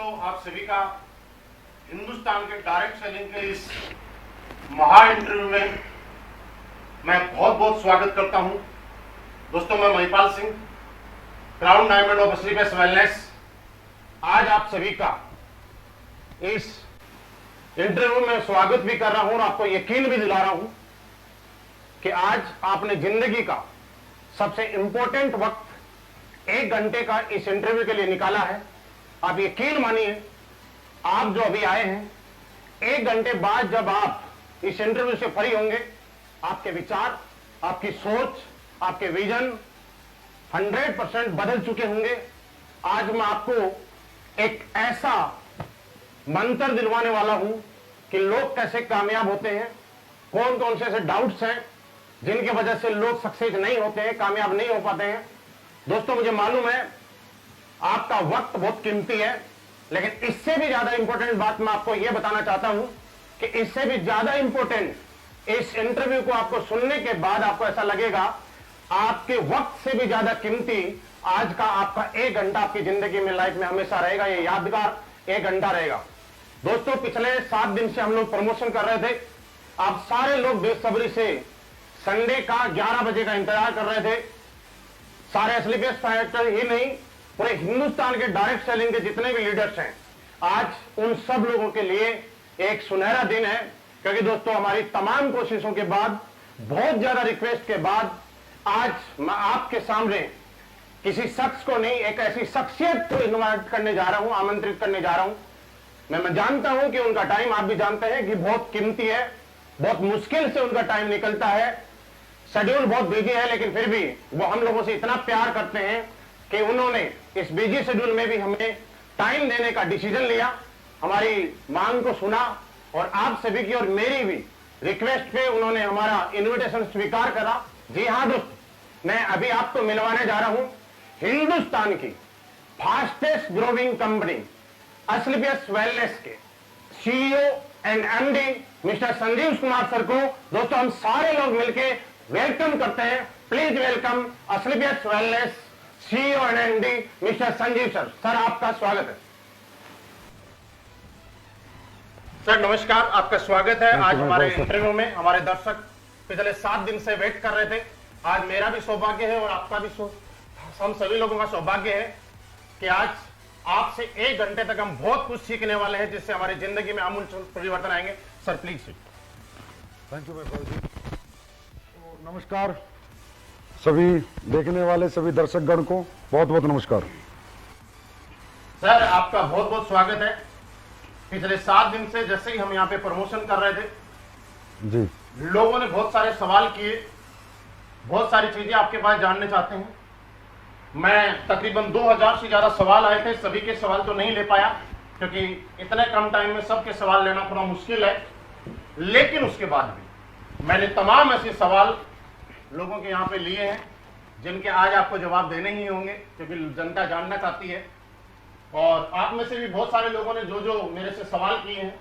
दोस्तों, आप सभी का हिंदुस्तान के डायरेक्ट सेलिंग के इस महा इंटरव्यू में मैं बहुत बहुत स्वागत करता हूं। दोस्तों, मैं Mahipal Singh, crown diamond of sleepless wellness, आज आप सभी का इस इंटरव्यू में स्वागत भी कर रहा हूं और आपको यकीन भी दिला रहा हूं कि आज आपने जिंदगी का सबसे इंपॉर्टेंट वक्त 1 घंटे का इस इंटरव्यू के लिए निकाला है। आप यकीन मानिए, आप जो अभी आए हैं, 1 घंटे बाद जब आप इस इंटरव्यू से फ्री होंगे, आपके विचार, आपकी सोच, आपके विजन 100% बदल चुके होंगे। आज मैं आपको एक ऐसा मंत्र दिलवाने वाला हूं कि लोग कैसे कामयाब होते हैं, कौन कौन से ऐसे डाउट्स हैं जिनकी वजह से लोग सक्सेस नहीं होते हैं, कामयाब नहीं हो पाते हैं। दोस्तों, मुझे मालूम है आपका वक्त बहुत कीमती है, लेकिन इससे भी ज्यादा इंपॉर्टेंट बात मैं आपको यह बताना चाहता हूं कि इससे भी ज्यादा इंपॉर्टेंट इस इंटरव्यू को आपको सुनने के बाद आपको ऐसा लगेगा आपके वक्त से भी ज्यादा कीमती आज का आपका 1 घंटा आपकी जिंदगी में, लाइफ में हमेशा रहेगा। ये यादगार 1 घंटा रहेगा। दोस्तों, पिछले 7 दिन से हम लोग प्रमोशन कर रहे थे। आप सारे लोग बेसब्री से संडे का 11 बजे का इंतजार कर रहे थे। सारे एसलीपीएस फाइटर ही नहीं, पूरे हिंदुस्तान के डायरेक्ट सेलिंग के जितने भी लीडर्स हैं, आज उन सब लोगों के लिए एक सुनहरा दिन है। क्योंकि दोस्तों, हमारी तमाम कोशिशों के बाद, बहुत ज्यादा रिक्वेस्ट के बाद, आज मैं आपके सामने किसी शख्स को नहीं, एक ऐसी शख्सियत को इन्वाइट करने जा रहा हूं, आमंत्रित करने जा रहा हूं। मैं जानता हूं कि उनका टाइम, आप भी जानते हैं कि बहुत कीमती है, बहुत मुश्किल से उनका टाइम निकलता है, शेड्यूल बहुत बिजी है, लेकिन फिर भी वो हम लोगों से इतना प्यार करते हैं कि उन्होंने इस बिजी शेड्यूल में भी हमें टाइम देने का डिसीजन लिया, हमारी मांग को सुना और आप सभी की और मेरी भी रिक्वेस्ट पे उन्होंने हमारा इनविटेशन स्वीकार करा। जी हाँ दोस्त, मैं अभी आपको मिलवाने जा रहा हूं हिंदुस्तान की fastest growing company SLPS wellness के CEO and MD mister Sanjeev Kumar sir को। दोस्तों, हम सारे लोग मिलके वेलकम करते हैं। Please welcome SLPS wellness CEO and MD mister Sanjeev sir. Sir, आपका स्वागत है। सर नमस्कार, आपका स्वागत है आज हमारे इंटरव्यू में। हमारे दर्शक पिछले 7 दिन से वेट कर रहे थे। आज मेरा भी सौभाग्य है और आपका भी हम सभी लोगों का सौभाग्य है कि आज आपसे 1 घंटे तक हम बहुत कुछ सीखने वाले हैं, जिससे हमारी जिंदगी में आमूल परिवर्तन आएंगे। Sir please. Thank you Mahipal ji. तो नमस्कार सभी देखने वाले सभी दर्शकगण को बहुत बहुत नमस्कार। सर, आपका बहुत बहुत स्वागत है। पिछले 7 दिन से जैसे ही हम यहाँ पे प्रमोशन कर रहे थे जी, लोगों ने बहुत सारे सवाल किए, बहुत सारी चीजें आपके पास जानने चाहते हैं। मैं तकरीबन 2000 से ज्यादा सवाल आए थे, सभी के सवाल तो नहीं ले पाया क्योंकि इतने कम टाइम में सबके सवाल लेना थोड़ा मुश्किल है। लेकिन उसके बाद भी मैंने तमाम ऐसे सवाल लोगों के यहाँ पे लिए हैं जिनके आज आपको जवाब देने ही होंगे, क्योंकि जनता जानना चाहती है। और आप में से भी बहुत सारे लोगों ने जो जो मेरे से सवाल किए हैं,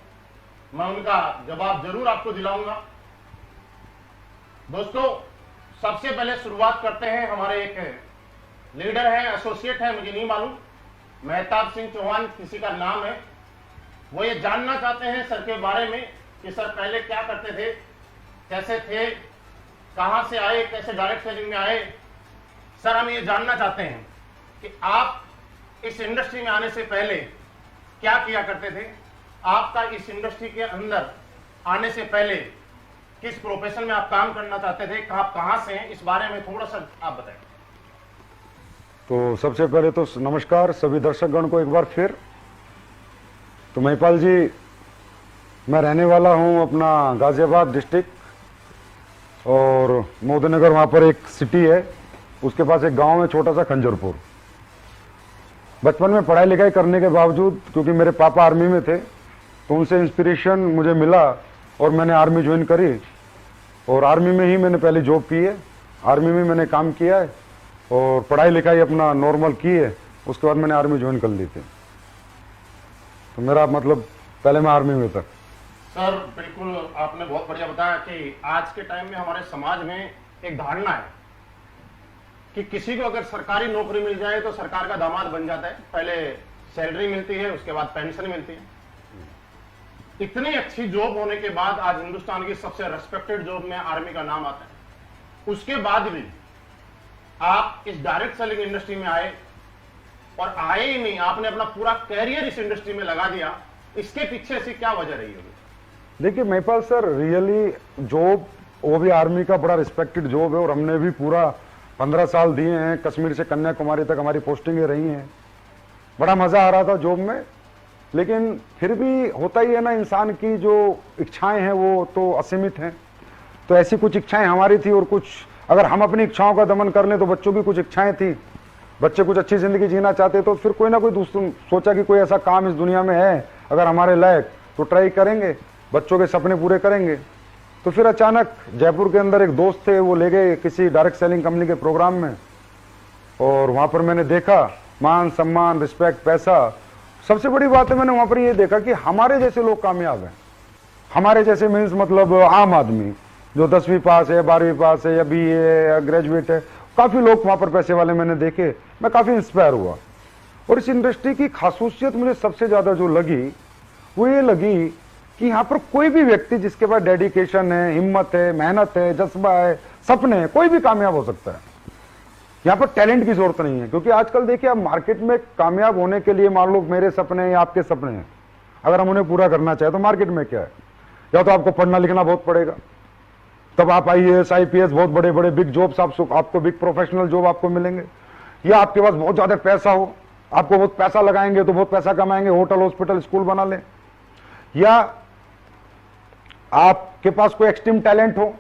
मैं उनका जवाब जरूर आपको दिलाऊंगा। दोस्तों, सबसे पहले शुरुआत करते हैं। हमारे एक लीडर है, एसोसिएट है, मुझे नहीं मालूम, मेहताब सिंह चौहान किसी का नाम है। वो ये जानना चाहते हैं सर के बारे में कि सर पहले क्या करते थे, कैसे थे, कहां से आए, कैसे डायरेक्ट सेलिंग में आए। सर, हम ये जानना चाहते हैं कि आप इस इंडस्ट्री में आने से पहले क्या किया करते थे, आपका इस इंडस्ट्री के अंदर आने से पहले किस प्रोफेशन में आप काम करना चाहते थे, आप कहां से हैं, इस बारे में थोड़ा सा आप बताएं। तो सबसे पहले तो नमस्कार सभी दर्शकगण को एक बार फिर। तो महिपाल जी, मैं रहने वाला हूं अपना गाजियाबाद डिस्ट्रिक्ट और मोदीनगर, वहाँ पर एक सिटी है, उसके पास एक गांव है छोटा सा खंजरपुर। बचपन में पढ़ाई लिखाई करने के बावजूद, क्योंकि मेरे पापा आर्मी में थे, तो उनसे इंस्पिरेशन मुझे मिला और मैंने आर्मी ज्वाइन करी और आर्मी में ही मैंने पहले जॉब की है, आर्मी में मैंने काम किया है और पढ़ाई लिखाई अपना नॉर्मल की है। उसके बाद मैंने आर्मी ज्वाइन कर ली थी। तो मेरा मतलब पहले मैं आर्मी में था। सर बिल्कुल, आपने बहुत बढ़िया बताया कि आज के टाइम में हमारे समाज में एक धारणा है कि किसी को अगर सरकारी नौकरी मिल जाए तो सरकार का दामाद बन जाता है। पहले सैलरी मिलती है, उसके बाद पेंशन मिलती है। इतनी अच्छी जॉब होने के बाद आज हिंदुस्तान की सबसे रेस्पेक्टेड जॉब में आर्मी का नाम आता है। उसके बाद भी आप इस डायरेक्ट सेलिंग इंडस्ट्री में आए, और आए ही नहीं, आपने अपना पूरा कैरियर इस इंडस्ट्री में लगा दिया। इसके पीछे से क्या वजह रही होगी? देखिए महिपाल सर, रियली जॉब, वो भी आर्मी का बड़ा रिस्पेक्टेड जॉब है, और हमने भी पूरा 15 साल दिए हैं। कश्मीर से कन्याकुमारी तक हमारी पोस्टिंगें रही हैं। बड़ा मजा आ रहा था जॉब में, लेकिन फिर भी होता ही है ना, इंसान की जो इच्छाएं हैं वो तो असीमित हैं। तो ऐसी कुछ इच्छाएं हमारी थी, और कुछ अगर हम अपनी इच्छाओं का दमन कर लें तो बच्चों की कुछ इच्छाएं थी, बच्चे कुछ अच्छी जिंदगी जीना चाहते, तो फिर कोई ना कोई दूसरा सोचा कि कोई ऐसा काम इस दुनिया में है अगर हमारे लायक, तो ट्राई करेंगे, बच्चों के सपने पूरे करेंगे। तो फिर अचानक जयपुर के अंदर एक दोस्त थे, वो ले गए किसी डायरेक्ट सेलिंग कंपनी के प्रोग्राम में, और वहां पर मैंने देखा मान सम्मान, रिस्पेक्ट, पैसा। सबसे बड़ी बात है, मैंने वहां पर ये देखा कि हमारे जैसे लोग कामयाब हैं। हमारे जैसे मीन्स मतलब आम आदमी जो 10वीं पास है, 12वीं पास है, या BA है, या ग्रेजुएट है, काफी लोग वहां पर पैसे वाले मैंने देखे। मैं काफी इंस्पायर हुआ। और इस इंडस्ट्री की खासूसियत मुझे सबसे ज्यादा जो लगी वो ये लगी कि यहाँ पर कोई भी व्यक्ति जिसके पास डेडिकेशन है, हिम्मत है, मेहनत है, जज्बा है, सपने हैं, कोई भी कामयाब हो सकता है। यहाँ पर टैलेंट की जरूरत नहीं है, क्योंकि आजकल देखिए आप मार्केट में कामयाब होने के लिए, मान लो मेरे सपने या आपके सपने हैं, अगर हम उन्हें पूरा करना चाहे तो मार्केट में क्या है, या तो आपको पढ़ना लिखना बहुत पड़ेगा, तब आप IAS IPS बहुत बड़े बड़े बिग जॉब्स आपको बिग प्रोफेशनल जॉब आपको मिलेंगे, या आपके पास बहुत ज्यादा पैसा हो, आपको बहुत पैसा लगाएंगे तो बहुत पैसा कमाएंगे, होटल हॉस्पिटल स्कूल बना लें, या आपके पास कोई एक्सट्रीम टैलेंट हो,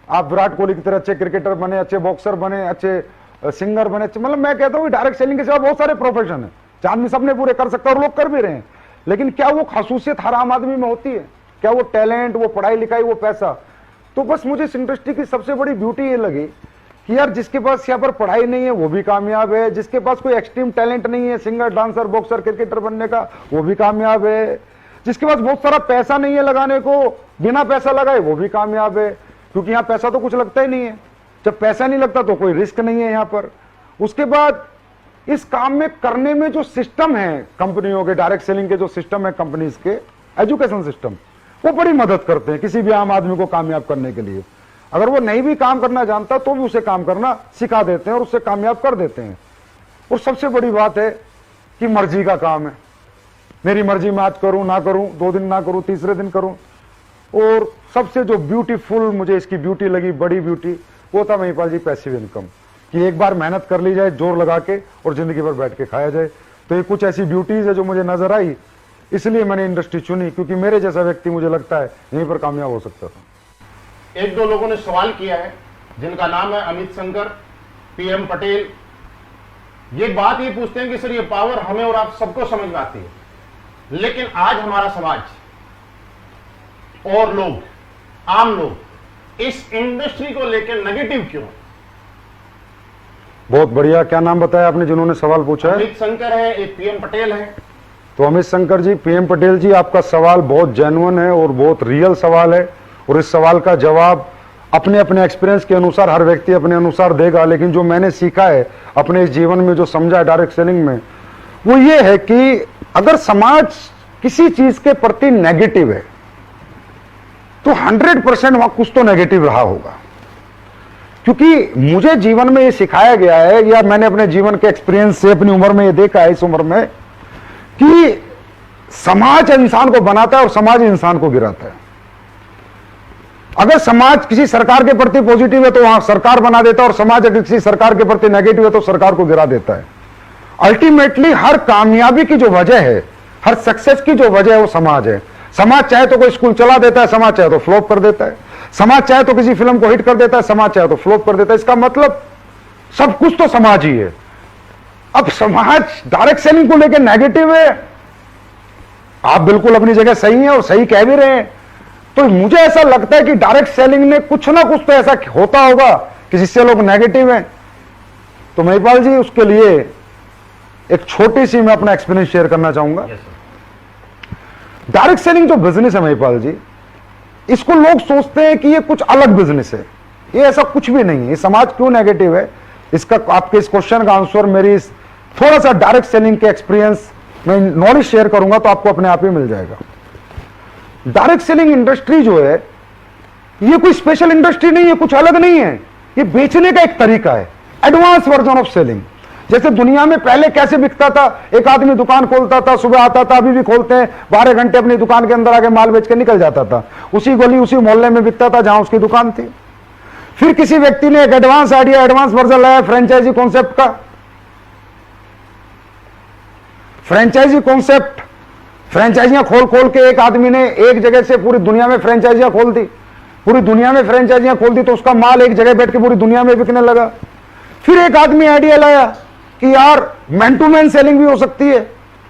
आप विराट कोहली की तरह अच्छे क्रिकेटर बने, अच्छे बॉक्सर बने, अच्छे सिंगर बने। मतलब मैं कहता हूँ डायरेक्ट सेलिंग के सिवा बहुत सारे प्रोफेशन है, आदमी सबने पूरे कर सकता है और लोग कर भी रहे हैं, लेकिन क्या वो खासूसियत हर आम आदमी में होती है? क्या वो टैलेंट, वो पढ़ाई लिखाई, वो पैसा? तो बस मुझे इस इंडस्ट्री की सबसे बड़ी ब्यूटी ये लगी कि यार जिसके पास यहाँ पर पढ़ाई नहीं है वो भी कामयाब है, जिसके पास कोई एक्सट्रीम टैलेंट नहीं है, सिंगर, डांसर, बॉक्सर, क्रिकेटर बनने का, वो भी कामयाब है, जिसके पास बहुत सारा पैसा नहीं है लगाने को, बिना पैसा लगाए वो भी कामयाब है, क्योंकि यहाँ पैसा तो कुछ लगता ही नहीं है। जब पैसा नहीं लगता तो कोई रिस्क नहीं है यहाँ पर। उसके बाद इस काम में करने में जो सिस्टम है कंपनियों के, डायरेक्ट सेलिंग के जो सिस्टम है कंपनीज के, एजुकेशन सिस्टम, वो बड़ी मदद करते हैं किसी भी आम आदमी को कामयाब करने के लिए। अगर वो नहीं भी काम करना जानता तो भी उसे काम करना सिखा देते हैं और उससे कामयाब कर देते हैं। और सबसे बड़ी बात है कि मर्जी का काम है, मेरी मर्जी में आज करूं ना करूं, 2 दिन ना करूं, तीसरे दिन करूं। और सबसे जो ब्यूटीफुल मुझे इसकी ब्यूटी लगी, बड़ी ब्यूटी, वो था महिपाल जी पैसिव इनकम, कि एक बार मेहनत कर ली जाए जोर लगा के और जिंदगी भर बैठ के खाया जाए। तो ये कुछ ऐसी ब्यूटीज है जो मुझे नजर आई, इसलिए मैंने इंडस्ट्री चुनी, क्योंकि मेरे जैसा व्यक्ति मुझे लगता है यहीं पर कामयाब हो सकता था। 1-2 लोगों ने सवाल किया है, जिनका नाम है अमित शंकर, PM पटेल। ये बात ये पूछते हैं कि सर ये पावर हमें और आप सबको समझ में आती है, लेकिन आज हमारा समाज और लोग, आम लोग इस इंडस्ट्री को लेकर नेगेटिव क्यों? बहुत बढ़िया। क्या नाम बताया आपने जिन्होंने सवाल पूछा है? अमित शंकर है, एक PM पटेल है। तो अमित शंकर जी, PM पटेल जी, आपका सवाल बहुत जेन्युइन है और बहुत रियल सवाल है, और इस सवाल का जवाब अपने अपने एक्सपीरियंस के अनुसार हर व्यक्ति अपने अनुसार देगा। लेकिन जो मैंने सीखा है अपने इस जीवन में, जो समझा है डायरेक्ट सेलिंग में, वो ये है कि अगर समाज किसी चीज के प्रति नेगेटिव है तो 100% वहां कुछ तो नेगेटिव रहा होगा। क्योंकि मुझे जीवन में ये सिखाया गया है, या मैंने अपने जीवन के एक्सपीरियंस से अपनी उम्र में ये देखा है, इस उम्र में, कि समाज इंसान को बनाता है और समाज इंसान को गिराता है। अगर समाज किसी सरकार के प्रति पॉजिटिव है तो वहां सरकार बना देता है, और समाज अगर किसी सरकार के प्रति नेगेटिव है तो सरकार को गिरा देता है। अल्टीमेटली हर कामयाबी की जो वजह है, हर सक्सेस की जो वजह है, वो समाज है। समाज चाहे तो कोई स्कूल चला देता है, समाज चाहे तो फ्लॉप कर देता है, समाज चाहे तो किसी फिल्म को हिट कर देता है, समाज चाहे तो फ्लॉप कर देता है। इसका मतलब सब कुछ तो समाज ही है। अब समाज डायरेक्ट सेलिंग को लेकर नेगेटिव है, आप बिल्कुल अपनी जगह सही हैं और सही कह भी रहे हैं। तो मुझे ऐसा लगता है कि डायरेक्ट सेलिंग में कुछ ना कुछ तो ऐसा होता होगा कि जिससे लोग नेगेटिव हैं। तो महिपाल जी, उसके लिए एक छोटी सी मैं अपना एक्सपीरियंस शेयर करना चाहूंगा। डायरेक्ट सेलिंग जो बिजनेस है महिपाल जी, इसको लोग सोचते हैं कि ये कुछ अलग बिजनेस है। ये ऐसा कुछ भी नहीं है। ये समाज क्यों नेगेटिव है, इसका आपके इस क्वेश्चन का आंसर मेरी थोड़ा सा डायरेक्ट सेलिंग के एक्सपीरियंस मैं नॉलेज शेयर करूंगा तो आपको अपने आप ही मिल जाएगा। डायरेक्ट सेलिंग इंडस्ट्री जो है ये कोई स्पेशल इंडस्ट्री नहीं है, कुछ अलग नहीं है, ये बेचने का एक तरीका है, एडवांस वर्जन ऑफ सेलिंग। जैसे दुनिया में पहले कैसे बिकता था, एक आदमी दुकान खोलता था, सुबह आता था, अभी भी खोलते हैं, 12 घंटे अपनी दुकान के अंदर आके माल बेच के निकल जाता था, उसी गली उसी मोहल्ले में बिकता था जहां उसकी दुकान थी। फिर किसी व्यक्ति ने एक एडवांस आइडिया, एडवांस वर्जन लाया फ्रेंचाइजी कॉन्सेप्ट का। फ्रेंचाइजी कॉन्सेप्ट, फ्रेंचाइजियां खोल खोल के एक आदमी ने एक जगह से पूरी दुनिया में फ्रेंचाइजियां खोल दी, पूरी दुनिया में फ्रेंचाइजियां खोल दी, तो उसका माल एक जगह बैठ के पूरी दुनिया में बिकने लगा। फिर एक आदमी आइडिया लाया कि यार मैन टू मैन सेलिंग भी हो सकती है,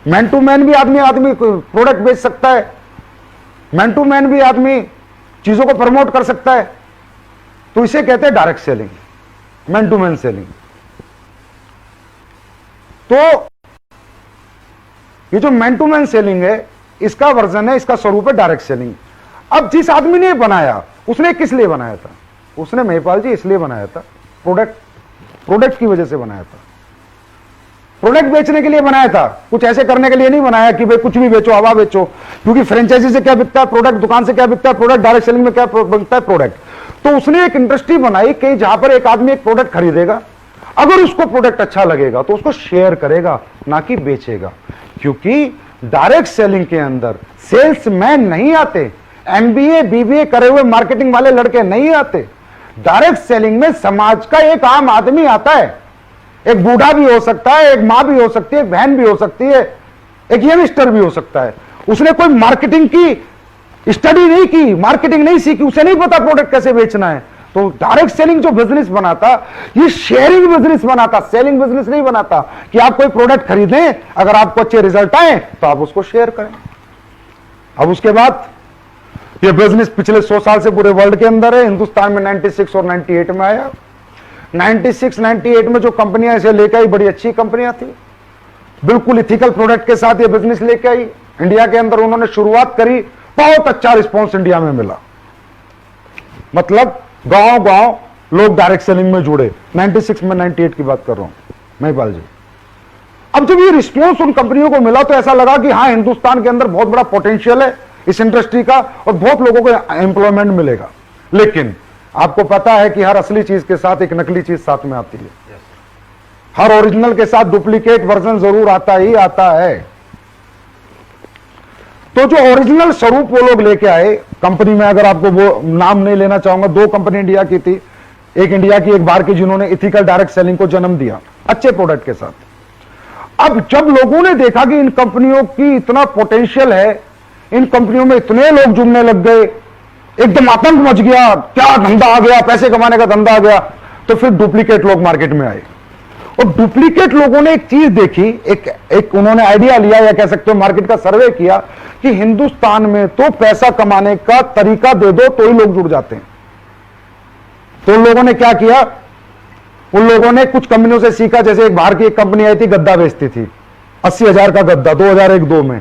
मैन टू मैन भी आदमी प्रोडक्ट बेच सकता है, मैन टू मैन भी आदमी चीजों को प्रमोट कर सकता है, तो इसे कहते हैं direct selling, man to man selling. तो ये जो मैन टू मैन सेलिंग है, इसका वर्जन है, इसका स्वरूप है डायरेक्ट सेलिंग। अब जिस आदमी ने बनाया, उसने किस लिए बनाया था? उसने महिपाल जी इसलिए बनाया था, प्रोडक्ट की वजह से बनाया था, प्रोडक्ट बेचने के लिए बनाया था, कुछ ऐसे करने के लिए नहीं बनाया कि भाई कुछ भी बेचो, हवा बेचो। क्योंकि फ्रेंचाइजी से क्या बिकता है प्रोडक्ट, दुकान से क्या बिकता है प्रोडक्ट, डायरेक्ट सेलिंग में क्या बिकता है प्रोडक्ट। तो उसने एक इंडस्ट्री बनाई कि जहां पर एक आदमी एक प्रोडक्ट खरीदेगा, अगर उसको प्रोडक्ट अच्छा लगेगा तो उसको शेयर करेगा, ना कि बेचेगा। क्योंकि डायरेक्ट सेलिंग के अंदर सेल्समैन नहीं आते, एमबीए बीबीए करे हुए मार्केटिंग वाले लड़के नहीं आते। डायरेक्ट सेलिंग में समाज का एक आम आदमी आता है, एक बूढ़ा भी हो सकता है, एक मां भी हो सकती है, एक बहन भी हो सकती है, एक यंगस्टर भी हो सकता है। उसने कोई मार्केटिंग की स्टडी नहीं की, मार्केटिंग नहीं सीखी, उसे नहीं पता प्रोडक्ट कैसे बेचना है। तो डायरेक्ट सेलिंग जो बिजनेस बनाता, ये शेयरिंग बिजनेस बनाता, सेलिंग बिजनेस नहीं बनाता कि आप कोई प्रोडक्ट खरीदें, अगर आपको अच्छे रिजल्ट आए तो आप उसको शेयर करें। अब उसके बाद ये बिजनेस पिछले 100 साल से पूरे वर्ल्ड के अंदर है। हिंदुस्तान में 96 और 98 में आया। 96-98 में जो कंपनियां इसे लेकर आई, बड़ी अच्छी कंपनियां थी, बिल्कुल इथिकल प्रोडक्ट के साथ ये बिजनेस लेके आई। इंडिया के अंदर उन्होंने शुरुआत करी, बहुत अच्छा रिस्पॉन्स इंडिया में मिला, मतलब गांव गांव लोग डायरेक्ट सेलिंग में जुड़े। 96 में 98 की बात कर रहा हूं महिपाल जी। अब जब ये रिस्पॉन्स उन कंपनियों को मिला तो ऐसा लगा कि हाँ, हिंदुस्तान के अंदर बहुत बड़ा पोटेंशियल है इस इंडस्ट्री का और बहुत लोगों को एम्प्लॉयमेंट मिलेगा। लेकिन आपको पता है कि हर असली चीज के साथ एक नकली चीज साथ में आती है। हर ओरिजिनल के साथ डुप्लीकेट वर्जन जरूर आता ही आता है। तो जो ओरिजिनल स्वरूप वो लोग लेके आए कंपनी में, अगर आपको वो नाम नहीं लेना चाहूंगा, 2 कंपनी इंडिया की थी, एक इंडिया की एक बाहर की, जिन्होंने इथिकल डायरेक्ट सेलिंग को जन्म दिया अच्छे प्रोडक्ट के साथ। अब जब लोगों ने देखा कि इन कंपनियों की इतना पोटेंशियल है, इन कंपनियों में इतने लोग जुड़ने लग गए, एकदम आतंक मच गया, क्या धंधा आ गया, पैसे कमाने का धंधा आ गया, तो फिर डुप्लीकेट लोग मार्केट में आए। और डुप्लीकेट लोगों ने एक चीज देखी, एक उन्होंने आइडिया लिया, या कह सकते हो मार्केट का सर्वे किया कि हिंदुस्तान में तो पैसा कमाने का तरीका दे दो तो ही लोग जुड़ जाते हैं। तो उन लोगों ने क्या किया, उन लोगों ने कुछ कंपनियों से सीखा। जैसे एक बाहर की एक कंपनी आई थी, गद्दा बेचती थी, 80,000 का गद्दा 2001-2 में।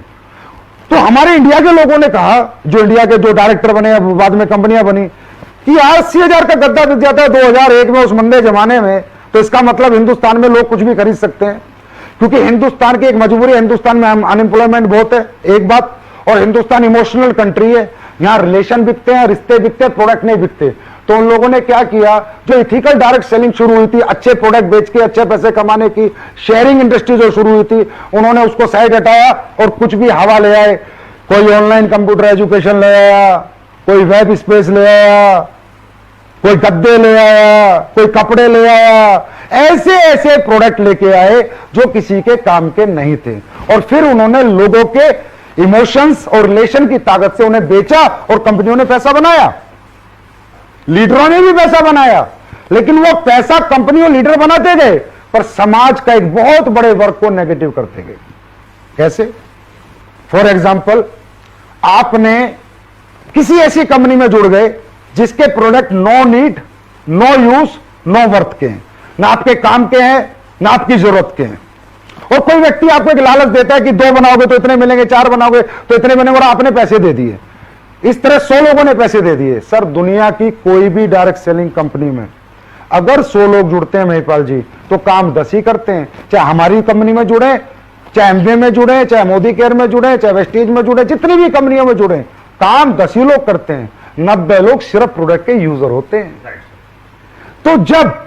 तो हमारे इंडिया के लोगों ने कहा, जो इंडिया के जो डायरेक्टर बने, बाद में कंपनियां बनी, कि यार 80,000 का गद्दा बिक जाता है 2001 में, उस मंदे जमाने में, तो इसका मतलब हिंदुस्तान में लोग कुछ भी खरीद सकते हैं। क्योंकि हिंदुस्तान की एक मजबूरी है, हिंदुस्तान में अनएम्प्लॉयमेंट बहुत है, एक बात, और हिंदुस्तान इमोशनल कंट्री है, यहां रिलेशन बिकते हैं, रिश्ते बिकते हैं, प्रोडक्ट नहीं बिकते। तो उन लोगों ने क्या किया, जो इथिकल डायरेक्ट सेलिंग शुरू हुई थी, अच्छे प्रोडक्ट बेच के अच्छे पैसे कमाने की शेयरिंग इंडस्ट्री जो शुरू हुई थी, उन्होंने उसको साइड हटाया और कुछ भी हवा ले आए। कोई ऑनलाइन कंप्यूटर एजुकेशन ले आया, कोई वेब स्पेस ले आया, कोई गद्दे ले आया, कोई कपड़े ले आया, ऐसे ऐसे प्रोडक्ट लेके आए जो किसी के काम के नहीं थे। और फिर उन्होंने लोगों के इमोशंस और रिलेशन की ताकत से उन्हें बेचा और कंपनियों ने पैसा बनाया, लीडरों ने भी पैसा बनाया। लेकिन वो पैसा कंपनियों लीडर बनाते गए, पर समाज का एक बहुत बड़े वर्ग को नेगेटिव करते गए। कैसे? फॉर एग्जाम्पल, आपने किसी ऐसी कंपनी में जुड़ गए जिसके product no need, no use, no worth के हैं, ना आपके काम के हैं, ना आपकी जरूरत के हैं। और कोई व्यक्ति आपको एक लालच देता है कि 2 बनाओगे तो इतने मिलेंगे, 4 बनाओगे तो इतने मिलेंगे, और आपने पैसे दे दिए। इस तरह 100 लोगों ने पैसे दे दिए। सर, दुनिया की कोई भी डायरेक्ट सेलिंग कंपनी में अगर 100 लोग जुड़ते हैं महिपाल जी, तो काम 10 ही करते हैं। चाहे हमारी कंपनी में जुड़े चाहे एमबीए में जुड़े, चाहे मोदी केयर में जुड़े, चाहे वेस्टीज में जुड़े, जितनी भी कंपनियों में जुड़े, काम 10 ही लोग करते हैं, 90 लोग सिर्फ प्रोडक्ट के यूजर होते हैं। तो जब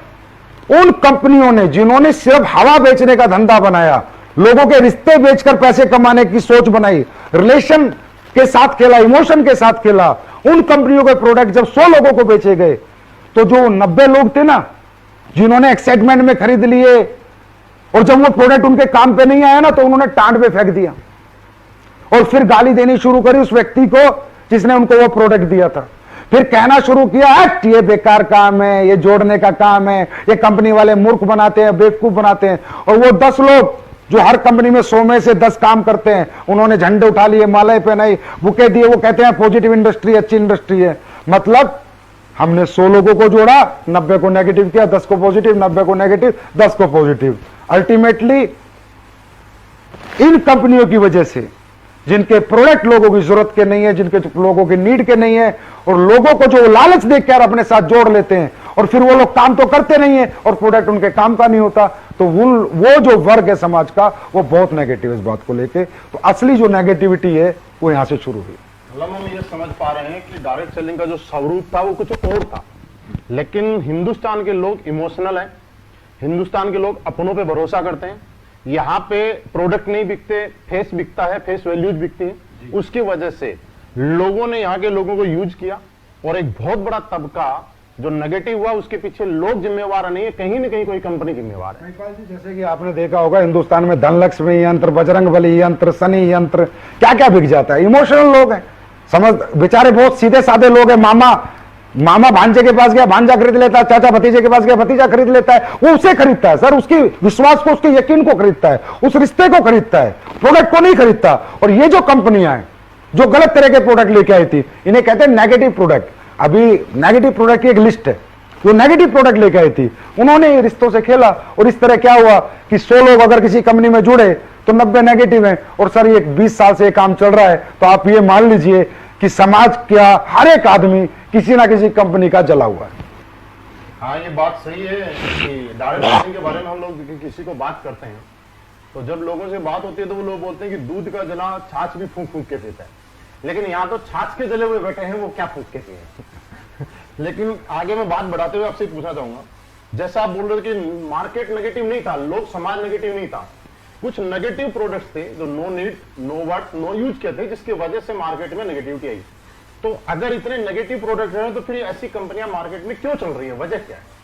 उन कंपनियों ने जिन्होंने सिर्फ हवा बेचने का धंधा बनाया, लोगों के रिश्ते बेचकर पैसे कमाने की सोच बनाई, रिलेशन के साथ खेला, इमोशन के साथ खेला, उन कंपनियों के प्रोडक्ट जब 100 लोगों को बेचे गए, तो जो 90 लोग थे ना, जिन्होंने एक्साइटमेंट में खरीद लिए, और जब वो प्रोडक्ट उनके काम पे नहीं आया ना, तो उन्होंने टांड पे फेंक दिया और फिर गाली देनी शुरू करी उस व्यक्ति को जिसने उनको वो प्रोडक्ट दिया था। फिर कहना शुरू किया, ये बेकार काम है, ये जोड़ने का काम है, ये कंपनी वाले मूर्ख बनाते हैं, बेवकूफ बनाते हैं। और वो 10 लोग जो हर कंपनी में 100 में से 10 काम करते हैं, उन्होंने झंडे उठा लिए, मालाएं पहनाई, बुके दिए, वो कहते हैं पॉजिटिव इंडस्ट्री, अच्छी इंडस्ट्री है। मतलब हमने 100 लोगों को जोड़ा, 90 को नेगेटिव किया, 10 को पॉजिटिव, 90 को नेगेटिव, 10 को पॉजिटिव। अल्टीमेटली इन कंपनियों की वजह से, जिनके प्रोडक्ट लोगों की जरूरत के नहीं है, जिनके लोगों की नीड के नहीं है, और लोगों को जो लालच देखकर अपने साथ जोड़ लेते हैं, और फिर वो लोग काम तो करते नहीं है और प्रोडक्ट उनके काम का नहीं होता, तो वो जो वर्ग है समाज का, वो बहुत नेगेटिव है इस बात को लेके। तो असली जो नेगेटिविटी है वो यहां से शुरू हुई। मतलब हम ये समझ पा रहे हैं कि डायरेक्ट सेलिंग का जो स्वरूप था वो कुछ और था, लेकिन हिंदुस्तान के लोग इमोशनल हैं, हिंदुस्तान के लोग अपनों पे भरोसा करते हैं। यहाँ पे प्रोडक्ट नहीं बिकते, फेस बिकता है, फेस वैल्यूज बिकती है। उसकी वजह से लोगों ने यहाँ के लोगों को यूज किया, और एक बहुत बड़ा तबका जो नेगेटिव हुआ, उसके पीछे लोग जिम्मेवार नहीं है, कहीं ना कहीं कोई कंपनी जिम्मेवार है। जैसे कि आपने देखा होगा, हिंदुस्तान में धनलक्ष्मी यंत्र, बजरंगबली यंत्र, शनि यंत्र, क्या क्या बिक जाता है। इमोशनल लोग हैं, समझ, बेचारे बहुत सीधे साधे लोग हैं। मामा भांजे के पास गया, भांजा खरीद लेता है, चाचा भतीजे के पास गया, भतीजा खरीद लेता है। वो उसे खरीदता है सर, उसकी विश्वास को, उसके यकीन को खरीदता है, उस रिश्ते को खरीदता है, प्रोडक्ट को नहीं खरीदता। और ये जो कंपनियां हैं जो गलत तरह के प्रोडक्ट लेके आई थी, इन्हें कहते हैं नेगेटिव प्रोडक्ट। अभी नेगेटिव प्रोडक्ट की एक लिस्ट है, जो नेगेटिव प्रोडक्ट लेके आई थी, उन्होंने रिश्तों से खेला, और इस तरह क्या हुआ कि 100 लोग अगर किसी कंपनी में जुड़े तो 90 नेगेटिव है। और सर ये 20 साल से ये काम चल रहा है, तो आप ये मान लीजिए कि समाज क्या, हर एक आदमी किसी ना किसी कंपनी का जला हुआ है। हाँ, ये बात सही है कि डायरेक्ट सेलिंग के बारे में हम लोग किसी को बात करते हैं, तो जब लोगों से बात होती है तो वो लोग बोलते हैं कि दूध का जला छाछ भी फूंक फूंक के पीता है। लेकिन यहाँ तो छाछ के जले हुए बैठे हैं, वो क्या फूंक के पिए। लेकिन आगे मैं बात बढ़ाते हुए आपसे पूछना चाहूंगा, जैसा आप बोल रहे थे कि मार्केट नेगेटिव नहीं था, लोग समाज नेगेटिव नहीं था, कुछ नेगेटिव प्रोडक्ट्स थे जो no need, no worth, no use के थे, जिसकी वजह से मार्केट में नेगेटिविटी आई। तो अगर इतने नेगेटिव प्रोडक्ट हैं तो फिर ऐसी कंपनियां मार्केट में क्यों चल रही है, वजह क्या है?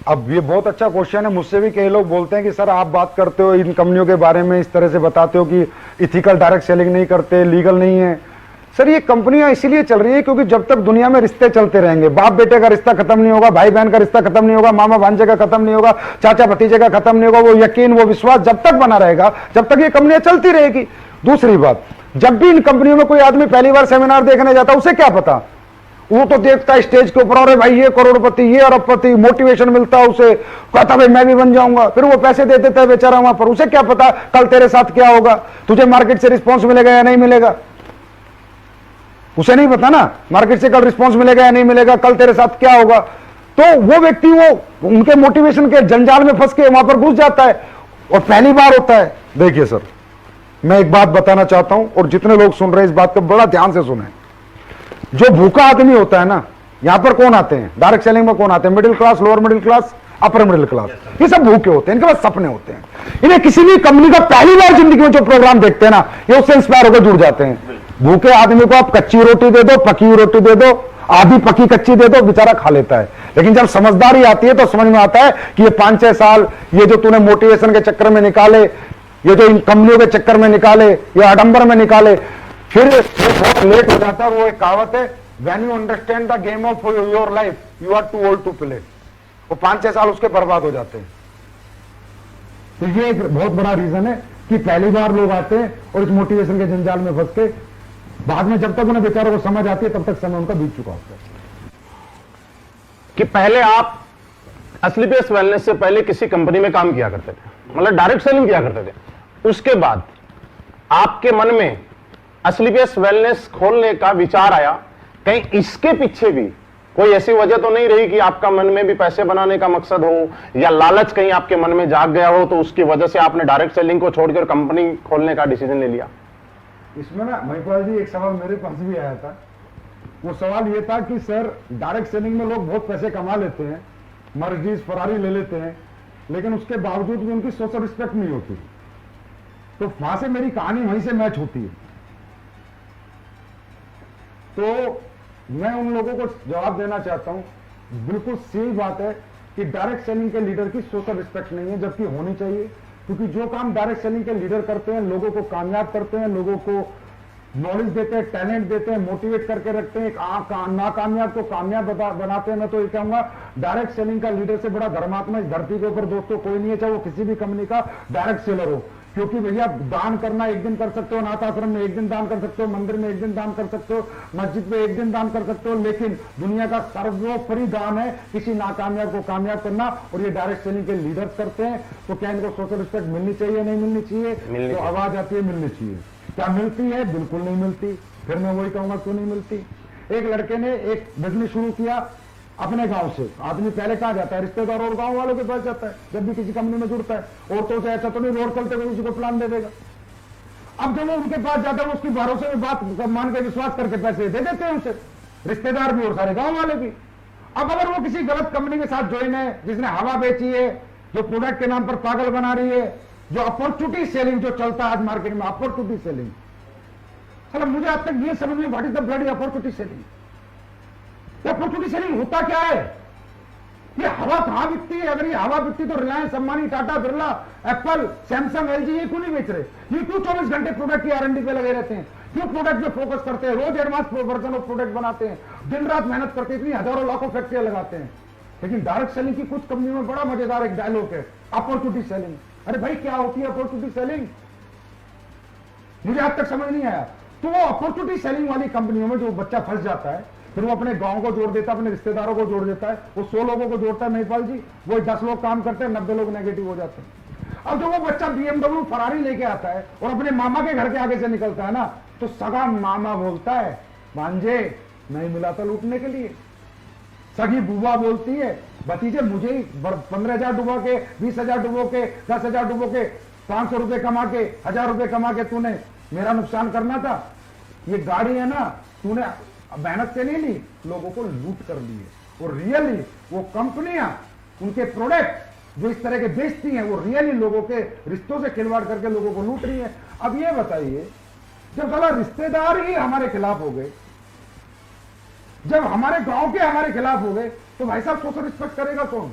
अब ये बहुत अच्छा क्वेश्चन है। मुझसे भी कई लोग बोलते हैं कि सर आप बात करते हो इन कंपनियों के बारे में, इस तरह से बताते हो कि इथिकल डायरेक्ट सेलिंग नहीं करते, लीगल नहीं है। सर ये कंपनियां इसीलिए चल रही है क्योंकि जब तक दुनिया में रिश्ते चलते रहेंगे, बाप बेटे का रिश्ता खत्म नहीं होगा, भाई बहन का रिश्ता खत्म नहीं होगा, मामा भांजे का खत्म नहीं होगा, चाचा भतीजे का खत्म नहीं होगा, वो यकीन, वो विश्वास जब तक बना रहेगा, जब तक ये कंपनियां चलती रहेगी। दूसरी बात, जब भी इन कंपनियों में कोई आदमी पहली बार सेमिनार देखने जाता है, उसे क्या पता, वो तो देखता है स्टेज के ऊपर, अरे भाई ये करोड़पति, ये अरबपति, मोटिवेशन मिलता है उसे, कहता भाई मैं भी बन जाऊंगा, फिर वो पैसे दे देता है बेचारा वहां पर। उसे क्या पता कल तेरे साथ क्या होगा, तुझे मार्केट से रिस्पॉन्स मिलेगा या नहीं मिलेगा, उसे नहीं पता ना, मार्केट से कल रिस्पॉन्स मिलेगा या नहीं मिलेगा, कल तेरे साथ क्या होगा। तो वो व्यक्ति वो उनके मोटिवेशन के जंजाल में फंस के वहां पर घुस जाता है, और पहली बार होता है। देखिए सर, मैं एक बात बताना चाहता हूं, और जितने लोग सुन रहे हैं इस बात को बड़ा ध्यान से सुने। जो भूखा आदमी होता है ना, यहां पर कौन आते हैं डायरेक्ट सेलिंग में, कौन आते हैं, middle class, lower middle class, upper middle class, ये सब भूखे होते हैं, इनके पास सपने होते हैं। इन्हें किसी भी कंपनी का पहली बार जिंदगी में जो प्रोग्राम देखते हैं ना, ये उससे इंस्पायर होकर जुड़ जाते हैं। भूखे आदमी को आप कच्ची रोटी दे दो, पकी हुई रोटी दे दो, आधी पकी कच्ची दे दो, बेचारा खा लेता है। लेकिन जब समझदारी आती है तो समझ में आता है कि ये 5-6 साल ये जो तूने मोटिवेशन के चक्कर में निकाले, ये जो इन कंपनियों के चक्कर में निकाले, ये आडंबर में निकाले, फिर बहुत लेट हो जाता है। वो एक कहावत है, when you understand the game of your life you are too old to play. वो 5-6 साल उसके बर्बाद हो जाते हैं। तो ये एक बहुत बड़ा रीजन है कि पहली बार लोग आते हैं और इस मोटिवेशन के जंजाल में फंस के, बाद में जब तक उन्हें बेचारों को समझ आती है तब तक समय उनका बीत चुका होता है। कि पहले आप असलीपियस वेलनेस से पहले किसी कंपनी में काम किया करते थे, मतलब डायरेक्ट सेलिंग किया करते थे, उसके बाद आपके मन में असलीपियस वेलनेस खोलने का विचार आया, कहीं इसके पीछे भी कोई ऐसी वजह तो नहीं रही कि आपका मन में भी पैसे बनाने का मकसद हो या लालच कहीं आपके मन में जाग गया हो, तो उसकी वजह से आपने डायरेक्ट सेलिंग को छोड़कर कंपनी खोलने का डिसीजन ले लिया? इसमें ना महिपाल जी एक सवाल मेरे पास भी आया था। वो सवाल ये था कि सर डायरेक्ट सेलिंग में लोग बहुत पैसे कमा लेते हैं, मर्जीज फरारी ले लेते हैं, लेकिन उसके बावजूद भी उनकी सोशल रिस्पेक्ट नहीं होती। तो वहां से मेरी कहानी वहीं से मैच होती है। तो मैं उन लोगों को जवाब देना चाहता हूं, बिल्कुल सही बात है कि डायरेक्ट सेलिंग के लीडर की सोशल रिस्पेक्ट नहीं है, जबकि होनी चाहिए। क्योंकि जो काम डायरेक्ट सेलिंग के लीडर करते हैं, लोगों को कामयाब करते हैं, लोगों को नॉलेज देते हैं, टैलेंट देते हैं, मोटिवेट करके रखते हैं, नाकामयाब को कामयाब बनाते हैं। मैं तो ये कहूंगा डायरेक्ट सेलिंग का लीडर से बड़ा धर्मात्मा इस धरती के ऊपर दोस्तों कोई नहीं है, चाहे वो किसी भी कंपनी का डायरेक्ट सेलर हो। क्योंकि भैया दान करना एक दिन कर सकते हो, अनाथ आश्रम में एक दिन दान कर सकते हो, मंदिर में एक दिन दान कर सकते हो, मस्जिद में एक दिन दान कर सकते हो, लेकिन दुनिया का सर्वोपरि दान है किसी नाकामयाब को कामयाब करना, और ये डायरेक्ट सेलिंग के लीडर्स करते हैं। तो क्या इनको सोशल रिस्पेक्ट मिलनी चाहिए, नहीं मिलनी चाहिए? तो आवाज आती है मिलनी चाहिए। क्या मिलती है? बिल्कुल नहीं मिलती। फिर मैं वही कहूंगा क्यों नहीं मिलती। एक लड़के ने एक बिजनेस शुरू किया अपने गांव से। आदमी पहले कहां जाता है? रिश्तेदार और गांव वालों के पास जाता है जब भी किसी कंपनी में जुड़ता है। और तो ऐसा तो नहीं रोड चलते हुए किसी को प्लान दे देगा। अब जब वो उनके पास जाता है उसकी भरोसे में बात मान के विश्वास करके पैसे दे देते हैं उसे, रिश्तेदार भी और सारे गांव वाले भी। अब अगर वो किसी गलत कंपनी के साथ ज्वाइन है, जिसने हवा बेची है, जो प्रोडक्ट के नाम पर पागल बना रही है, जो अपॉर्चुनिटी सेलिंग जो चलता है आज मार्केट में, अपॉर्चुनिटी सेलिंग, चलो मुझे आज तक ये समझ में what is the bloody opportunity selling? Opportunity selling होता क्या है? ये हवा कहां बिकती है? अगर ये हवा बिकती तो Reliance, Ambani, Tata, Birla, Apple, Samsung, LG ये क्यों नहीं बेच रहे? ये क्यों 24 घंटे प्रोडक्ट की R&D पे लगे रहते हैं? क्यों प्रोडक्ट पे फोकस करते हैं? रोज एडवांस वर्जन ऑफ प्रोडक्ट बनाते हैं, दिन रात मेहनत करते हैं, इतनी हजारों लाखों फैक्ट्रियां लगाते हैं। लेकिन डायरेक्ट सेलिंग की कुछ कंपनियों में बड़ा मजेदार एक डायलॉग है, अपॉर्चुनिटी सेलिंग। अरे भाई क्या होती है अपॉर्चुनिटी सेलिंग? मुझे आज तक समझ नहीं आया। तो वो अपॉर्चुनिटी सेलिंग वाली कंपनियों में जो बच्चा फंस जाता है, फिर वो अपने गांव को जोड़ देता है, अपने रिश्तेदारों को जोड़ देता है, वो 100 लोगों को जोड़ता है महिपाल जी, वो 10 लोग काम करते हैं, 90 लोग नेगेटिव हो जाते हैं। अब जब वो बच्चा BMW फरारी लेके आता है और अपने मामा के घर के आगे से निकलता है ना, तो सगा मामा बोलता है भांजे नहीं मिला था लूटने के लिए। सगी बुआ बोलती है भतीजे मुझे 15,000 डुबो के, 20,000 डुबो के, 10,000 डुबो के, 500 रुपए कमा के, 1,000 रुपए कमा के तूने मेरा नुकसान करना था। ये गाड़ी है ना, तूने मेहनत से नहीं ली, लोगों को लूट कर लिए। और रियली वो कंपनियां उनके प्रोडक्ट जो इस तरह के बेचती हैं, वो रियली लोगों के रिश्तों से खिलवाड़ करके लोगों को लूट रही है। अब ये बताइए, जब साला रिश्तेदार ही हमारे खिलाफ हो गए, जब हमारे गांव के हमारे खिलाफ हो गए, तो भाई साहब सोशल रिस्पेक्ट करेगा कौन?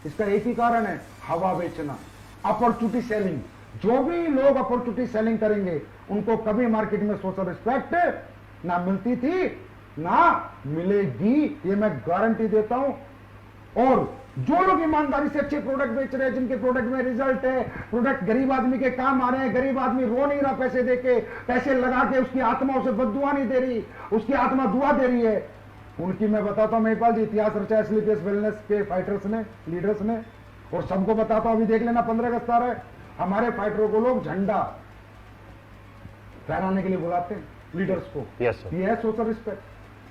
इसका एक ही कारण है, हवा बेचना, अपॉर्चुनिटी सेलिंग। जो भी लोग अपॉर्चुनिटी सेलिंग करेंगे उनको कभी मार्केट में सोशल रिस्पेक्ट ना मिलती थी ना मिलेगी, ये मैं गारंटी देता हूं। और जो लोग ईमानदारी से अच्छे प्रोडक्ट बेच रहे हैं, जिनके प्रोडक्ट में रिजल्ट है, प्रोडक्ट गरीब आदमी के काम आ रहे हैं, गरीब आदमी रो नहीं रहा पैसे देके, पैसे लगा के उसकी आत्मा उसे बद्दुआ नहीं दे रही, उसकी आत्मा दुआ दे रही है, उनकी मैं बताता हूं महिपाल जी, इतिहास रचा है स्लीपियस वेलनेस के फाइटर्स ने, लीडर्स ने। और सबको बताता हूं, अभी देख लेना 15 अगस्त आ रहा है, हमारे फाइटरों को लोग झंडा फहराने के लिए बुलाते हैं, लीडर्स को। Yes sir. ये है सोशल रिस्पेक्ट।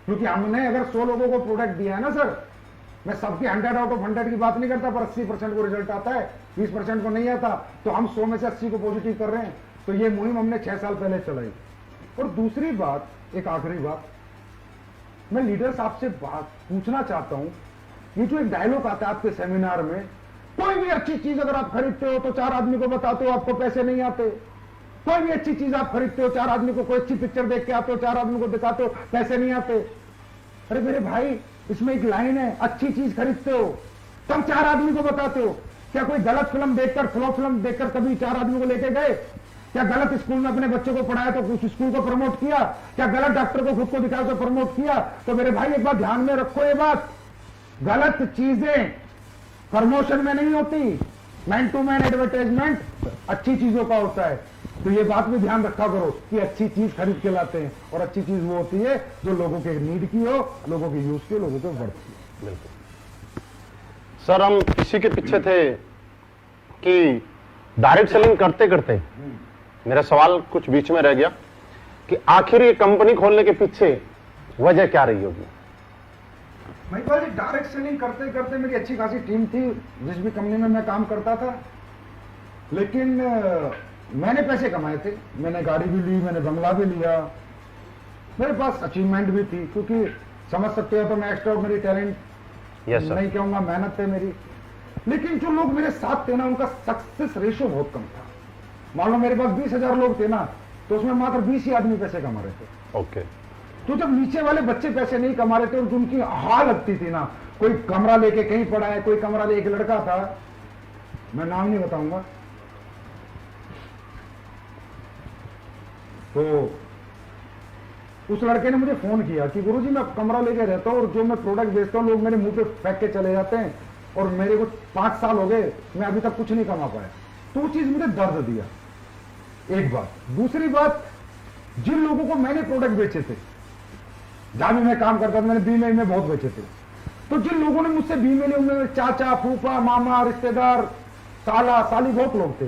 क्योंकि हमने अगर 100 लोगों को प्रोडक्ट दिया है ना सर, मैं सबकी 100 आउट ऑफ 100 की बात नहीं करता, पर 80% को रिजल्ट आता है, 20% को नहीं आता, तो हम 100 में से 80 को पॉजिटिव कर रहे हैं। तो ये मुहिम हमने 6 साल पहले चलाई। और दूसरी बात, एक आखिरी बात, मैं लीडर्स आपसे बात पूछना चाहता हूं, ये जो एक डायलॉग आता है आपके सेमिनार में, कोई भी अच्छी चीज अगर आप खरीदते हो तो 4 आदमी को बताते हो, आपको पैसे नहीं आते। कोई भी अच्छी चीज आप खरीदते हो, 4 आदमी को, कोई अच्छी पिक्चर देख के आते हो, 4 आदमी को दिखाते हो, पैसे नहीं आते। अरे मेरे भाई, इसमें एक लाइन है, अच्छी चीज खरीदते हो तब 4 आदमी को बताते हो। क्या कोई गलत फिल्म देखकर, फ्लॉप फिल्म देखकर कभी 4 आदमी को लेके गए? क्या गलत स्कूल में अपने बच्चों को पढ़ाया तो उस स्कूल को प्रमोट किया? क्या गलत डॉक्टर को खुद को दिखाया तो प्रमोट किया? तो मेरे भाई एक बात ध्यान में रखो, ये बात, गलत चीजें प्रमोशन में नहीं होती, मैन टू मैन एडवर्टाइजमेंट अच्छी चीजों का होता है। तो ये बात भी ध्यान रखा करो कि अच्छी चीज खरीद के लाते हैं, और अच्छी चीज वो होती है जो लोगों के नीड की हो, लोगों के यूज की हो, लोगों के वर्थ की हो। बिल्कुल सर, हम इसी के पीछे थे कि डायरेक्ट सेलिंग करते करते मेरा सवाल कुछ बीच में रह गया कि आखिर ये कंपनी खोलने के पीछे वजह क्या रही होगी? महिपाल जी, डायरेक्ट सेलिंग करते करते मेरी अच्छी खासी टीम थी जिस भी कंपनी में मैं काम करता था, लेकिन मैंने पैसे कमाए थे, मैंने गाड़ी भी ली, मैंने बंगला भी लिया, मेरे पास अचीवमेंट भी थी, क्योंकि समझ सकते हो तो मैं एक्स्ट्राऑर्डिनरी टैलेंट नहीं कहूंगा, मेहनत है मेरी। लेकिन जो लोग मेरे साथ थे ना, उनका सक्सेस रेशियो बहुत कम था। मान लो मेरे पास 20,000 लोग थे ना, तो उसमें मात्र 20 ही आदमी पैसे कमा रहे थे। ओके। तो जब नीचे वाले बच्चे पैसे नहीं कमा रहे थे और उनकी हाल लगती थी ना, कोई कमरा लेके कहीं पड़ा है, कोई कमरा लेके, एक लड़का था, मैं नाम नहीं बताऊंगा, तो उस लड़के ने मुझे फोन किया कि गुरुजी मैं कमरा लेके रहता हूं और जो मैं प्रोडक्ट बेचता हूं लोग मेरे मुंह पे फेंक के चले जाते हैं और मेरे को 5 साल हो गए, मैं अभी तक कुछ नहीं कमा पाया। तो वो चीज मुझे दर्द दिया, एक बात। दूसरी बात, जिन लोगों को मैंने प्रोडक्ट बेचे थे, जहां भी मैं काम करता था, मैंने बीमे में बहुत बेचे थे, तो जिन लोगों ने मुझसे बीमे लिए उनमें चाचा, फूफा, मामा, रिश्तेदार, साला, साली बहुत लोग थे।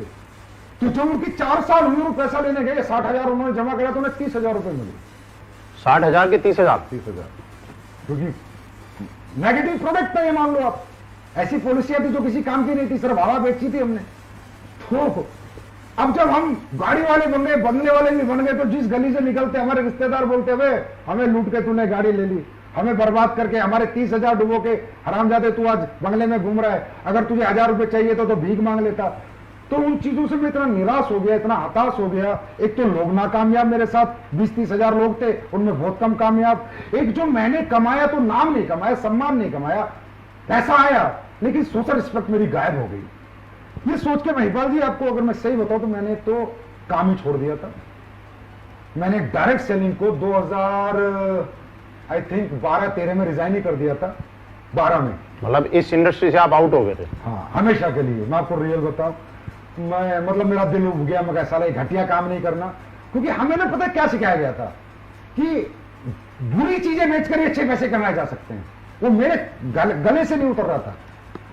तो जब उनकी 4 साल हुए और पैसा लेने गए, 60,000 उन्होंने जमा किया तो उन्हें 30,000 रुपए मिले। 60,000 के 30,000? 30,000, क्योंकि नेगेटिव प्रोडक्ट था ये, मान लो आप। ऐसी पॉलिसियां थी जो किसी काम की नहीं थी, सिर्फ हवा बेची थी हमने। तो अब जब हम गाड़ी वाले बन गए, बंगले वाले भी बन गए, तो जिस गली से निकलते हमारे रिश्तेदार बोलते हुए हमें लूट के तूने गाड़ी ले ली, हमें बर्बाद करके हमारे 30,000 डुबो के हरामजादे तू आज बंगले में घूम रहा है, अगर तुझे 1,000 रुपए चाहिए तो भीख मांग लेता। तो उन चीजों से मैं इतना निराश हो गया, इतना हताश हो गया। एक तो लोग नाकामयाब, मेरे साथ 20-30,000 लोग थे, उनमें बहुत कम कामयाब। एक जो मैंने कमाया तो नाम नहीं कमाया, सम्मान नहीं कमाया, पैसा आया लेकिन सोशल रिस्पेक्ट मेरी गायब हो गई। ये सोच के महिपाल जी, आपको अगर मैं सही बताऊं तो मैंने तो काम ही छोड़ दिया था। मैंने डायरेक्ट सेलिंग को 2000 आई थिंक 12-13 में रिजाइन ही कर दिया था, 12 में। मतलब इस इंडस्ट्री से आप आउट हो गए थे? हाँ, हमेशा के लिए। मैं आपको रियल बताऊं, मैं मतलब मेरा दिल उब गया, मैं साला घटिया काम नहीं करना। क्योंकि हमें ना पता क्या सिखाया गया था कि बुरी चीजें बेचकर ही अच्छे पैसे कमाए जा सकते हैं। वो मेरे गले से नहीं उतर रहा था।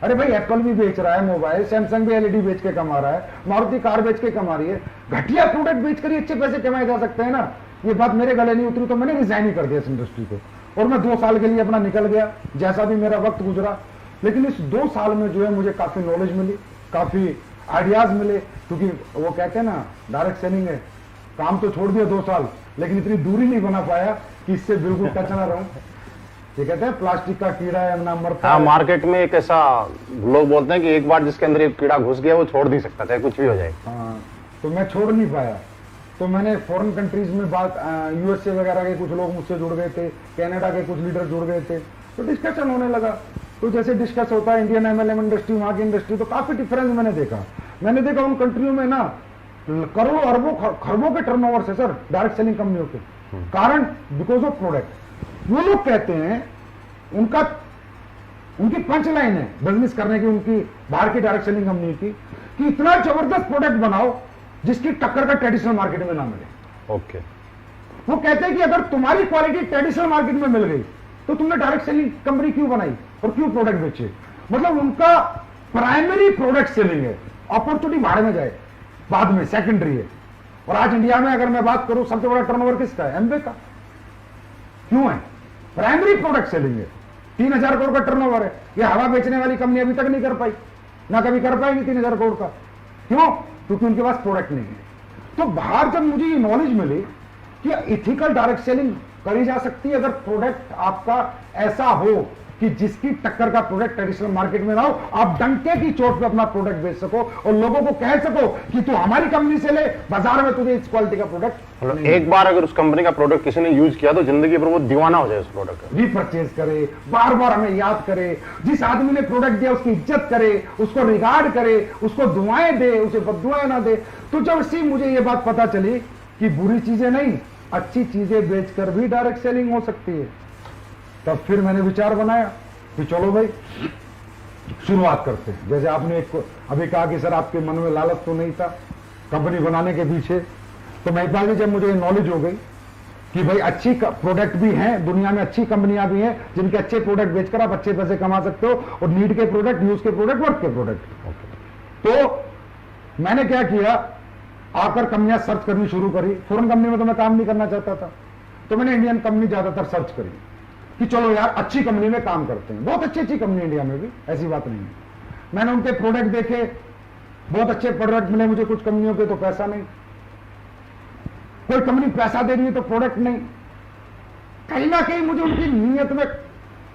अरे भाई, एप्पल भी बेच रहा है मोबाइल, सैमसंग भी एलईडी बेच के कमा रहा है, मारुति कार बेच के कमा रही है, घटिया प्रोडक्ट बेचकर ही अच्छे पैसे कमाए जा सकते हैं ना। ये बात मेरे गले नहीं उतरी तो मैंने रिजाइन ही कर दिया इस इंडस्ट्री को, और मैं 2 साल के लिए अपना निकल गया, जैसा भी मेरा वक्त गुजरा। लेकिन इस 2 साल में जो है मुझे काफी नॉलेज मिली, काफी आइडियाज मिले। क्योंकि वो कहते हैं ना, डायरेक्ट सेलिंग है, काम तो छोड़ दिया 2 साल, लेकिन इतनी दूरी नहीं बना पाया कि इससे बिल्कुल टच ना रहूं। ये कहते हैं प्लास्टिक का कीड़ा है ना मरता। हाँ, मार्केट में एक ऐसा लोग बोलते हैं कि एक बार जिसके अंदर एक कीड़ा घुस गया वो छोड़ नहीं सकता, चाहे कुछ भी हो जाए। हाँ, तो मैं छोड़ नहीं पाया। तो मैंने फॉरेन कंट्रीज में बात, यूएसए वगैरह के कुछ लोग मुझसे जुड़ गए थे, कनाडा के कुछ लीडर जुड़ गए थे, तो डिस्कशन होने लगा। तो जैसे डिस्कस होता है इंडियन एमएलएम इंडस्ट्री, वहां की इंडस्ट्री, तो काफी डिफरेंस मैंने देखा उन कंट्रियों में ना करोड़ों अरबों खरबों के टर्नओवर से सर डायरेक्ट सेलिंग कंपनियों के कारण, बिकॉज ऑफ प्रोडक्ट। वो लोग कहते हैं, उनकी पंच लाइन है बिजनेस करने की, उनकी बाहर की डायरेक्ट सेलिंग कंपनी की, कि इतना जबरदस्त प्रोडक्ट बनाओ जिसकी टक्कर का ट्रेडिशनल मार्केट में ना मिले। ओके। वो कहते हैं कि अगर तुम्हारी क्वालिटी ट्रेडिशनल मार्केट में मिल गई तो तुमने डायरेक्ट सेलिंग कंपनी क्यों बनाई और क्यों प्रोडक्ट बेचे। मतलब उनका प्राइमरी प्रोडक्ट सेलिंग है, अपॉर्चुनिटी भाड़ में जाए बाद में सेकेंडरी है। और आज इंडिया में अगर मैं बात करूं, सबसे बड़ा टर्नओवर किसका है? एमवे का। क्यों है? प्राइमरी प्रोडक्ट सेलिंग है। 3,000 करोड़ का टर्नओवर है। ये हवा बेचने वाली कंपनी अभी तक नहीं कर पाई, ना कभी कर पाएंगी 3,000 करोड़ का। क्यों? क्योंकि उनके पास प्रोडक्ट नहीं है। तो बाहर जब मुझे ये नॉलेज मिली कि इथिकल डायरेक्ट सेलिंग करी जा सकती है अगर प्रोडक्ट आपका ऐसा हो कि जिसकी टक्कर का प्रोडक्ट ट्रेडिशनल मार्केट में ना हो, आप डंके की चोट पे अपना प्रोडक्ट बेच सको और लोगों को कह सको कि तू हमारी कंपनी से ले, बाजार में तुझे इस क्वालिटी का प्रोडक्ट। मतलब एक बार अगर उस कंपनी का प्रोडक्ट किसी ने यूज किया तो जिंदगी भर वो दीवाना हो जाए उस प्रोडक्ट का। रीपरचेज करे, बार बार हमें याद करे, जिस आदमी ने प्रोडक्ट दिया उसकी इज्जत करे, उसको रिगार्ड करे, उसको दुआएं दे, उसे बददुआएं ना दे। तो जब से मुझे ये बात पता चली कि बुरी चीजें नहीं, अच्छी चीजें बेचकर भी डायरेक्ट सेलिंग हो सकती है, तब फिर मैंने विचार बनाया कि चलो भाई शुरुआत करते हैं। जैसे आपने एक अभी कहा कि सर आपके मन में लालच तो नहीं था कंपनी बनाने के पीछे, तो महिपाल जी जब मुझे नॉलेज हो गई कि भाई अच्छी प्रोडक्ट भी हैं, दुनिया में अच्छी कंपनियां भी हैं जिनके अच्छे प्रोडक्ट बेचकर आप अच्छे पैसे कमा सकते हो, और नीड के प्रोडक्ट, यूज के प्रोडक्ट, वर्क के प्रोडक्ट। तो मैंने क्या किया, आकर कंपनियां सर्च करनी शुरू करी। फॉरेन कंपनी में तो मैं काम नहीं करना चाहता था, तो मैंने इंडियन कंपनी ज्यादातर सर्च करी कि चलो यार अच्छी कंपनी में काम करते हैं। बहुत अच्छी अच्छी कंपनी इंडिया में भी, ऐसी बात नहीं है। मैंने उनके प्रोडक्ट देखे, बहुत अच्छे प्रोडक्ट मिले मुझे कुछ कंपनियों के, तो पैसा नहीं। कोई कंपनी पैसा दे रही है तो प्रोडक्ट नहीं। कहीं ना कहीं मुझे उनकी नीयत में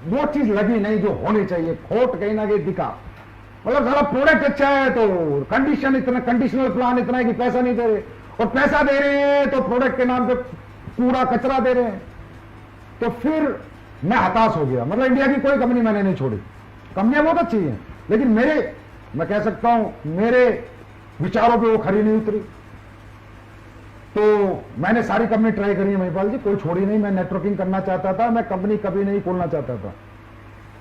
वो चीज लगी नहीं जो होनी चाहिए, खोट कहीं ना कहीं दिखा। मतलब सारा प्रोडक्ट अच्छा है तो कंडीशन इतना, कंडीशनल प्लान इतना है कि पैसा नहीं दे रहे, और पैसा दे रहे हैं तो प्रोडक्ट के नाम पे पूरा कचरा दे रहे हैं। तो फिर मैं हताश हो गया। मतलब इंडिया की कोई कंपनी मैंने नहीं छोड़ी, कंपनियां बहुत अच्छी हैं, लेकिन मैं कह सकता हूं मेरे विचारों पे वो खरी नहीं उतरी। तो मैंने सारी कंपनी ट्राई करी है महिपाल जी, कोई छोड़ी नहीं। मैं नेटवर्किंग करना चाहता था, मैं कंपनी कभी नहीं खोलना चाहता था।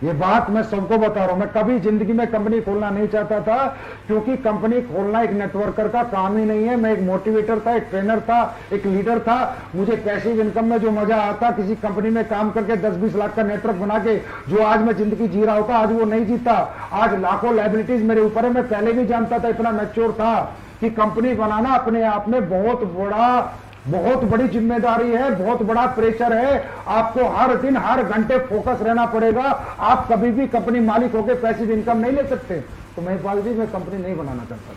ये बात मैं सबको बता रहा हूं, मैं कभी जिंदगी में कंपनी खोलना नहीं चाहता था, क्योंकि कंपनी खोलना एक नेटवर्कर का काम ही नहीं है। मैं एक मोटिवेटर था, एक ट्रेनर था, एक लीडर था। मुझे पैसिव इनकम में जो मजा आता, किसी कंपनी में काम करके 10-20 लाख का नेटवर्क बना के जो आज मैं जिंदगी जी रहा होता, आज वो नहीं जीता। आज लाखों लायबिलिटीज मेरे ऊपर है। मैं पहले भी जानता था, इतना मैच्योर था कि कंपनी बनाना अपने आप में बहुत बड़ी जिम्मेदारी है, बहुत बड़ा प्रेशर है। आपको हर दिन हर घंटे फोकस रहना पड़ेगा। आप कभी भी कंपनी मालिक होकर पैसिव इनकम नहीं ले सकते। तो महिपाल जी मैं कंपनी नहीं बनाना चाहता था।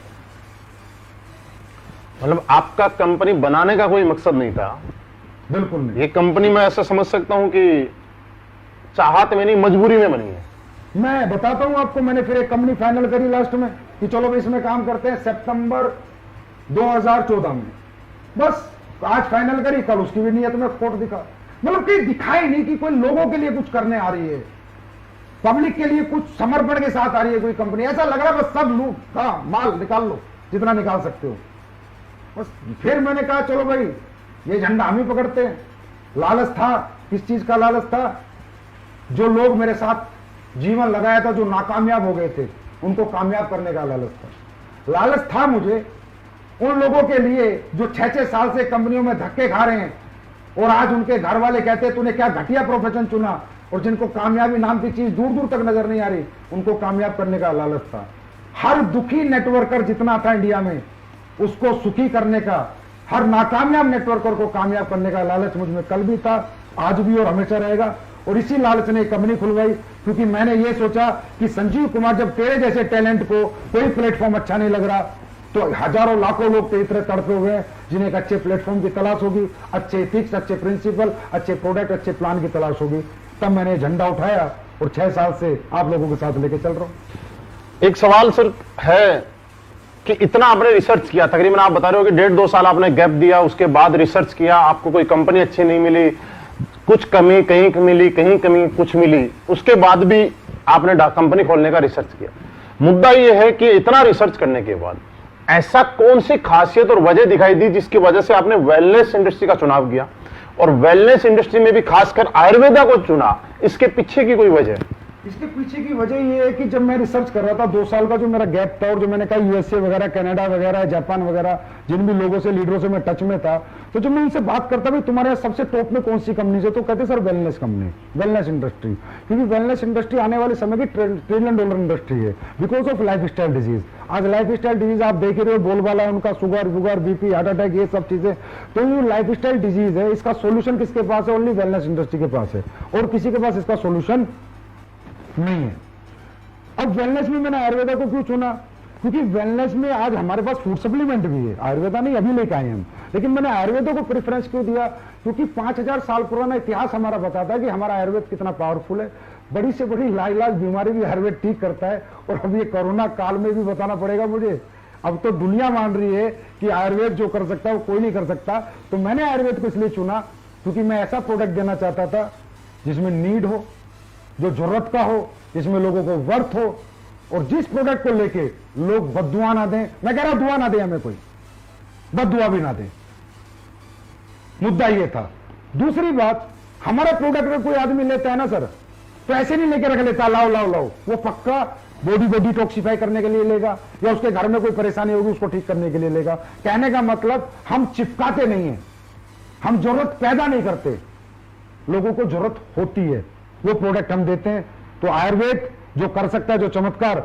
मतलब आपका कंपनी बनाने का कोई मकसद नहीं था? बिल्कुल नहीं। ये कंपनी मैं ऐसा समझ सकता हूं कि चाहत में नहीं, मजबूरी में बनी है। मैं बताता हूं आपको, मैंने फिर एक कंपनी फाइनल करी लास्ट में कि चलो भाई इसमें काम करते हैं, सितंबर 2014 में। बस आज फाइनल करी, कल उसकी भी नियत में खोट दिखा। मतलब कि दिखाई नहीं कि कोई लोगों के लिए कुछ करने आ रही है, पब्लिक के लिए कुछ समर्पण के साथ आ रही है कोई कंपनी। ऐसा लग रहा है बस सब लूट का माल निकाल लो जितना निकाल सकते हो। बस फिर मैंने कहा चलो भाई ये झंडा हम ही पकड़ते हैं। लालच था, किस चीज का लालच था? जो लोग मेरे साथ जीवन लगाया था, जो नाकामयाब हो गए थे, उनको कामयाब करने का लालच था। लालच था मुझे उन लोगों के लिए जो 6-6 साल से कंपनियों में धक्के खा रहे हैं, और आज उनके घर वाले कहते हैं तूने क्या घटिया प्रोफेशन चुना, और जिनको कामयाबी नाम की चीज दूर दूर तक नजर नहीं आ रही, उनको कामयाब करने का लालच था। हर दुखी नेटवर्कर जितना था इंडिया में, उसको सुखी करने का, हर नाकामयाब नेटवर्कर को कामयाब करने का लालच मुझ में कल भी था, आज भी और हमेशा रहेगा। और इसी लालच ने कंपनी खुलवाई, क्योंकि मैंने ये सोचा कि संजीव कुमार, जब तेरे जैसे टैलेंट को कोई प्लेटफॉर्म अच्छा नहीं लग रहा, तो हजारों लाखों लोग तेरी तरह तड़पे हुए हैं जिन्हें एक अच्छे प्लेटफॉर्म की तलाश होगी, अच्छे एथिक्स, अच्छे प्रिंसिपल, अच्छे प्रोडक्ट, अच्छे प्लान की तलाश होगी। तब मैंने झंडा उठाया और 6 साल से आप लोगों के साथ लेके चल रहा हूं। एक सवाल सर है कि इतना आपने रिसर्च किया, तकरीबन आप बता रहे हो कि 1.5-2 साल आपने गैप दिया, उसके बाद रिसर्च किया, आपको कोई कंपनी अच्छी नहीं मिली, कुछ कमी कहीं मिली, कहीं कमी कुछ मिली, उसके बाद भी आपने कंपनी खोलने का रिसर्च किया। मुद्दा यह है कि इतना रिसर्च करने के बाद ऐसा कौन सी खासियत और वजह दिखाई दी जिसकी वजह से आपने वेलनेस इंडस्ट्री का चुनाव किया, और वेलनेस इंडस्ट्री में भी खासकर आयुर्वेदा को चुना? इसके पीछे की कोई वजह? इसके पीछे की वजह यह है कि जब मैं रिसर्च कर रहा था, 2 साल का जो मेरा गैप था, और जो मैंने कहा यूएसए वगैरह, कनाडा वगैरह, जापान वगैरह, जिन भी लोगों से, लीडरों से मैं टच में था, तो जब मैं उनसे बात करता भाई तुम्हारे यहाँ सबसे टॉप में कौन सी कंपनी है, तो कहते sir wellness company, wellness industry. क्योंकि वेलनेस इंडस्ट्री आने वाले समय की $1 ट्रिलियन इंडस्ट्री है, because of life style disease. आज लाइफ स्टाइल डिजीज आप देख रहे हो, बोलबाला है उनका, शुगर, बीपी, हार्ट अटैक, ये सब चीजें। तो ये लाइफ स्टाइल डिजीज है, इसका सोल्यूशन किसके पास है? ओनली वेलनेस इंडस्ट्री के पास है, और किसी के पास इसका सोल्यूशन नहीं है। अब वेलनेस में मैंने आयुर्वेदा को क्यों चुना? क्योंकि वेलनेस में आज हमारे पास फूड सप्लीमेंट भी है, आयुर्वेदा नहीं अभी लेके आए हम, लेकिन मैंने आयुर्वेदा को प्रेफरेंस क्यों दिया? क्योंकि 5000 साल पुराना इतिहास हमारा बताता है कि हमारा आयुर्वेद कितना पावरफुल है। बड़ी से बड़ी लाइलाज बीमारी भी आयुर्वेद ठीक करता है। और अब ये कोरोना काल में भी बताना पड़ेगा मुझे, अब तो दुनिया मान रही है कि आयुर्वेद जो कर सकता है वो कोई नहीं कर सकता। तो मैंने आयुर्वेद को इसलिए चुना क्योंकि मैं ऐसा प्रोडक्ट देना चाहता था जिसमें नीड हो, जो जरूरत का हो, जिसमें लोगों को वर्थ हो, और जिस प्रोडक्ट को लेके लोग बद्दुआ ना दें। मैं कह रहा हूं दुआ ना दे, हमें कोई बद्दुआ भी ना दे, मुद्दा ये था। दूसरी बात, हमारा प्रोडक्ट अगर कोई आदमी लेता है ना सर, तो ऐसे नहीं लेके रख लेता लाओ लाओ लाओ, वो पक्का बॉडी डिटॉक्सिफाई करने के लिए लेगा, या उसके घर में कोई परेशानी होगी उसको ठीक करने के लिए लेगा। कहने का मतलब हम चिपकाते नहीं है, हम जरूरत पैदा नहीं करते, लोगों को जरूरत होती है, वो प्रोडक्ट हम देते हैं। तो आयुर्वेद जो कर सकता है, जो चमत्कार,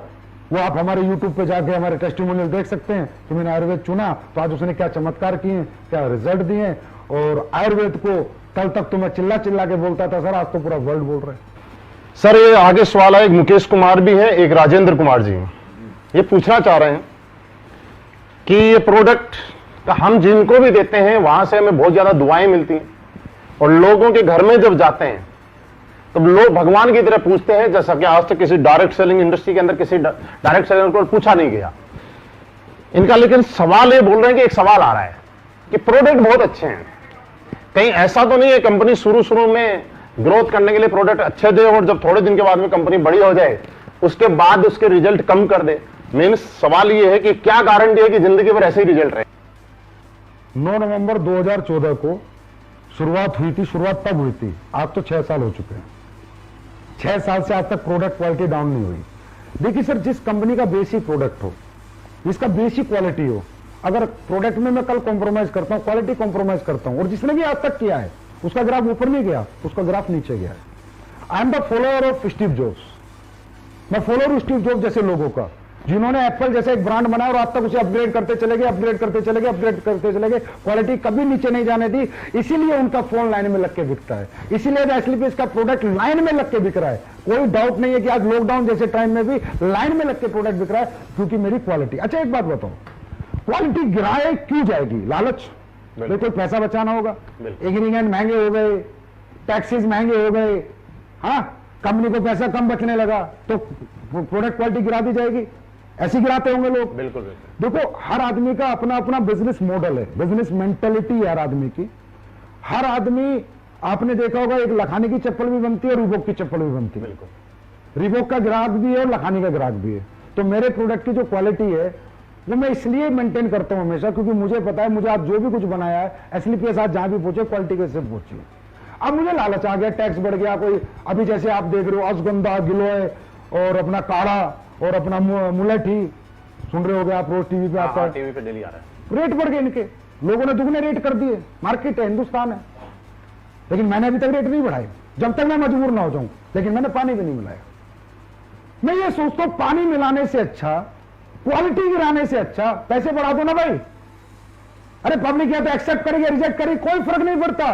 वो आप हमारे YouTube पे जाके हमारे टेस्टिमोनियल देख सकते हैं कि मैंने आयुर्वेद चुना तो आज उसने क्या चमत्कार किए, क्या रिजल्ट दिए। और आयुर्वेद को कल तक तो मैं चिल्ला चिल्ला के बोलता था सर, आज तो पूरा वर्ल्ड बोल रहा है। सर ये आगे सवाल है, एक मुकेश कुमार भी है, एक राजेंद्र कुमार जी ये पूछना चाह रहे हैं कि ये प्रोडक्ट का हम जिनको भी देते हैं वहां से हमें बहुत ज्यादा दुआएं मिलती हैं और लोगों के घर में जब जाते हैं तब लोग भगवान की तरह पूछते हैं, जैसा कि आज तक किसी डायरेक्ट सेलिंग इंडस्ट्री के अंदर किसी डायरेक्ट सेलिंग को पूछा नहीं गया इनका। लेकिन सवाल ये बोल रहे हैं कि एक सवाल आ रहा है कि प्रोडक्ट बहुत अच्छे हैं, कहीं ऐसा तो नहीं है कंपनी शुरू में ग्रोथ करने के लिए प्रोडक्ट अच्छे दे और जब थोड़े दिन के बाद में कंपनी बड़ी हो जाए उसके बाद उसके रिजल्ट कम कर दे। मीन्स सवाल ये है कि क्या गारंटी है कि जिंदगी भर ऐसे ही रिजल्ट रहे। 9 नवंबर 2014 को शुरुआत हुई थी। शुरुआत तब हुई थी, आज तो 6 साल हो चुके हैं। 6 साल से आज तक प्रोडक्ट क्वालिटी डाउन नहीं हुई। देखिए सर, जिस कंपनी का बेसिक प्रोडक्ट हो, जिसका बेसिक क्वालिटी हो, अगर प्रोडक्ट में मैं कल कॉम्प्रोमाइज करता हूं, क्वालिटी कॉम्प्रोमाइज करता हूं, और जिसने भी आज तक किया है उसका ग्राफ ऊपर नहीं गया, उसका ग्राफ नीचे गया है। I am the follower of Steve jobs. मैं फॉलोअर हूं स्टीव जॉब्स जैसे लोगों का, जिन्होंने एप्पल जैसे एक ब्रांड बनाया और आज तक उसे अपग्रेड करते चले गए, अपग्रेड करते चले गए, अपग्रेड करते चले गए, क्वालिटी कभी नीचे नहीं जाने दी। इसीलिए उनका फोन लाइन में लग के बिकता है, इसीलिए एसलीपीएस का प्रोडक्ट लाइन में लग के बिक रहा है। कोई डाउट नहीं है कि आज लॉकडाउन जैसे टाइम में भी लाइन में लग के प्रोडक्ट बिक रहा है, क्योंकि मेरी क्वालिटी। अच्छा एक बात बताओ, क्वालिटी गिराए क्यों जाएगी? लालच, भाई कोई पैसा बचाना होगा, इंग्रेडिएंट महंगे हो गए, टैक्सेस महंगे हो गए, हाँ कंपनी को पैसा कम बचने लगा तो प्रोडक्ट क्वालिटी गिरा दी जाएगी। ऐसे गिराते होंगे लोग। बिल्कुल। देखो, हर आदमी का अपना अपना बिजनेस मॉडल है, बिजनेस मेंटेलिटी है हर आदमी की। हर आदमी, आपने देखा होगा, एक लखानी की चप्पल भी बनती है और रिबॉक की चप्पल भी बनती है। रिबॉक का ग्राहक भी है और लखानी का ग्राहक भी है। तो मेरे प्रोडक्ट की जो क्वालिटी है वो मैं इसलिए मेंटेन करता हूं हमेशा, क्योंकि मुझे पता है मुझे आज जो भी कुछ बनाया है एसलीपीएस आज जहां भी पहुंचे क्वालिटी के साथ पहुंची। अब मुझे लालच आ गया, टैक्स बढ़ गया, कोई अभी जैसे आप देख रहे हो अश्वगंधा, गिलोय और अपना काढ़ा और अपना मुलेठी, सुन रहे हो गए आप, रोज टीवी पे आता है, टीवी पे डेली आ रहा है। रेट बढ़ गए इनके, लोगों ने दुगने रेट कर दिए। मार्केट है, हिंदुस्तान है, लेकिन मैंने अभी तक रेट नहीं बढ़ाए, जब तक मैं मजबूर ना हो जाऊं। लेकिन मैंने पानी भी नहीं मिलाया। मैं ये सोचता हूं पानी मिलाने से अच्छा, क्वालिटी गिराने से अच्छा पैसे बढ़ा दो ना भाई। अरे पब्लिक या तो एक्सेप्ट करेगी, रिजेक्ट करेगी, कोई फर्क नहीं पड़ता।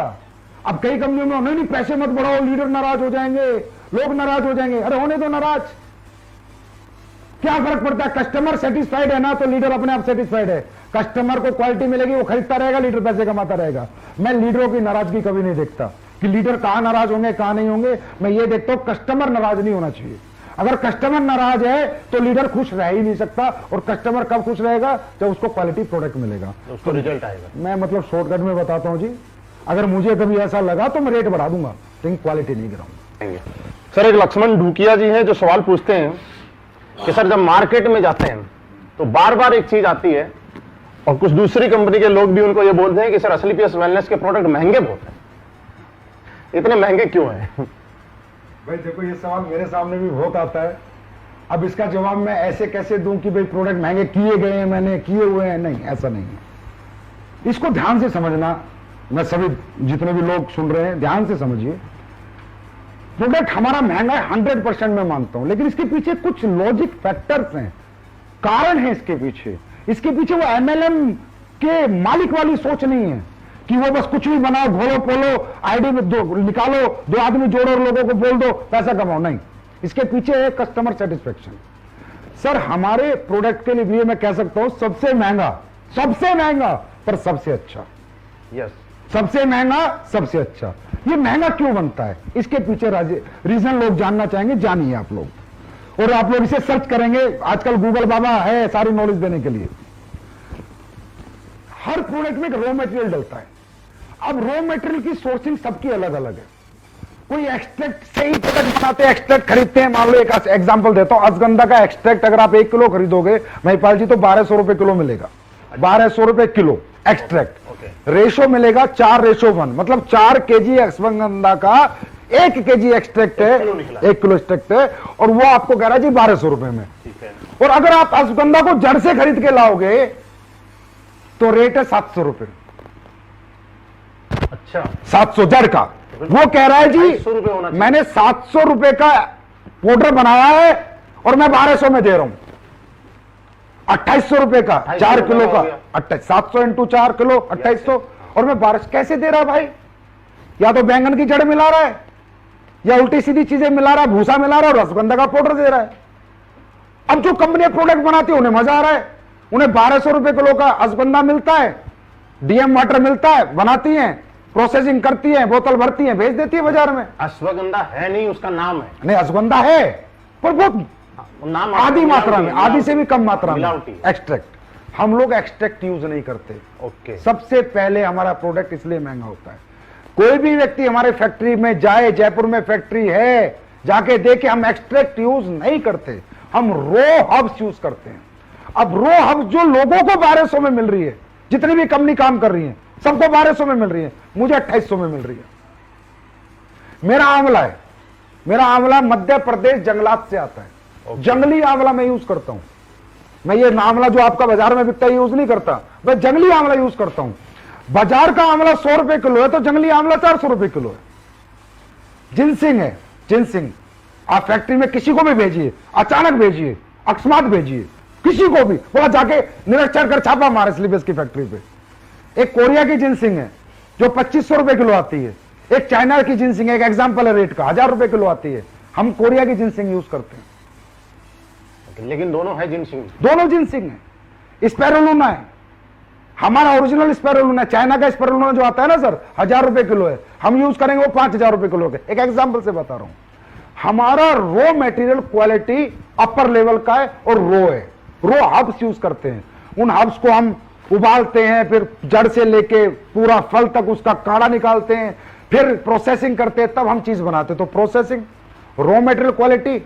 अब कई कंपनियों में नहीं पैसे मत बढ़ाओ, लीडर नाराज हो जाएंगे, लोग नाराज हो जाएंगे। अरे होने दो नाराज, क्या फर्क पड़ता है? कस्टमर सेटिस्फाइड है ना तो लीडर अपने आप सेटिस्फाइड है। कस्टमर को क्वालिटी मिलेगी, वो खरीदता रहेगा, लीडर पैसे कमाता रहेगा। मैं लीडरों की नाराजगी कभी नहीं देखता कि लीडर कहां नाराज होंगे कहां नहीं होंगे। मैं ये देखता हूं कस्टमर नाराज नहीं होना चाहिए। अगर कस्टमर नाराज है तो लीडर खुश रह ही नहीं सकता। और कस्टमर कब खुश रहेगा? जब उसको क्वालिटी प्रोडक्ट मिलेगा, उसको रिजल्ट आएगा। मैं मतलब शॉर्टकट में बताता हूं जी, अगर मुझे कभी ऐसा लगा तो मैं रेट बढ़ा दूंगा, लेकिन क्वालिटी नहीं गिराऊंगा। सर एक लक्ष्मण ढूकिया जी हैं जो सवाल पूछते हैं कि सर जब मार्केट में जाते हैं तो बार बार एक चीज आती है और कुछ दूसरी कंपनी के लोग भी उनको ये बोलते हैं कि सर एसलीपीएस वेलनेस के प्रोडक्ट महंगे बहुत हैं, इतने महंगे क्यों हैं? भाई देखो, ये सवाल मेरे सामने भी बहुत आता है। अब इसका जवाब मैं ऐसे कैसे दूं कि भाई प्रोडक्ट महंगे किए गए हैं, मैंने किए हुए हैं? नहीं, ऐसा नहीं है। इसको ध्यान से समझना, मैं सभी जितने भी लोग सुन रहे हैं ध्यान से समझिए। प्रोडक्ट हमारा महंगा है 100% मैं मानता हूं, लेकिन इसके पीछे कुछ लॉजिक फैक्टर्स हैं, कारण है इसके पीछे। इसके पीछे वो एमएलएम के मालिक वाली सोच नहीं है कि वो बस कुछ भी बनाओ, घोलो पोलो, आईडी में दो निकालो, 2 आदमी जोड़ो और लोगों को बोल दो पैसा कमाओ। नहीं, इसके पीछे है कस्टमर सेटिस्फेक्शन। सर हमारे प्रोडक्ट के लिए मैं कह सकता हूं सबसे महंगा पर सबसे अच्छा। यस, सबसे महंगा सबसे अच्छा। ये महंगा क्यों बनता है? इसके पीछे रीजन लोग जानना चाहेंगे, जानिए आप लोग। और आप लोग इसे सर्च करेंगे, आजकल गूगल बाबा है सारी नॉलेज देने के लिए। हर प्रोडक्ट में एक रॉ मटेरियल डलता है। अब रॉ मटेरियल की सोर्सिंग सबकी अलग अलग है। कोई एक्सट्रैक्ट से ही प्रोडक्ट बनाते हैं, एक्सट्रैक्ट खरीदते हैं। मान लो एक एग्जांपल देता हूं, अश्वगंधा का एक्सट्रैक्ट अगर आप 1 किलो खरीदोगे महिपाल जी तो 1200 रुपए किलो मिलेगा। 1200 रुपए किलो एक्सट्रैक्ट। रेशो मिलेगा 4:1, मतलब 4 केजी अश्वगंधा का 1 केजी एक्सट्रैक्ट है, 1 किलो एक्सट्रैक्ट है, और वो आपको कह रहा है जी 1200 रुपए में। और अगर आप अश्वगंधा को जड़ से खरीद के लाओगे तो रेट है 700 रुपए। अच्छा, 700 जड़ का। वो कह रहा है जी मैंने 700 रुपए का पाउडर बनाया है और मैं 1200 में दे रहा हूं। 2800 रुपए का 4 किलो का 700 × 4 किलो 2800, और मैं 1200 कैसे दे रहा भाई? या तो बैंगन की जड़ मिला रहा है, या उल्टी सीधी चीजें मिला रहा है, भूसा मिला रहा है और रसगंधा का पाउडर दे रहा है। अब जो कंपनियां प्रोडक्ट बनाती है उन्हें मजा आ रहा है, उन्हें 1200 रुपए किलो का रसगंधा मिलता है, डीएम वाटर मिलता है, बनाती हैं, प्रोसेसिंग करती है, बोतल भरती है, भेज देती है बाजार में। अश्वगंधा है नहीं, उसका नाम है। नहीं, रसगंधा है पर बहुत नाम आधी मात्रा में, आधी से भी कम मात्रा में मिलावटी। एक्सट्रैक्ट। हम लोग एक्सट्रैक्ट यूज नहीं करते। ओके। सबसे पहले हमारा प्रोडक्ट इसलिए महंगा होता है, कोई भी व्यक्ति हमारे फैक्ट्री में जाए, जयपुर में फैक्ट्री है, जाके देखे, हम एक्सट्रैक्ट यूज नहीं करते, हम रो हब्स यूज करते हैं। अब रो हब्स जो लोगों को 1200 में मिल रही है, जितनी भी कंपनी काम कर रही है सबको 1200 में मिल रही है, मुझे 2800 में मिल रही है। मेरा आंवला है, मेरा आंवला मध्य प्रदेश जंगलात से आता है। जंगली आंवला मैं यूज करता हूं। मैं ये आंवला जो आपका बाजार में बिकता है यूज नहीं करता, मैं जंगली आंवला यूज करता हूं। बाजार का आंवला 100 रुपए किलो है तो जंगली आंवला 400 रुपए किलो है। जिनसिंग है, जिनसिंग आप फैक्ट्री में किसी को भी भेजिए, अचानक भेजिए, अकस्मात भेजिए, किसी को भी बोला जाके निरीक्षण कर छापा मारे स्लीपेज की फैक्ट्री पे। एक कोरिया की जिनसिंग है जो 2500 रुपए किलो आती है, एक चाइना की जिनसिंग है, एक एग्जाम्पल है रेट का, 1000 रुपए किलो आती है। हम कोरिया की जिनसिंग यूज करते हैं। लेकिन दोनों है जिनसिंग, दोनों जिनसिंग है। स्पेरुलिना है, हमारा ओरिजिनल स्पेरुलिना, चाइना का स्पेरुलिना जो आता है ना सर, 1000 रुपए किलो है, हम यूज करेंगे वो 5000 रुपए किलो के। एक एग्जांपल से बता रहा हूं, हमारा raw material quality upper level का है और रो है, रो हब्स यूज करते हैं। उन हब्स को हम उबालते हैं, फिर जड़ से लेके पूरा फल तक उसका काढ़ा निकालते हैं, फिर प्रोसेसिंग करते हैं, तब हम चीज बनाते हैं। तो प्रोसेसिंग, रॉ मटेरियल क्वालिटी,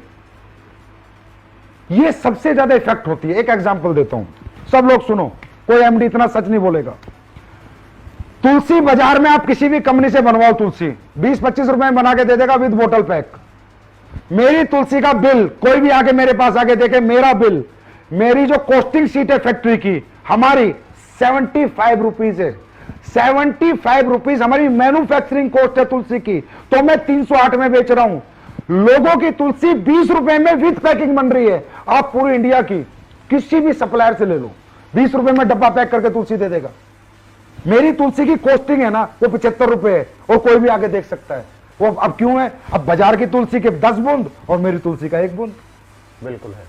ये सबसे ज्यादा इफेक्ट होती है। एक एग्जांपल देता हूं, सब लोग सुनो, कोई एमडी इतना सच नहीं बोलेगा। तुलसी बाजार में आप किसी भी कंपनी से बनवाओ, तुलसी 20-25 रुपए में बना के दे देगा विद बोतल पैक। मेरी तुलसी का बिल, कोई भी आके मेरे पास आके देखे, मेरा बिल, मेरी जो कॉस्टिंग शीट है फैक्ट्री की, हमारी 75 रुपीज है। 75 रुपीज हमारी मैन्युफैक्चरिंग कॉस्ट है तुलसी की, तो मैं 308 में बेच रहा हूं। लोगों की तुलसी 20 रुपए में विद पैकिंग बन रही है। आप पूरी इंडिया की किसी भी सप्लायर से ले लो, 20 रुपए में डब्बा पैक करके तुलसी दे देगा। मेरी तुलसी की कॉस्टिंग है ना वो 75 रुपए है, और कोई भी आगे देख सकता है वो। अब क्यों है? अब बाजार की तुलसी के 10 बूंद और मेरी तुलसी का 1 बूंद। बिल्कुल है।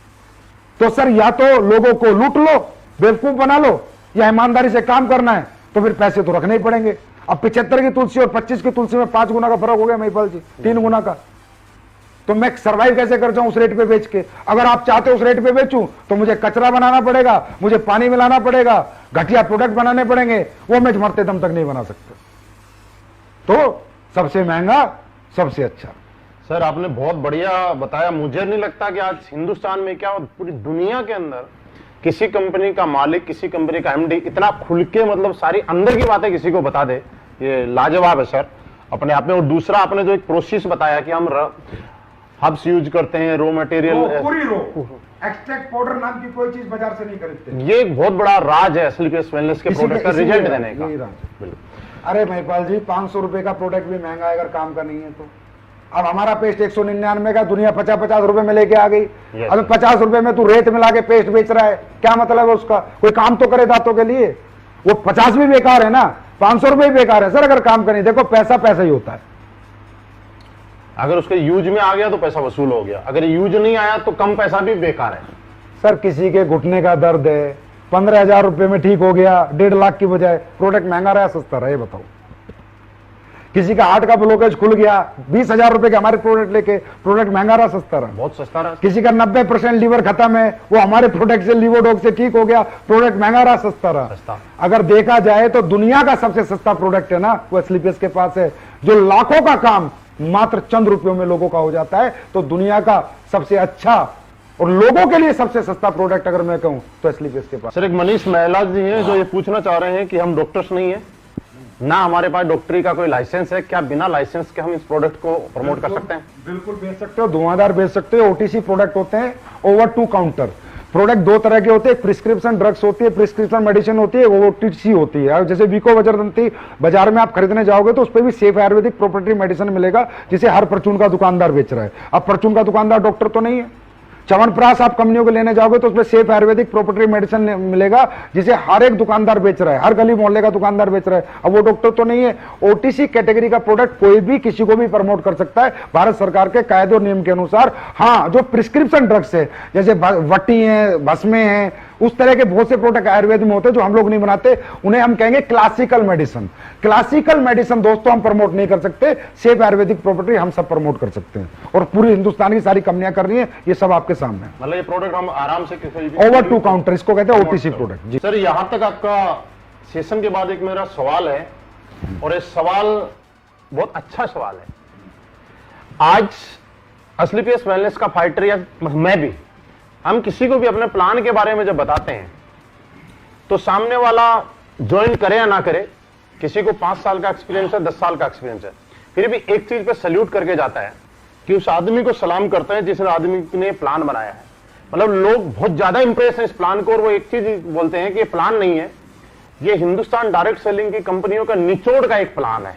तो सर या तो लोगों को लूट लो, बेवकूफ बना लो, या ईमानदारी से काम करना है तो फिर पैसे तो रखने ही पड़ेंगे। अब 75 की तुलसी और 25 की तुलसी में 5 गुना का फर्क हो गया महिपाल जी, 3 गुना का। तो मैं सर्वाइव कैसे कर जाऊं उस रेट पे बेच के? अगर आप चाहते हो उस रेट पे बेचूं तो मुझे कचरा बनाना पड़ेगा, मुझे पानी मिलाना पड़ेगा, घटिया प्रोडक्ट बनाने पड़ेंगे, वो मैं मरते दम तक नहीं बना सकता। तो सबसे महंगा सबसे अच्छा। सर आपने बहुत बढ़िया बताया। मुझे नहीं लगता कि आज हिंदुस्तान में क्या, पूरी दुनिया के अंदर किसी कंपनी का मालिक, किसी कंपनी का एमडी इतना खुल के मतलब सारी अंदर की बातें किसी को बता दे, ये लाजवाब है सर अपने आप में। और दूसरा आपने जो एक प्रोसेस बताया कि हम हब्स यूज करते हैं, रॉ मटेरियल, पूरी रो एक्सट्रैक्ट पाउडर नाम की कोई चीज बाजार से नहीं खरीदते। ये एक बहुत बड़ा राज है असली वेलनेस के प्रोडक्ट का रिजल्ट देने का। अरे महिपाल जी 500 रुपए का प्रोडक्ट भी महंगा है अगर काम का नहीं है तो। अब हमारा पेस्ट 199 का, दुनिया 50-50 रुपए में लेके आ गई। अब 50 रुपए में तू रेत मिला के पेस्ट बेच रहा है, क्या मतलब है उसका? कोई काम तो करे दांतों के लिए। वो 50 भी बेकार है ना, 500 रुपए भी बेकार है सर अगर काम करनी। देखो पैसा पैसा ही होता है। अगर उसके यूज में आ गया तो पैसा वसूल हो गया, अगर यूज नहीं आया तो कम पैसा भी बेकार है। सर किसी के घुटने का दर्द है, 15,000 रुपए में ठीक हो गया, 1.5 लाख की बजाय, प्रोडक्ट महंगा रहा सस्ता रहा, ये बताओ। किसी का हार्ट का ब्लॉकेज खुल गया, 20,000 रुपए के हमारे प्रोडक्ट लेके, प्रोडक्ट महंगा रहा सस्ता रहा, बहुत सस्ता रहा। किसी का 90% लीवर खत्म है, वो हमारे प्रोडक्ट से लीवोडॉग से ठीक हो गया, प्रोडक्ट महंगा रहा सस्ता रहा। अगर देखा जाए तो दुनिया का सबसे सस्ता प्रोडक्ट है ना वो एस्लीपियस के पास है, जो लाखों का काम मात्र चंद रुपयों में लोगों का हो जाता है। तो दुनिया का सबसे अच्छा और लोगों के लिए सबसे सस्ता प्रोडक्ट अगर मैं कहूं तो एस्लीपियस के पास। सर एक मनीष महिला जी हैं जो ये पूछना चाह रहे हैं कि हम डॉक्टर्स नहीं है ना, हमारे पास डॉक्टरी का कोई लाइसेंस है, क्या बिना लाइसेंस के हम इस प्रोडक्ट को प्रमोट कर सकते हैं? बिल्कुल बेच सकते हो, धुआंधार बेच सकते हो। ओटीसी प्रोडक्ट होते हैं, ओवर टू काउंटर प्रोडक्ट। 2 तरह के होते हैं, प्रिस्क्रिप्शन ड्रग्स होती है, प्रिस्क्रिप्शन मेडिसिन होती है, ओटीसी होती है। जैसे वीको वज्रदंती बाजार में आप खरीदने जाओगे तो उस पर भी सेफ आयुर्वेदिक प्रोप्राइटरी मेडिसिन मिलेगा, जिसे हर परचून का दुकानदार बेच रहा है। अब परचून का दुकानदार डॉक्टर तो नहीं है, च्यवनप्राश आप कंपनियों को लेने जाओगे तो उसमें सेफ आयुर्वेदिक प्रोप्राइटरी मेडिसिन मिलेगा, जिसे हर एक दुकानदार बेच रहा है, हर गली मोहल्ले का दुकानदार बेच रहा है। अब वो डॉक्टर तो नहीं है, ओटीसी कैटेगरी का प्रोडक्ट कोई भी किसी को भी प्रमोट कर सकता है भारत सरकार के कायदे और नियम के अनुसार। हाँ, जो प्रिस्क्रिप्शन ड्रग्स है जैसे वट्टी है, भस्में हैं, उस तरह के बहुत से प्रोडक्ट आयुर्वेद में होते हैं जो हम लोग नहीं बनाते, उन्हें हम कहेंगे क्लासिकल मेडिसिन। क्लासिकल मेडिसिन दोस्तों हम प्रमोट नहीं कर सकते, सेफ आयुर्वेदिक प्रॉपर्टी हम सब प्रमोट कर सकते हैं और पूरी हिंदुस्तान की सारी कंपनियां कर रही हैं, ये सब आपके सामने। मतलब ये प्रोडक्ट हम आराम से किसी ओवर टू काउंटर इसको कहते हैं, ओटीसी प्रोडक्ट जी। सर यहां तक आपका सेशन के बाद एक मेरा सवाल है, और ये सवाल बहुत अच्छा सवाल है। आज एसलीपीएस वेलनेस का फाइटर या मैं भी, हम किसी को भी अपने प्लान के बारे में जब बताते हैं तो सामने वाला ज्वाइन करे या ना करे, किसी को 5 साल का एक्सपीरियंस है, 10 साल का एक्सपीरियंस है, फिर भी एक चीज पे सल्यूट करके जाता है कि उस आदमी को सलाम करते हैं जिस आदमी ने प्लान बनाया है। मतलब लोग बहुत ज्यादा इंप्रेस हैं इस प्लान को, और वो एक चीज बोलते हैं कि ये प्लान नहीं है, ये हिंदुस्तान डायरेक्ट सेलिंग की कंपनियों का निचोड़ का एक प्लान है।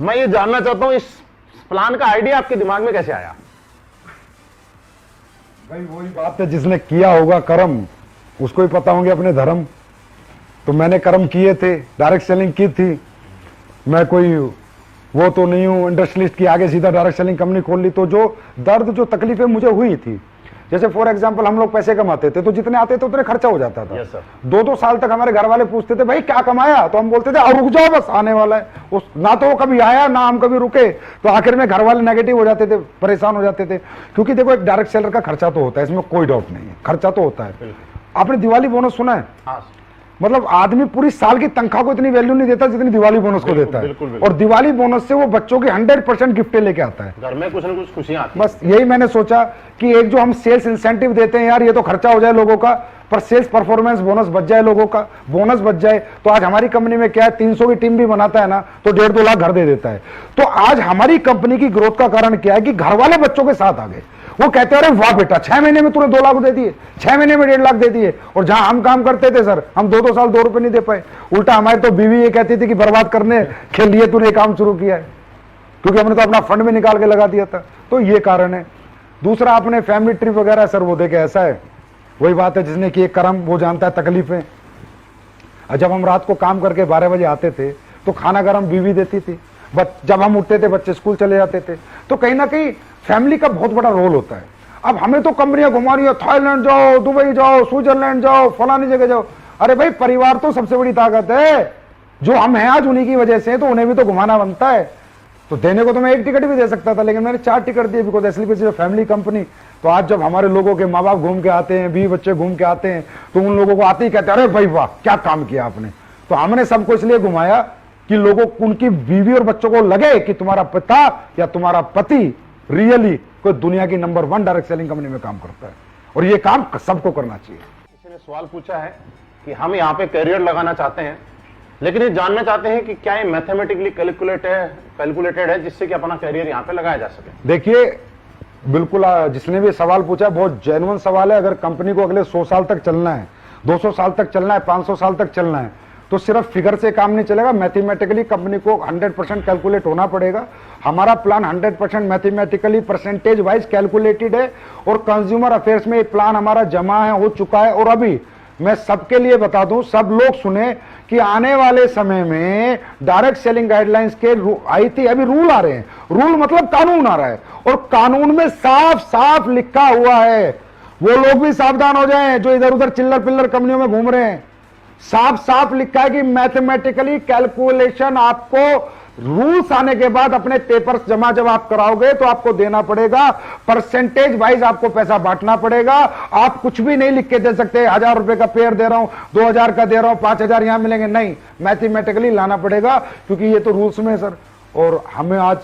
मैं ये जानना चाहता हूं इस प्लान का आइडिया आपके दिमाग में कैसे आया? भाई वही बात है, जिसने किया होगा कर्म उसको ही पता होंगे अपने धर्म। तो मैंने कर्म किए थे, डायरेक्ट सेलिंग की थी, मैं कोई वो तो नहीं हूं इंडस्ट्रियलिस्ट की आगे सीधा डायरेक्ट सेलिंग कंपनी खोल ली। तो जो दर्द जो तकलीफें मुझे हुई थी, जैसे फॉर एग्जांपल हम लोग पैसे कमाते थे तो जितने आते थे उतने खर्चा हो जाता था। Yes, sir. 2-2 साल तक हमारे घर वाले पूछते थे भाई क्या कमाया, तो हम बोलते थे और रुक जाओ बस आने वाला है। उस ना तो वो कभी आया ना हम कभी रुके, तो आखिर में घर वाले नेगेटिव हो जाते थे, परेशान हो जाते थे। क्योंकि देखो एक डायरेक्ट सेलर का खर्चा तो होता है, इसमें कोई डाउट नहीं है, खर्चा तो होता है। आपने दिवाली बोनस सुना है? हाँ, मतलब आदमी पूरी साल की तनख्वाह को इतनी वैल्यू नहीं देता जितनी दिवाली बोनस को देता है। बिल्कुल। और दिवाली बोनस से वो बच्चों की 100% गिफ्टें लेके आता है। घर में कुछ ना कुछ खुशियां आती बस यही मैंने सोचा कि एक जो हम सेल्स इंसेंटिव देते हैं यार, ये तो खर्चा हो जाए लोगों का, पर सेल्स परफॉर्मेंस बोनस बच जाए लोगों का, बोनस बच जाए। तो आज हमारी कंपनी में क्या है, 300 की टीम भी बनाता है ना तो 1.5-2 लाख घर दे देता है। तो आज हमारी कंपनी की ग्रोथ का कारण क्या है कि घर वाले बच्चों के साथ आ गए। वो कहते हैं अरे वाह बेटा 6 महीने में तूने 2 लाख दे दिए, 6 महीने में 1.5 लाख दे दिए। और जहां हम काम करते थे सर, हम 2-2 साल 2 रुपए नहीं दे पाए। उल्टा हमारी तो बीवी ये कहती थी कि बर्बाद करने के लिए तूने काम शुरू किया है, क्योंकि हमने तो अपना फंड में निकाल के लगा दिया था। तो ये कारण है। दूसरा आपने फैमिली ट्रिप वगैरह सर वो देखे, ऐसा है वही बात है, जिसने कि एक कर्म वो जानता है तकलीफें। जब हम रात को काम करके 12 बजे आते थे तो खाना गरम बीवी देती थी, जब हम उठते थे बच्चे स्कूल चले जाते थे। तो कहीं ना कहीं फैमिली का बहुत बड़ा रोल होता है। अब हमें तो कंपनियां घुमा रही है, थाईलैंड जाओ, दुबई जाओ, स्विट्जरलैंड जाओ, फलानी जगह जाओ। अरे भाई परिवार तो सबसे बड़ी ताकत है, जो हम हैं आज उन्हीं की वजह से, तो उन्हें भी तो घुमाना बनता है। तो देने को तो मैं 1 टिकट भी दे सकता था, लेकिन मैंने 4 टिकट दिए, बिकॉज एसलीपीएस फैमिली कंपनी। तो आज जब हमारे लोगों के माँ बाप घूम के आते हैं, 20 बच्चे घूम के आते हैं, तो उन लोगों को आते ही कहते हैं अरे भाई वाह क्या काम किया आपने। तो हमने सबको इसलिए घुमाया कि लोगों उनकी बीवी और बच्चों को लगे कि तुम्हारा पिता या तुम्हारा पति रियली कोई दुनिया की नंबर 1 डायरेक्ट सेलिंग कंपनी में काम करता है, और ये काम सबको करना चाहिए। किसी ने सवाल पूछा है कि हम यहाँ पे करियर लगाना चाहते हैं, लेकिन ये जानना चाहते हैं कि क्या ये मैथमेटिकली कैलकुलेटेड है जिससे कि अपना करियर यहाँ पे लगाया जा सके। देखिए बिल्कुल, जिसने भी सवाल पूछा है बहुत जेन्युइन सवाल है। अगर कंपनी को अगले 100 साल तक चलना है, 200 साल तक चलना है, 500 साल तक चलना है, तो सिर्फ फिगर से काम नहीं चलेगा। मैथमेटिकली कंपनी को 100% कैलकुलेट होना पड़ेगा। हमारा plan 100% mathematically percentage wise calculated है, और कंज्यूमर अफेयर्स में एक प्लान हमारा जमा है, हो चुका है। और अभी मैं सबके लिए बता दूं, सब लोग सुने कि आने वाले समय में डायरेक्ट सेलिंग गाइडलाइंस के आई थी, अभी रूल आ रहे हैं। रूल मतलब कानून आ रहा है, और कानून में साफ साफ लिखा हुआ है, वो लोग भी सावधान हो जाएं जो इधर उधर चिल्लर पिल्लर कंपनियों में घूम रहे हैं। साफ साफ लिखा है कि मैथमेटिकली कैलकुलेशन आपको रूल्स आने के बाद अपने पेपर्स जमा जब आप कराओगे तो आपको देना पड़ेगा, परसेंटेज वाइज आपको पैसा बांटना पड़ेगा। आप कुछ भी नहीं लिख के दे सकते 1000 रुपए का पेयर दे रहा हूं, 2000 का दे रहा हूं, 5000 यहां मिलेंगे, नहीं, मैथमेटिकली लाना पड़ेगा, क्योंकि ये तो रूल्स में है सर। और हमें आज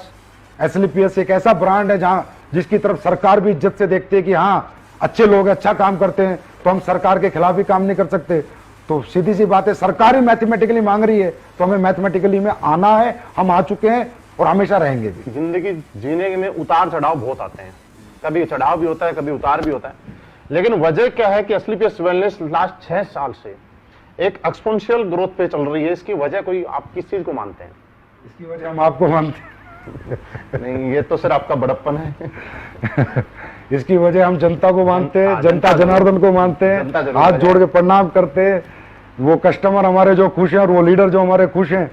एसलीपीएस एक ऐसा ब्रांड है जहां जिसकी तरफ सरकार भी इज्जत से देखती है कि हाँ अच्छे लोग अच्छा काम करते हैं, तो हम सरकार के खिलाफ भी काम नहीं कर सकते। तो सीधी सी बात है, सरकार ही मैथमेटिकली मांग रही है तो हमें मैथमेटिकली में आना है। हम आ चुके हैं और हमेशा रहेंगे भी। जिंदगी जीने में उतार चढ़ाव बहुत आते हैं, कभी चढ़ाव भी होता है, कभी उतार भी होता है, लेकिन वजह क्या है कि एसलीपीएस वेलनेस लास्ट 6 साल से एक एक्सपोनेंशियल ग्रोथ पे चल रही है। इसकी वजह कोई आप किस चीज को मानते हैं? इसकी वजह हम आपको मानते हैं नहीं, ये तो सिर्फ आपका बड़प्पन है। इसकी वजह हम जनता को मानते हैं, जनता जनार्दन को मानते जनता हैं, जरूर हाथ है। जोड़ के प्रणाम करते हैं। वो कस्टमर हमारे जो खुश हैं और वो लीडर जो हमारे खुश हैं,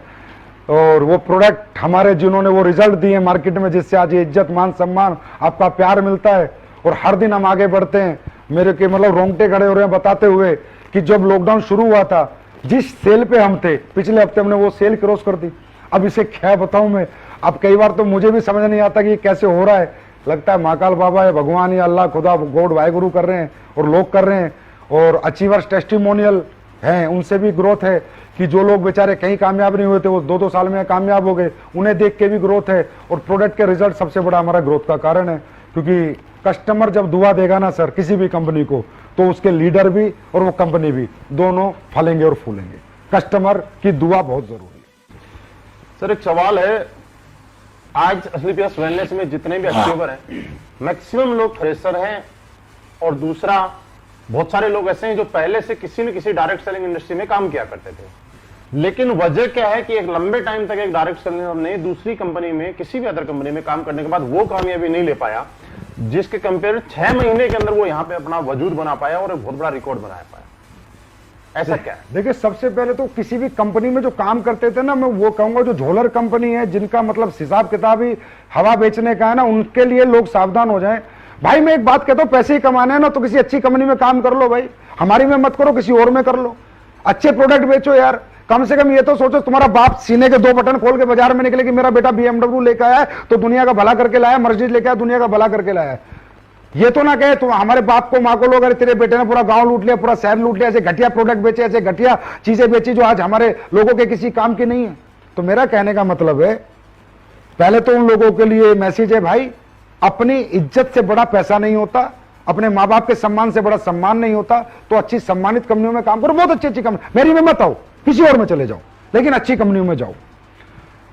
और वो प्रोडक्ट हमारे जिन्होंने वो रिजल्ट दिए मार्केट में, जिससे आज ये इज्जत मान सम्मान आपका प्यार मिलता है, और हर दिन हम आगे बढ़ते हैं। मेरे के मतलब रोंगटे खड़े हो रहे हैं बताते हुए कि जब लॉकडाउन शुरू हुआ था, जिस सेल पे हम थे पिछले हफ्ते हमने वो सेल क्रॉस कर दी। अब इसे क्या बताऊं मैं, अब कई बार तो मुझे भी समझ नहीं आता कि ये कैसे हो रहा है। लगता है महाकाल बाबा है, भगवान या अल्लाह खुदा गॉड वाहेगुरु कर रहे हैं और लोग कर रहे हैं। और अचीवर्स टेस्टिमोनियल हैं, उनसे भी ग्रोथ है कि जो लोग बेचारे कहीं कामयाब नहीं हुए थे वो 2-2 साल में कामयाब हो गए, उन्हें देख के भी ग्रोथ है। और प्रोडक्ट के रिजल्ट सबसे बड़ा हमारा ग्रोथ का कारण है, क्योंकि कस्टमर जब दुआ देगा ना सर किसी भी कंपनी को, तो उसके लीडर भी और वो कंपनी भी दोनों फलेंगे और फूलेंगे। कस्टमर की दुआ बहुत जरूरी है। सर एक सवाल है, आज एसलीपीएस वेलनेस में जितने भी अचीवर हैं मैक्सिमम लोग फ्रेशर हैं, और दूसरा बहुत सारे लोग ऐसे हैं जो पहले से किसी न किसी डायरेक्ट सेलिंग इंडस्ट्री में काम किया करते थे, लेकिन वजह क्या है कि एक लंबे टाइम तक एक डायरेक्ट सेलिंग ने दूसरी कंपनी में किसी भी अदर कंपनी में काम करने के बाद वो कामयाबी नहीं ले पाया जिसके कंपेयर 6 महीने के अंदर वो यहाँ पे अपना वजूद बना पाया और एक बहुत बड़ा रिकॉर्ड बना पाया। ऐसा क्या है? देखिए सबसे पहले तो किसी भी कंपनी में जो काम करते थे ना, मैं वो कहूंगा जो झोलर कंपनी है, जिनका मतलब हिसाब किताब ही हवा बेचने का है ना, उनके लिए लोग सावधान हो जाएं। भाई मैं एक बात कहता हूं, पैसे ही कमाने हैं ना तो किसी अच्छी कंपनी में काम कर लो भाई, हमारी में मत करो, किसी और में कर लो। अच्छे प्रोडक्ट बेचो यार, कम से कम ये तो सोचो तुम्हारा बाप सीने के 2 बटन खोल के बाजार में निकले कि मेरा बेटा BMW लेकर आया है तो दुनिया का भला करके लाया, मर्सिडीज लेकर आया दुनिया का भला करके लाया। ये तो ना कहे तुम हमारे बाप को माँ को लोग, अरे तेरे बेटे ने पूरा गांव लूट लिया, पूरा शहर लूट लिया, ऐसे घटिया प्रोडक्ट बेचे, ऐसे घटिया चीजें बेची जो आज हमारे लोगों के किसी काम की नहीं है। तो मेरा कहने का मतलब है, पहले तो उन लोगों के लिए मैसेज है, भाई अपनी इज्जत से बड़ा पैसा नहीं होता, अपने माँ बाप के सम्मान से बड़ा सम्मान नहीं होता, तो अच्छी सम्मानित कंपनियों में काम करो, बहुत अच्छी अच्छी कंपनी, मेरी में मत आओ, किसी और में चले जाओ, लेकिन अच्छी कंपनियों में जाओ।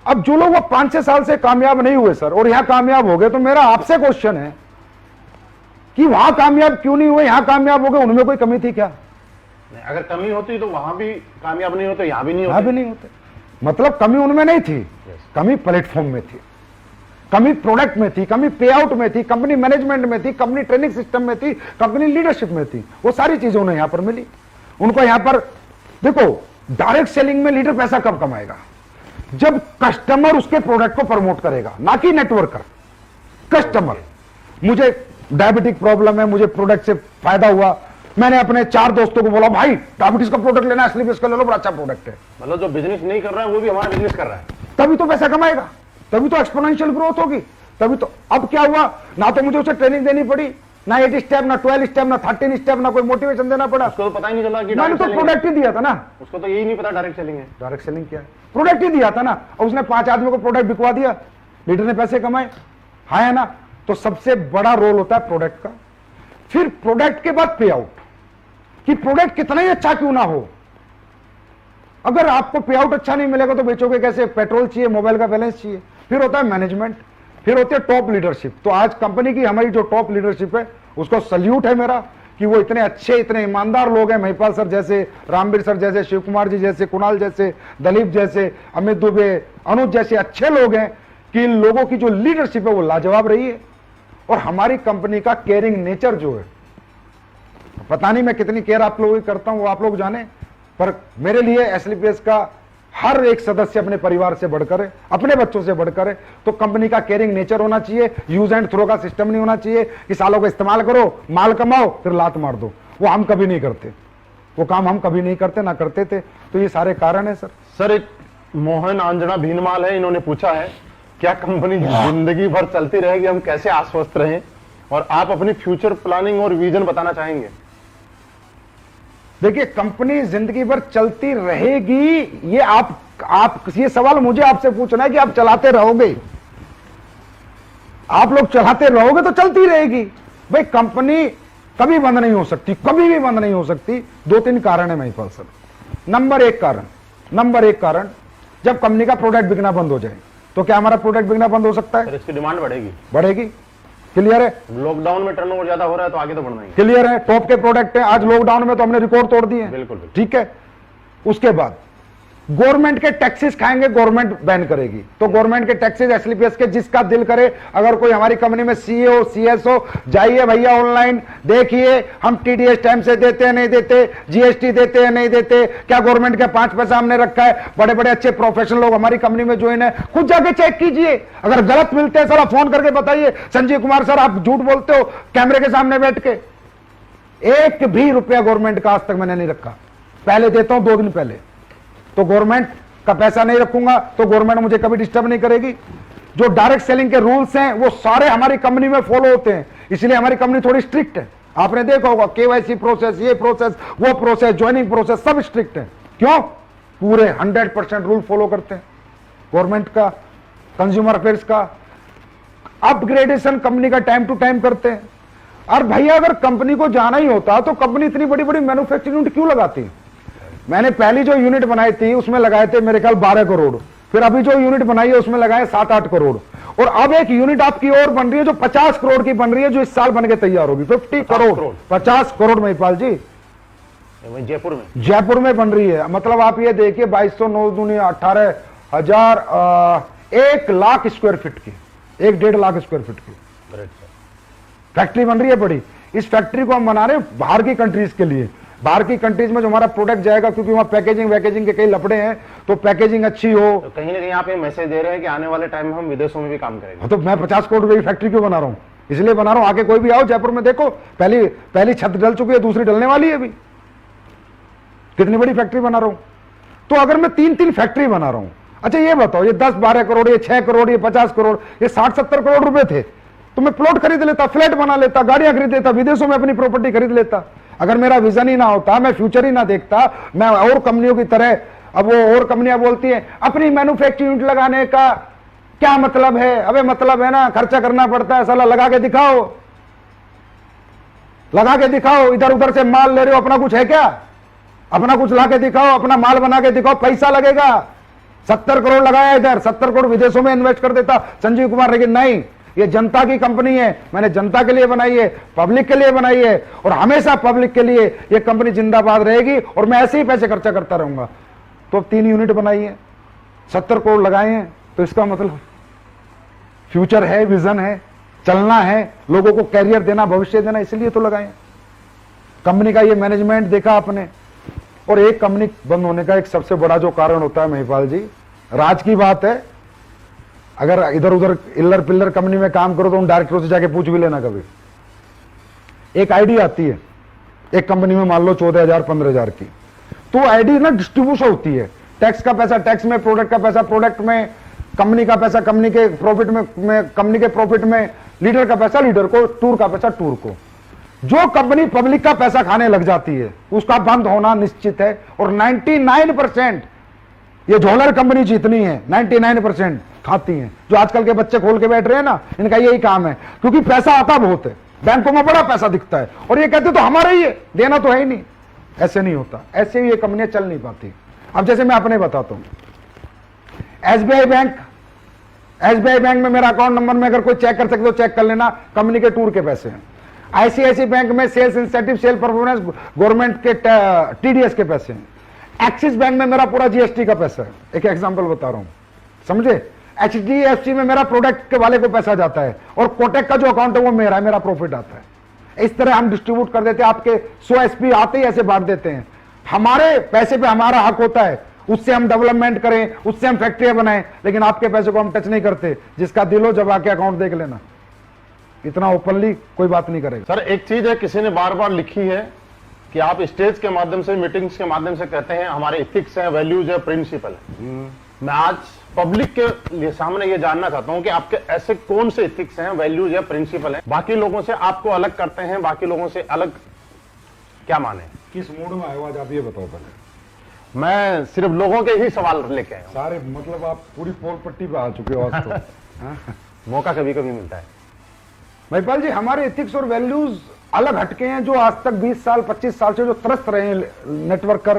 अब जो लोग वो 5-6 साल से कामयाब नहीं हुए सर और यहां कामयाब हो गए, तो मेरा आपसे क्वेश्चन है कि वहां कामयाब क्यों नहीं हुए, यहां कामयाब हो गए, उनमें कोई कमी थी क्या? नहीं, अगर कमी होती तो वहां भी कामयाब नहीं होते, यहां भी नहीं यहां होते। भी नहीं होते। मतलब कमी उनमें नहीं थी, कमी प्लेटफॉर्म में थी, कमी प्रोडक्ट में थी, कमी पे आउट में थी, कंपनी मैनेजमेंट में थी, कंपनी ट्रेनिंग सिस्टम में थी, कंपनी लीडरशिप में थी। वो सारी चीजें उन्हें यहां पर मिली। उनको यहां पर देखो, डायरेक्ट सेलिंग में लीडर पैसा कब कमाएगा? जब कस्टमर उसके प्रोडक्ट को प्रमोट करेगा, ना कि नेटवर्कर। कस्टमर, मुझे डायबिटिक प्रॉब्लम है, मुझे प्रोडक्ट से फायदा हुआ, मैंने अपने 4 दोस्तों को बोला भाई डायबिटीज का प्रोडक्ट लेना है, एसलीपीएस का ले लो, बड़ा अच्छा प्रोडक्ट है। मतलब जो बिजनेस नहीं कर रहा है वो भी हमारा बिजनेस कर रहा है, तभी तो पैसा कमाएगा, तभी तो एक्सपोनेंशियल ग्रोथ होगी, तभी तो। अब क्या हुआ, ना तो मुझे उसे ट्रेनिंग देनी पड़ी, ना 8 स्टेप, ना 12 स्टेप, ना 13 स्टेप, ना कोई मोटिवेशन देना पड़ा। उसको तो पता ही नहीं चला कि मैंने तो प्रोडक्ट ही दिया था ना। उसको तो यही नहीं पता डायरेक्ट सेलिंग है। डायरेक्ट सेलिंग क्या है? प्रोडक्ट ही दिया था ना, और उसने 5 आदमियों को प्रोडक्ट बिकवा दिया, लीडर ने पैसे कमाए। हाँ है ना? तो सबसे बड़ा रोल होता है प्रोडक्ट का। फिर प्रोडक्ट के बाद पे आउट, कि प्रोडक्ट कितना ही अच्छा क्यों ना हो, अगर आपको पे आउट अच्छा नहीं मिलेगा तो बेचोगे कैसे? पेट्रोल चाहिए, मोबाइल का बैलेंस चाहिए। फिर होता है मैनेजमेंट, फिर होती है टॉप लीडरशिप। तो आज कंपनी की हमारी जो टॉप लीडरशिप है उसको सल्यूट है मेरा, कि वो इतने अच्छे, इतने ईमानदार लोग हैं। महिपाल सर जैसे, रामवीर सर जैसे, शिव कुमार जी जैसे, कुणाल जैसे, दलीप जैसे, अमित दुबे, अनुज जैसे अच्छे लोग हैं, कि इन लोगों की जो लीडरशिप है वो लाजवाब रही है। और हमारी कंपनी का केयरिंग नेचर जो है, पता नहीं मैं कितनी केयर आप लोगों की करता हूं, वो आप लोग जाने, पर मेरे लिए एसलीपीएस का हर एक सदस्य अपने परिवार से बढ़कर है, अपने बच्चों से बढ़कर है। तो कंपनी का केयरिंग नेचर होना चाहिए, यूज एंड थ्रो का सिस्टम नहीं होना चाहिए कि सालों का इस्तेमाल करो, माल कमाओ, फिर लात मार दो। वो हम कभी नहीं करते, वो काम हम कभी नहीं करते, ना करते थे। तो ये सारे कारण है सर। सर एक मोहन आंजना भीनमाल है, इन्होंने पूछा है क्या कंपनी जिंदगी भर चलती रहेगी, हम कैसे आश्वस्त रहें, और आप अपनी फ्यूचर प्लानिंग और विजन बताना चाहेंगे? देखिए, कंपनी जिंदगी भर चलती रहेगी, ये आप ये सवाल मुझे आपसे पूछना है कि आप चलाते रहोगे? आप लोग चलाते रहोगे तो चलती रहेगी भाई। कंपनी कभी बंद नहीं हो सकती, कभी भी बंद नहीं हो सकती। 2-3 कारण है महिपाल सर। नंबर एक कारण, जब कंपनी का प्रोडक्ट बिकना बंद हो जाए, तो क्या हमारा प्रोडक्ट बिकना बंद हो सकता है? सर इसकी डिमांड बढ़ेगी। क्लियर है? लॉकडाउन में टर्नओवर ज्यादा हो रहा है तो आगे तो बढ़ना ही है। क्लियर है? टॉप के प्रोडक्ट है, आज लॉकडाउन में तो हमने रिकॉर्ड तोड़ दिए। बिल्कुल। ठीक है। उसके बाद गवर्नमेंट के टैक्सेस खाएंगे, गवर्नमेंट बैन करेगी। तो गवर्नमेंट के टैक्सेस एसलीपीएस के जिसका दिल करे, अगर कोई हमारी कंपनी में सीए सीएस हो, जाइए भैया ऑनलाइन देखिए हम टीडीएस टाइम से देते हैं नहीं देते, जीएसटी देते हैं नहीं देते, क्या गवर्नमेंट के 5 पैसा हमने रखा है। बड़े बड़े अच्छे प्रोफेशनल लोग हमारी कंपनी में ज्वाइन है, खुद जाके चेक कीजिए। अगर गलत मिलते हैं सर फोन करके बताइए, संजीव कुमार सर आप झूठ बोलते हो कैमरे के सामने बैठ के। एक भी रुपया गवर्नमेंट का आज तक मैंने नहीं रखा, पहले देता हूं 2 दिन पहले। तो गवर्नमेंट का पैसा नहीं रखूंगा तो गवर्नमेंट मुझे कभी डिस्टर्ब नहीं करेगी। जो डायरेक्ट सेलिंग के रूल्स हैं वो सारे हमारी कंपनी में फॉलो होते हैं, इसलिए हमारी कंपनी थोड़ी स्ट्रिक्ट है। आपने देखा होगा केवाईसी प्रोसेस, ये प्रोसेस, वो प्रोसेस, ज्वाइनिंग प्रोसेस सब स्ट्रिक्ट है। क्यों? पूरे 100% रूल फॉलो करते हैं गवर्नमेंट का, कंज्यूमर अफेयर्स का। अपग्रेडेशन कंपनी का टाइम टू टाइम करते हैं। और भैया अगर कंपनी को जाना ही होता तो कंपनी इतनी बड़ी बड़ी मैन्युफैक्चरिंग यूनिट क्यों लगाती? मैंने पहली जो यूनिट बनाई थी उसमें लगाए थे मेरे ख्याल 12 करोड़, फिर अभी जो यूनिट बनाई है उसमें लगाए 7-8 करोड़, और अब एक यूनिट आपकी और बन रही है जो 50 करोड़ की बन रही है, जो इस साल बन के तैयार होगी। 50 करोड़ 50 करोड़ महिपाल जी जयपुर में बन रही है। मतलब आप ये देखिए 2209 दुनिया 18,000 1 लाख स्क्वायर फीट की, 1-1.5 लाख स्क्वायर फीट की फैक्ट्री बन रही है बड़ी। इस फैक्ट्री को हम बना रहे हैं बाहर की कंट्रीज के लिए। बाहर की कंट्रीज में जो हमारा प्रोडक्ट जाएगा, क्योंकि वहां पैकेजिंग के कई लफड़े हैं, तो पैकेजिंग अच्छी हो। तो कहीं ना कहीं आप ये मैसेज दे रहे हैं कि आने वाले टाइम में हम विदेशों में भी काम करेंगे। तो मैं 50 करोड़ रुपए की फैक्ट्री क्यों बना रहा हूं? इसलिए बना रहा हूं आके कोई भी आओ जयपुर में देखो, पहली छत डल चुकी है, दूसरी डलने वाली है अभी। कितनी बड़ी फैक्ट्री बना रहा हूं। तो अगर मैं 3-3 फैक्ट्री बना रहा हूं, अच्छा ये बताओ, ये 10-12 करोड़, ये 6 करोड़, ये 50 करोड़, ये 60-70 करोड़ रुपए थे, तो मैं प्लॉट खरीद लेता, फ्लैट बना लेता, गाड़ियां खरीद लेता, विदेशों में अपनी प्रॉपर्टी खरीद लेता। अगर मेरा विजन ही ना होता, मैं फ्यूचर ही ना देखता, मैं और कंपनियों की तरह, अब वो और कंपनियां बोलती हैं अपनी मैन्युफैक्चरिंग यूनिट लगाने का क्या मतलब है? अबे मतलब है ना, खर्चा करना पड़ता है, साला लगा के दिखाओ, लगा के दिखाओ। इधर उधर से माल ले रहे हो, अपना कुछ है क्या? अपना कुछ ला के दिखाओ, अपना माल बना के दिखाओ, पैसा लगेगा। 70 करोड़ लगाया इधर, 70 करोड़ विदेशों में इन्वेस्ट कर देता संजीव कुमार, लेकिन नहीं, ये जनता की कंपनी है, मैंने जनता के लिए बनाई है, पब्लिक के लिए बनाई है, और हमेशा पब्लिक के लिए ये कंपनी जिंदाबाद रहेगी, और मैं ऐसे ही पैसे खर्चा करता रहूंगा। तो अब 3 यूनिट बनाई है, 70 करोड़ लगाए हैं, तो इसका मतलब फ्यूचर है, विजन है, चलना है, लोगों को कैरियर देना, भविष्य देना, इसलिए तो लगाए हैं। कंपनी का ये मैनेजमेंट देखा आपने। और एक कंपनी बंद होने का एक सबसे बड़ा जो कारण होता है महिपाल जी, राज की बात है, अगर इधर उधर इल्लर पिल्लर कंपनी में काम करो तो उन डायरेक्टरों से जाके पूछ भी लेना कभी। एक आईडी आती है एक कंपनी में, मान लो 14,000 15,000 की, तो आईडी ना डिस्ट्रीब्यूशन होती है, टैक्स का पैसा टैक्स में, प्रोडक्ट का पैसा प्रोडक्ट में, कंपनी का पैसा कंपनी के प्रॉफिट में कंपनी के प्रॉफिट में, लीडर का पैसा लीडर को, टूर का पैसा टूर को। जो कंपनी पब्लिक का पैसा खाने लग जाती है उसका बंद होना निश्चित है। और 99% ये झोलर कंपनी जितनी है 99% खाती हैं। जो आजकल के बच्चे खोल के बैठ रहे हैं ना, इनका यही काम है, क्योंकि पैसा आता बहुत है, बैंकों में बड़ा पैसा दिखता है, और ये कहते तो हमारा ही है, देना तो है ही नहीं। ऐसे नहीं होता, ऐसे ही ये कंपनियां चल नहीं पाती। अब जैसे मैं अपने बताता हूं, एसबीआई बैंक में मेरा अकाउंट नंबर में अगर कोई चेक कर सकते तो चेक कर लेना, कंपनी के टूर के पैसे हैं। आईसीआईसी बैंक में sales incentive, sale performance, government के टीडीएस के पैसे हैं। एक्सिस बैंक में मेरा पूरा जीएसटी का पैसा है, एक एग्जांपल बता रहा हूं, समझे। एचडीएफसी में मेरा प्रोडक्ट के वाले को पैसा जाता है, और कोटेक का जो अकाउंट है वो मेरा है, मेरा प्रॉफिट आता है। इस तरह हम डिस्ट्रीब्यूट कर देते हैं, आपके 100 एसपी आते ही ऐसे बांट देते हैं। हमारे पैसे पे हमारा हक होता है, उससे हम डेवलपमेंट करें, उससे हम फैक्ट्रियां बनाएं, लेकिन आपके पैसे को हम टच नहीं करते। जिसका दिल हो जब आके अकाउंट देख लेना, इतना ओपनली कोई बात नहीं करेगा। सर एक चीज है, किसी ने बार बार लिखी है कि आप स्टेज के माध्यम से, मीटिंग्स के माध्यम से कहते हैं हमारे इथिक्स हैं, वैल्यूज है, प्रिंसिपल है। मैं आज पब्लिक के लिए सामने ये जानना चाहता हूं कि आपके ऐसे कौन से इथिक्स हैं, वैल्यूज है, प्रिंसिपल है, बाकी लोगों से आपको अलग करते हैं, बाकी लोगों से अलग क्या माने? किस मूड में आए हो आज आप ये बताओ पहले। मैं सिर्फ लोगों के ही सवाल लेके आया हूं। सारे मतलब आप पूरी पोल पट्टी पे आ चुके हो आज तो। हाँ? मौका कभी कभी मिलता है। महिपाल जी, हमारे एथिक्स और वैल्यूज अलग हटके हैं। जो आज तक 20 साल 25 साल से जो त्रस्त रहे हैं, नेटवर्क कर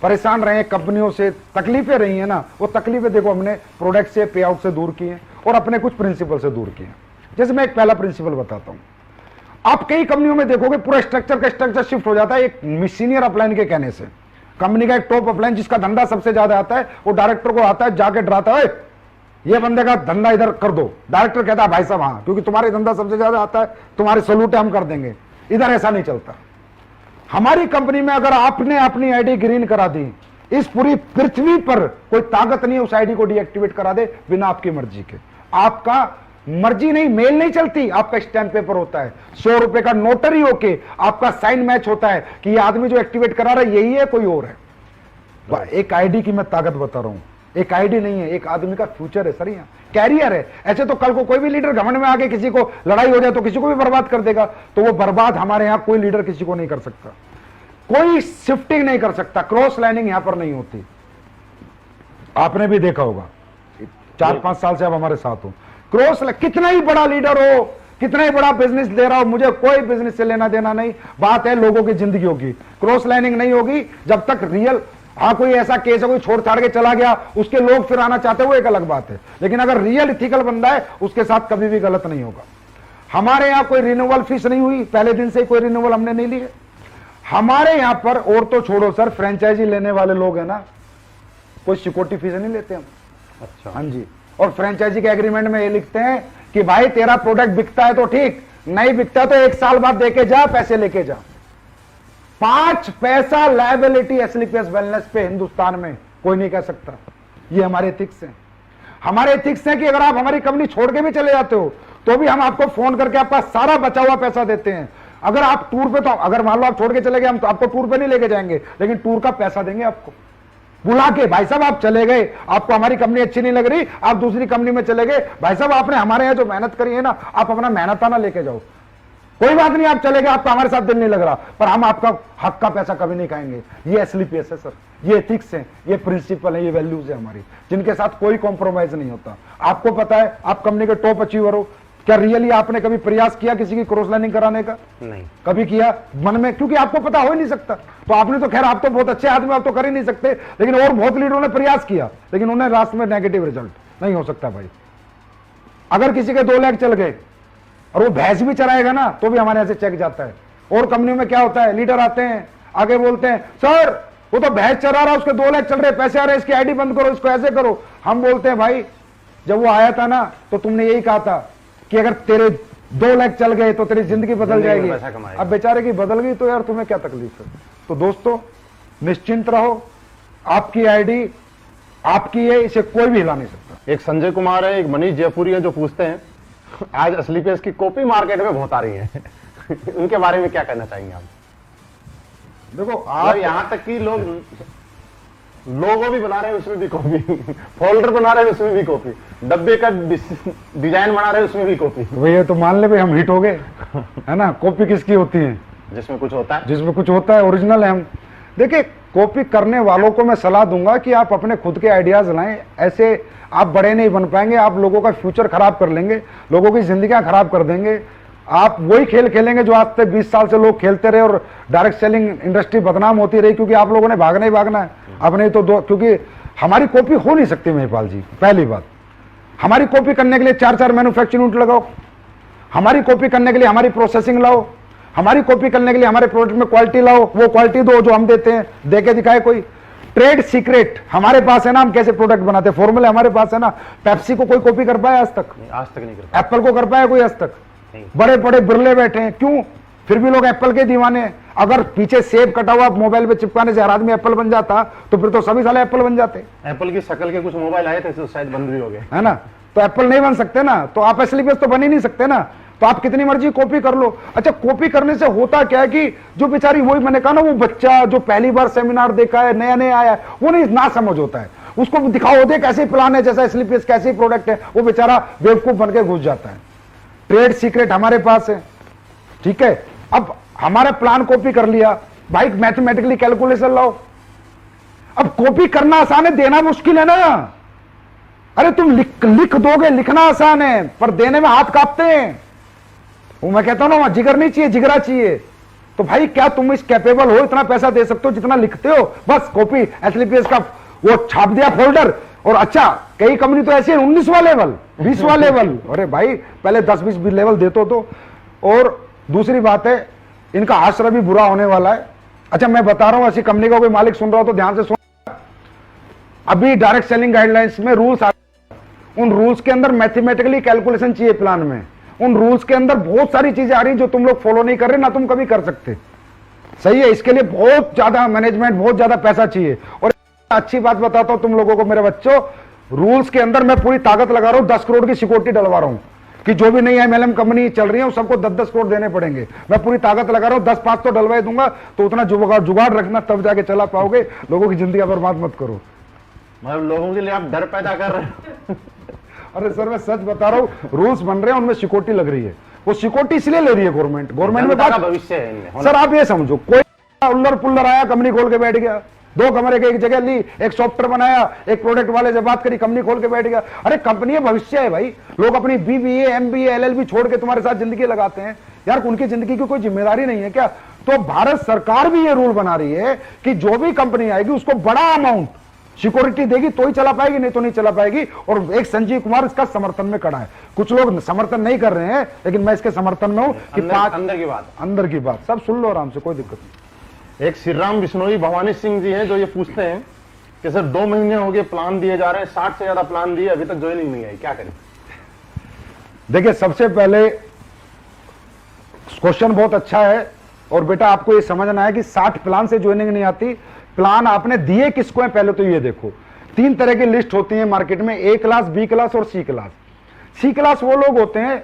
परेशान रहे हैं, कंपनियों से तकलीफें रही हैं ना, वो तकलीफें देखो हमने प्रोडक्ट से, पे आउट से दूर की हैं, और अपने कुछ प्रिंसिपल से दूर किए हैं। जैसे मैं एक पहला प्रिंसिपल बताता हूं। आप कई कंपनियों में देखोगे पूरा स्ट्रक्चर का स्ट्रक्चर शिफ्ट हो जाता है एक सीनियर अपलाइन के कहने से। कंपनी का एक टॉप अपलाइन जिसका धंधा सबसे ज्यादा आता है, वो डायरेक्टर को आता है, जाके डराता है, ये बंदे का धंधा इधर कर दो। डायरेक्टर कहता है भाई साहब हाँ, क्योंकि तुम्हारे धंधा सबसे ज्यादा आता है, तुम्हारे सलूट हम कर देंगे। इधर ऐसा नहीं चलता। हमारी कंपनी में अगर आपने अपनी आईडी ग्रीन करा दी, इस पूरी पृथ्वी पर कोई ताकत नहीं है उस आईडी को डीएक्टिवेट करा दे बिना आपकी मर्जी के। आपका मर्जी नहीं, मेल नहीं चलती, आपका स्टैंप पेपर होता है, 100 रुपए का नोटरी होके आपका साइन मैच होता है कि ये आदमी जो एक्टिवेट करा रहा है यही है, कोई और है। एक आईडी की मैं ताकत बता रहा हूं, एक आईडी नहीं है, एक आदमी का फ्यूचर है सर, यहाँ कैरियर है। ऐसे तो कल को कोई भी लीडर घमंड में आके किसी को लड़ाई हो जाए तो किसी को भी बर्बाद कर देगा, तो वो बर्बाद हमारे यहाँ कोई लीडर किसी को नहीं कर सकता, कोई शिफ्टिंग नहीं कर सकता, क्रॉस लाइनिंग यहां पर नहीं होती। आपने भी देखा होगा, 4-5 साल से आप हमारे साथ हो। क्रॉस, कितना ही बड़ा लीडर हो, कितना ही बड़ा बिजनेस दे रहा हो, मुझे कोई बिजनेस से लेना देना नहीं, बात है लोगों की जिंदगियों की। क्रॉस लाइनिंग नहीं होगी जब तक रियल, हाँ कोई ऐसा केस है कोई छोड़ छाड़ के चला गया, उसके लोग फिर आना चाहते हैं, वो एक अलग बात है, लेकिन अगर रियल इथिकल बंदा है उसके साथ कभी भी गलत नहीं होगा। हमारे यहां कोई रिन्यूअल फीस नहीं हुई, पहले दिन से कोई रिन्यूअल हमने नहीं ली है हमारे यहां पर। और तो छोड़ो सर, फ्रेंचाइजी लेने वाले लोग हैं ना, कोई सिक्योरिटी फीस नहीं लेते हम। अच्छा, हाँ जी, और फ्रेंचाइजी के एग्रीमेंट में ये लिखते हैं कि भाई तेरा प्रोडक्ट बिकता है तो ठीक, नहीं बिकता तो 1 साल बाद देके जा, पैसे लेके जा। 5 पैसा लायबिलिटी एसलीपीएस वेलनेस पे हिंदुस्तान में कोई नहीं कह सकता। ये हमारे एथिक्स हैं। हमारे एथिक्स हैं कि अगर आप हमारी कंपनी छोड़ के भी चले जाते हो तो भी हम आपको फोन करके आपका सारा बचा हुआ पैसा देते हैं। अगर आप टूर पे, तो अगर मान लो आप छोड़ के चले गए, हम तो आपको टूर पे नहीं लेके जाएंगे, लेकिन टूर का पैसा देंगे आपको बुला के। भाई साहब आप चले गए, आपको हमारी कंपनी अच्छी नहीं लग रही, आप दूसरी कंपनी में चले गए, भाई साहब आपने हमारे यहाँ जो मेहनत करी है ना, आप अपना मेहनताना लेके जाओ, कोई बात नहीं, आप चले गए, आपका हमारे साथ दिल नहीं लग रहा, पर हम आपका हक का पैसा कभी नहीं खाएंगे। ये एसलीपीएस है सर, ये एथिक्स है, ये प्रिंसिपल है, ये वैल्यूज है हमारी, जिनके साथ कोई कॉम्प्रोमाइज नहीं होता। आपको पता है आप कंपनी के टॉप अचीवर हो, क्या रियली आपने कभी प्रयास किया किसी की क्रॉस लाइनिंग कराने का? नहीं कभी किया मन में? क्योंकि आपको पता हो ही नहीं सकता। तो आपने तो खैर, आप तो बहुत अच्छे आदमी, आप तो कर ही नहीं सकते, लेकिन और बहुत लीडरों ने प्रयास किया, लेकिन उन्हें रास्ते में नेगेटिव रिजल्ट। नहीं हो सकता भाई। अगर किसी के 2 लाख चल गए और वो भैंस भी चराएगा ना, तो भी हमारे यहां से चेक जाता है। और कंपनियों में क्या होता है, लीडर आते हैं आगे बोलते हैं सर वो तो भैंस चरा रहा, उसके 2 लाख चल रहे, पैसे आ रहे, इसकी आईडी बंद करो, इसको ऐसे करो। हम बोलते हैं भाई जब वो आया था ना तो तुमने यही कहा था कि अगर तेरे 2 लाख चल गए तो तेरी जिंदगी बदल जाएगी। अब बेचारे की बदल गई तो यार तुम्हें क्या तकलीफ है? तो दोस्तों निश्चिंत रहो, आपकी आईडी आपकी है, इसे कोई भी हिला नहीं सकता। एक संजय कुमार है, एक मनीष जयपुरी है, जो पूछते हैं आज एसलीपीएस की कॉपी मार्केट में बहुत आ रही है उनके बारे में क्या कहना चाहेंगे आप? देखो आप यहां तक कि लोगो भी बना रहे हैं उसमें भी कॉपी, फोल्डर बना रहे हैं उसमें भी कॉपी, डब्बे का डिजाइन बना रहे हैं उसमें भी कॉपी। भैया तो मान ले भाई हम हिट हो गए, है ना। कॉपी किसकी होती है? जिसमें कुछ होता है, जिसमें कुछ होता है, ओरिजिनल है हम। देखिए कॉपी करने वालों को मैं सलाह दूंगा कि आप अपने खुद के आइडियाज लाएं, ऐसे आप बड़े नहीं बन पाएंगे, आप लोगों का फ्यूचर खराब कर लेंगे, लोगों की जिंदगियां खराब कर देंगे। आप वही खेल खेलेंगे जो आज तक 20 साल से लोग खेलते रहे, और डायरेक्ट सेलिंग इंडस्ट्री बदनाम होती रही, क्योंकि आप लोगों ने भागना ही भागना है। अब नहीं तो क्योंकि हमारी कॉपी हो नहीं सकती महिपाल जी। पहली बात, हमारी कॉपी करने के लिए 4-4 मैन्युफैक्चरिंग यूनिट लगाओ, हमारी कॉपी करने के लिए हमारी प्रोसेसिंग लाओ, हमारी कॉपी करने के लिए हमारे प्रोडक्ट में क्वालिटी लाओ, वो क्वालिटी दो जो हम देते हैं, दे के दिखाए कोई। ट्रेड सीक्रेट हमारे पास है ना, हम कैसे प्रोडक्ट बनाते हैं, फॉर्मूले हमारे पास है ना। पेप्सी को कोई कॉपी कर पाया आज तक? आज तक नहीं कर पाया। एप्पल को कर पाया कोई आज तक? बड़े बड़े बिरले बैठे हैं, क्यों? फिर भी लोग एप्पल के दीवाने हैं। अगर पीछे सेब कटा हुआ मोबाइल पे चिपकाने से हर आदमी एप्पल बन जाता तो फिर तो सभी साले एप्पल बन जाते। एप्पल की शक्ल के कुछ मोबाइल आए थे तो शायद बंद भी हो गए, है ना। तो एप्पल नहीं बन सकते ना, तो आप एसलीपीएस तो बन ही नहीं सकते ना। तो आप कितनी मर्जी कॉपी कर लो। अच्छा, कॉपी करने से होता क्या है कि जो बेचारी, वही मैंने कहा ना, वो बच्चा जो पहली बार सेमिनार देखा है, नया नया आया है, वो नहीं ना समझ होता है। उसको दिखाओ, देख कैसे प्लान है, जैसा एसलीपीएस कैसे प्रोडक्ट है, वो बेचारा बेवकूफ बन के घुस जाता है। ट्रेड सीक्रेट हमारे पास है, ठीक है। अब हमारा प्लान कॉपी कर लिया, भाई मैथमेटिकली कैलकुलेशन लाओ। अब कॉपी करना आसान है, देना मुश्किल है ना। अरे तुम लिख दोगे, लिखना आसान है, पर देने में हाथ कांपते हैं। वो मैं कहता हूं ना, वहां जिगर नहीं चाहिए, जिगरा चाहिए। तो भाई क्या तुम इस कैपेबल हो, इतना पैसा दे सकते हो जितना लिखते हो? बस कॉपी एसलीपीएस का वो छाप दिया फोल्डर, और अच्छा कई कंपनी तो ऐसी है 19वां लेवल, 20वां लेवल। अरे भाई पहले 10-20 लेवल देते तो। और दूसरी बात है, इनका आश्रय भी बुरा होने वाला है। अच्छा मैं बता रहा हूं, ऐसी कंपनी का कोई मालिक सुन रहा हो तो ध्यान से सुन। अभी डायरेक्ट सेलिंग गाइडलाइंस में रूल्स आ, उन रूल्स के अंदर मैथमेटिकली कैलकुलेशन चाहिए प्लान में। उन रूल्स के अंदर बहुत सारी चीजें आ रही जो तुम लोग फॉलो नहीं कर रहे, ना तुम कभी कर सकते। सही है, इसके लिए बहुत ज्यादा मैनेजमेंट, बहुत ज्यादा पैसा चाहिए। और अच्छी बात बताता हूं तुम लोगों को मेरे बच्चों, रूल्स के अंदर मैं पूरी ताकत लगा रहा हूं, 10 करोड़ की सिक्योरिटी डलवा रहा हूं कि जो भी नई एमएलएम कंपनी चल रही है सबको 10-10 करोड़ देने पड़ेंगे। मैं पूरी ताकत लगा रहा हूं, 10-5 तो डलवा दूंगा। तो उतना जुगाड़ रखना, तब जाके चला पाओगे। लोगों की जिंदगी बर्बाद मत करो। मतलब लोगों के लिए आप डर पैदा कर रहे हैं। अरे सर मैं सच बता रहा हूं, रूल्स बन रहे हैं, उनमें सिक्योरिटी लग रही है। वो सिक्योरिटी इसलिए ले रही है गवर्नमेंट में जनता का भविष्य है इनमें। सर आप ये समझो, कोई उल्लर पुल्लर आया, कंपनी खोल के बैठ गया, 2 कमरे के एक जगह ली, एक सॉफ्टवेयर बनाया, एक प्रोडक्ट वाले से बात करी, कंपनी खोल के बैठ गया। अरे कंपनी भविष्य है भाई। लोग अपनी बीबीए, एमबीए, एलएलबी छोड़ के तुम्हारे साथ जिंदगी लगाते हैं यार। उनकी जिंदगी की कोई जिम्मेदारी नहीं है क्या? तो भारत सरकार भी ये रूल बना रही है कि जो भी कंपनी आएगी उसको बड़ा अमाउंट सिक्योरिटी देगी तो ही चला पाएगी, नहीं तो नहीं चला पाएगी। और एक संजीव कुमार इसका समर्थन में खड़ा है। कुछ लोग समर्थन नहीं कर रहे हैं, लेकिन मैं इसके समर्थन में हूं कि अंदर की बात सब सुन लो आराम से, कोई दिक्कत नहीं। एक श्री राम बिश्नोई भवानी सिंह जी हैं जो ये पूछते हैं कि सर 2 महीने हो गए प्लान दिए जा रहे हैं, 60 से ज्यादा प्लान दिए, अभी तक ज्वाइनिंग नहीं आई, क्या करें? देखिए सबसे पहले क्वेश्चन बहुत अच्छा है। और बेटा आपको ये समझना है कि 60 प्लान से ज्वाइनिंग नहीं आती। प्लान आपने दिए किसको है पहले तो ये देखो। 3 तरह की लिस्ट होती है मार्केट में, ए क्लास, बी क्लास और सी क्लास। सी क्लास वो लोग होते हैं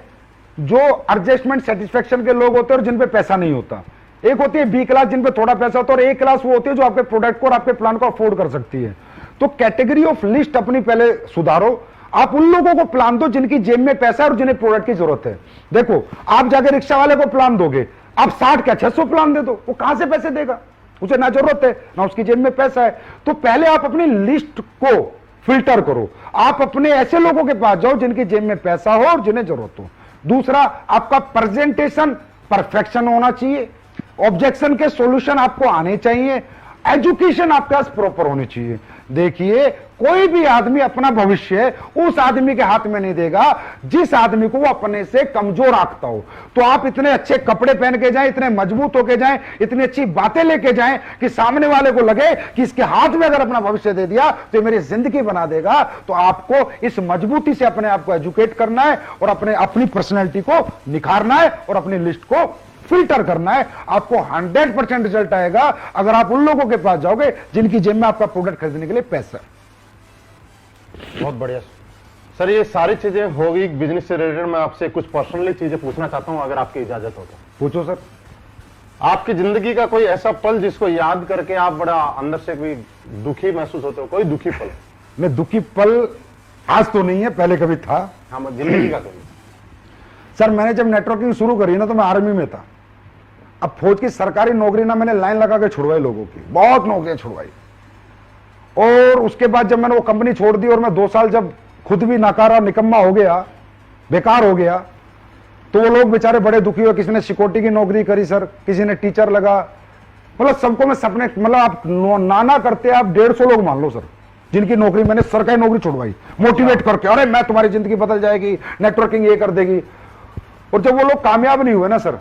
जो एडजस्टमेंट सेटिस्फेक्शन के लोग होते हैं और जिन पे पैसा नहीं होता। एक होती है बी क्लास जिन पे थोड़ा पैसा होता है, और ए क्लास वो होती है जो आपके प्रोडक्ट को और आपके प्लान को अफोर्ड कर सकती है। तो कैटेगरी ऑफ लिस्ट अपनी पहले सुधारो। आप उन लोगों को प्लान दो जिनकी जेब में पैसा है और जिन्हें प्रोडक्ट की जरूरत है। देखो आप जाके रिक्शा वाले को प्लान दोगे, आप 60 क्या 600 प्लान दे दो, वो कहां से पैसे देगा? उसे ना जरूरत है ना उसकी जेब में पैसा है। तो पहले आप अपनी लिस्ट को फिल्टर करो। आप अपने ऐसे लोगों के पास जाओ जिनकी जेब में पैसा हो और जिन्हें जरूरत हो। दूसरा, आपका प्रेजेंटेशन परफेक्शन होना चाहिए। ऑब्जेक्शन के सॉल्यूशन आपको आने चाहिए। एजुकेशन आपके पास प्रॉपर होनी चाहिए। देखिए कोई भी आदमी अपना भविष्य उस आदमी के हाथ में नहीं देगा जिस आदमी को वो अपने से कमजोर आंकता हो। तो आप इतने अच्छे कपड़े पहन के जाएं, इतने मजबूत होके जाएं, इतनी अच्छी बातें लेके जाएं कि सामने वाले को लगे कि इसके हाथ में अगर अपना भविष्य दे दिया तो मेरी जिंदगी बना देगा। तो आपको इस मजबूती से अपने आप को एजुकेट करना है और अपनी पर्सनैलिटी को निखारना है और अपनी लिस्ट को फिल्टर करना है। आपको 100% रिजल्ट आएगा अगर आप उन लोगों के पास जाओगे जिनकी जेब में आपका प्रोडक्ट खरीदने के लिए पैसा है। बहुत बढ़िया सर, ये सारी चीजें होगी बिजनेस से रिलेटेड। मैं आपसे कुछ पर्सनली चीजें पूछना चाहता हूं, अगर आपकी इजाजत हो तो। पूछो सर। आपकी जिंदगी का कोई ऐसा पल जिसको याद करके आप बड़ा अंदर से कोई दुखी महसूस होते हो? कोई दुखी पल? मैं दुखी पल आज तो नहीं है, पहले कभी था। हाँ, जिंदगी का कोई। सर मैंने जब नेटवर्किंग शुरू करी ना तो मैं आर्मी में था। अब फौज की सरकारी नौकरी ना मैंने लाइन लगा के छुड़वाई, लोगों की बहुत नौकरियां छुड़वाई। और उसके बाद जब मैंने वो कंपनी छोड़ दी और मैं 2 साल जब खुद भी नाकारा निकम्मा हो गया, बेकार हो गया, तो वो लोग बेचारे बड़े दुखी हुए। किसी ने सिक्योरिटी की नौकरी करी सर, किसी ने टीचर लगा। मतलब सबको मैं सपने, मतलब आप नाना करते आप 150 लोग मान लो सर जिनकी नौकरी मैंने सरकारी नौकरी छुड़वाई मोटिवेट करके, अरे मैं तुम्हारी जिंदगी बदल जाएगी, नेटवर्किंग ये कर देगी। और जब वो लोग कामयाब नहीं हुए ना सर,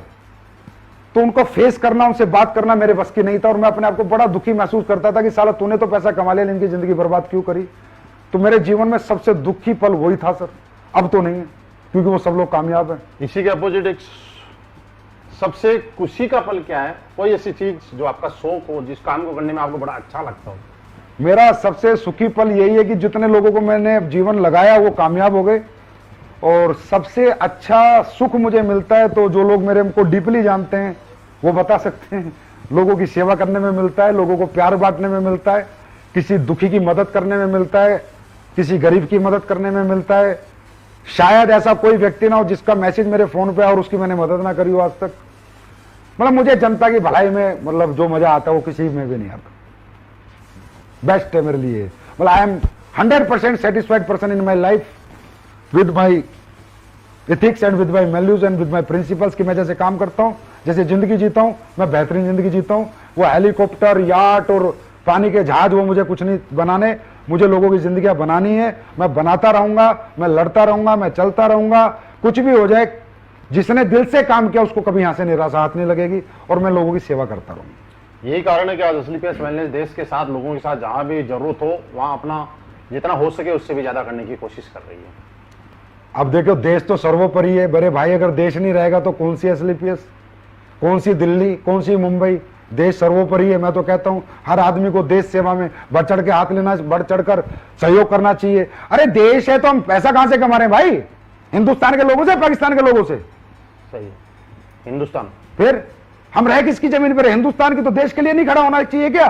तो उनको फेस करना, उनसे बात करना मेरे बस की नहीं था। और मैं अपने आप को बड़ा दुखी महसूस करता था कि साला तूने तो पैसा कमा लिया, इनकी जिंदगी बर्बाद क्यों करी। तो मेरे जीवन में सबसे दुखी पल वही था सर। अब तो नहीं है क्योंकि वो सब लोग कामयाब हैं। इसी के अपोजिट एक सबसे खुशी का पल क्या है? कोई ऐसी चीज जो आपका शौक हो, जिस काम को करने में आपको बड़ा अच्छा लगता हो? मेरा सबसे सुखी पल यही है कि जितने लोगों को मैंने जीवन लगाया वो कामयाब हो गए। और सबसे अच्छा सुख मुझे मिलता है तो जो लोग मेरे को डीपली जानते हैं वो बता सकते हैं, लोगों की सेवा करने में मिलता है, लोगों को प्यार बांटने में मिलता है, किसी दुखी की मदद करने में मिलता है, किसी गरीब की मदद करने में मिलता है। शायद ऐसा कोई व्यक्ति ना हो जिसका मैसेज मेरे फोन पे आया और उसकी मैंने मदद ना करी हो आज तक। मतलब मुझे जनता की भलाई में मतलब जो मजा आता है वो किसी में भी नहीं आता। बेस्ट है मेरे लिए। मतलब I am 100% satisfied person in my life with my ethics and with my values and with my principles. कि मैं जैसे काम करता हूं, जैसे जिंदगी जीता हूं, मैं बेहतरीन जिंदगी जीता हूं। वो हेलीकॉप्टर, याट और पानी के जहाज वो मुझे कुछ नहीं बनाने, मुझे लोगों की जिंदगियां बनानी है। मैं बनाता रहूंगा, मैं लड़ता रहूंगा, मैं चलता रहूंगा, कुछ भी हो जाए। जिसने दिल से काम किया उसको कभी यहां से निराशा हाथ नहीं लगेगी और मैं लोगों की सेवा करता रहूंगा। यही कारण है कि आज एसलीपीएस वेलनेस देश के साथ लोगों के साथ जहां भी जरूरत हो वहां अपना जितना हो सके उससे भी ज्यादा करने की कोशिश कर रही है। अब देखो, देश तो सर्वोपरि है बड़े भाई। अगर देश नहीं रहेगा तो कौन सी एसलीपीएस, कौन सी दिल्ली, कौन सी मुंबई? देश सर्वोपरि है। मैं तो कहता हूं हर आदमी को देश सेवा में बढ़ चढ़ के हाथ लेना, बढ़ चढ़कर सहयोग करना चाहिए। अरे देश है तो हम पैसा कहां से कमा रहे हैं भाई? हिंदुस्तान के लोगों से, पाकिस्तान के लोगों से? सही है, हिंदुस्तान। फिर हम रहे किसकी जमीन पर? हिंदुस्तान की। तो देश के लिए नहीं खड़ा होना चाहिए क्या?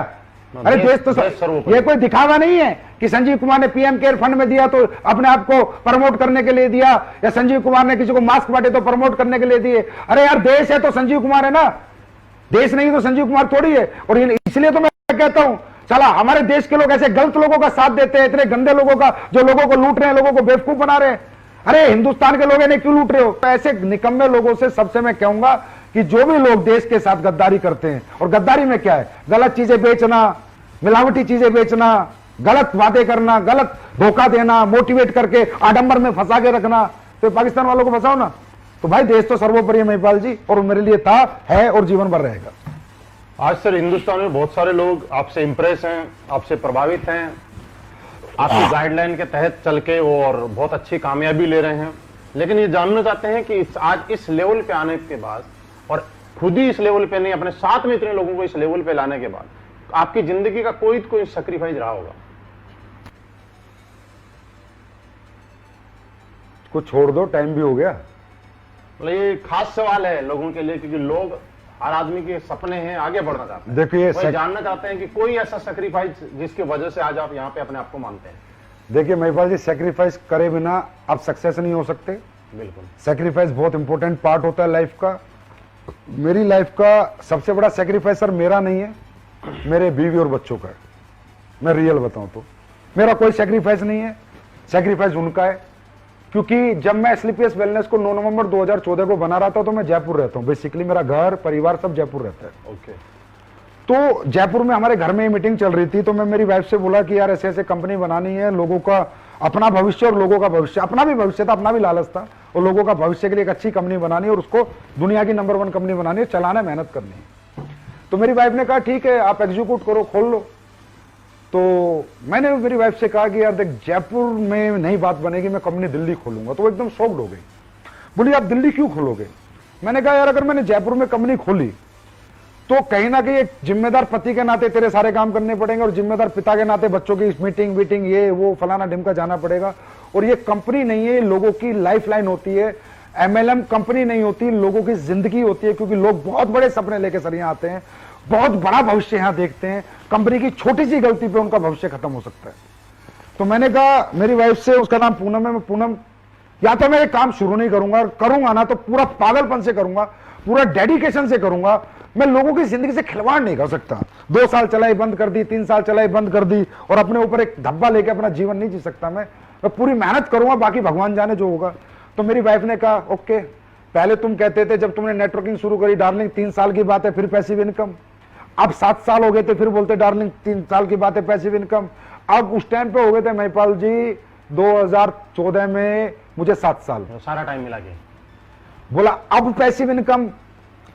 अरे देश तो ये कोई दिखावा नहीं है कि संजीव कुमार ने पीएम केयर फंड में दिया तो अपने आप को प्रमोट करने के लिए दिया, या संजीव कुमार ने किसी को मास्क बांटे तो प्रमोट करने के लिए दिए। अरे यार, देश है तो संजीव कुमार है ना, देश नहीं तो संजीव कुमार थोड़ी है। और इसलिए तो मैं कहता हूं, चला हमारे देश के लोग ऐसे गलत लोगों का साथ देते हैं, इतने गंदे लोगों का, जो लोगों को लूट रहे हैं, लोगों को बेवकूफ बना रहे हैं। अरे हिंदुस्तान के लोग इन्हें क्यों लूट रहे हो? ऐसे निकम्मे लोगों से सबसे मैं कहूंगा कि जो भी लोग देश के साथ गद्दारी करते हैं, और गद्दारी में क्या है? गलत चीजें बेचना, मिलावटी चीजें बेचना, गलत वादे करना, गलत धोखा देना, मोटिवेट करके आडंबर में फंसा के रखना, तो पाकिस्तान वालों को फंसाओ ना। तो भाई देश तो सर्वोपरि है महिपाल जी, और मेरे लिए था, है और जीवन भर रहेगा। आज सर हिंदुस्तान में बहुत सारे लोग आपसे इंप्रेस हैं, आपसे प्रभावित हैं, आपकी गाइडलाइन के तहत चल के और बहुत अच्छी कामयाबी ले रहे हैं। लेकिन ये जानना चाहते हैं कि आज इस लेवल पे आने के बाद, और खुद ही इस लेवल पे नहीं, अपने साथ में इतने लोगों को इस लेवल पे लाने के बाद आपकी जिंदगी का कोई सैक्रिफाइस रहा होगा? कुछ छोड़ दो, टाइम भी हो गया। मतलब ये खास सवाल है लोगों के लिए, क्योंकि लोग, हर आदमी के सपने हैं, आगे बढ़ना चाहते हैं। देखिए, वो जानना चाहते हैं कि कोई ऐसा सैक्रिफाइस जिसकी वजह से आज आप यहाँ पे अपने आप को मानते हैं। देखिए महिपाल जी, सैक्रिफाइस करे बिना आप सक्सेस नहीं हो सकते। बिल्कुल, सैक्रिफाइस बहुत इंपॉर्टेंट पार्ट होता है लाइफ का। मेरी लाइफ का सबसे बड़ा सैक्रिफाइस सर मेरा नहीं है, मेरे बीवी और बच्चों का है। मैं रियल बताऊं तो मेरा कोई सैक्रिफाइस नहीं है, सैक्रिफाइस उनका है। क्योंकि जब मैं एसलीपीएस वेलनेस को 9 नवंबर 2014 को बना रहा था तो मैं जयपुर रहता हूं। बेसिकली मेरा घर परिवार सब जयपुर रहता है। ओके। तो जयपुर में हमारे घर में ही मीटिंग चल रही थी, तो मैं मेरी वाइफ से बोला कि यार ऐसे ऐसे कंपनी बनानी है, लोगों का अपना भविष्य और लोगों का भविष्य, अपना भी भविष्य था, अपना भी लालच था, और लोगों का भविष्य के लिए एक अच्छी कंपनी बनानी है और उसको दुनिया की नंबर 1 कंपनी बनानी है, चलाना है, मेहनत करनी है। तो मेरी वाइफ ने कहा ठीक है, आप एग्जीक्यूट करो, खोल लो। तो मैंने मेरी वाइफ से कहा कि यार देख, जयपुर में नहीं बात बनेगी, मैं कंपनी दिल्ली खोलूंगा। तो वो एकदम शॉक्ड हो गई, बोली आप दिल्ली क्यों खोलोगे? मैंने कहा यार अगर मैंने जयपुर में कंपनी खोली तो कहीं ना कहीं एक जिम्मेदार पति के नाते तेरे सारे काम करने पड़ेंगे, और जिम्मेदार पिता के नाते बच्चों की मीटिंग वीटिंग ये वो फलाना ढिमका जाना पड़ेगा। और ये कंपनी नहीं है, ये लोगों की लाइफ लाइन होती है। एमएलएम कंपनी नहीं होती, लोगों की जिंदगी होती है। क्योंकि लोग बहुत बड़े सपने लेके सर यहाँ आते हैं, बहुत बड़ा भविष्य यहाँ देखते हैं। कंपनी की छोटी सी गलती पे उनका भविष्य खत्म हो सकता है। तो मैंने कहा मेरी वाइफ से, उसका नाम पूनम है, मैं पूनम, या तो मैं ये काम शुरू नहीं करूंगा, और करूंगा ना तो पूरा पागलपन से करूंगा, पूरा डेडिकेशन से करूंगा। मैं लोगों की जिंदगी से खिलवाड़ नहीं कर सकता। 2 साल चलाई बंद कर दी, 3 साल चलाई बंद कर दी, और अपने ऊपर एक धब्बा लेके अपना जीवन नहीं जी सकता। मैं पूरी मेहनत करूंगा, बाकी भगवान जाने जो होगा। तो मेरी वाइफ ने कहा ओके, पहले तुम कहते थे जब तुमने नेटवर्किंग शुरू करी डार्लिंग 3 साल की बात है, फिर पैसिव इनकम। अब 7 साल हो गए थे, फिर बोलते डार्लिंग 3 साल की बात है, पैसिव इनकम। अब उस टाइम पे हो गए थे महिपाल जी 2014 में मुझे 7 साल, सारा टाइम मिला के बोला अब पैसिव इनकम,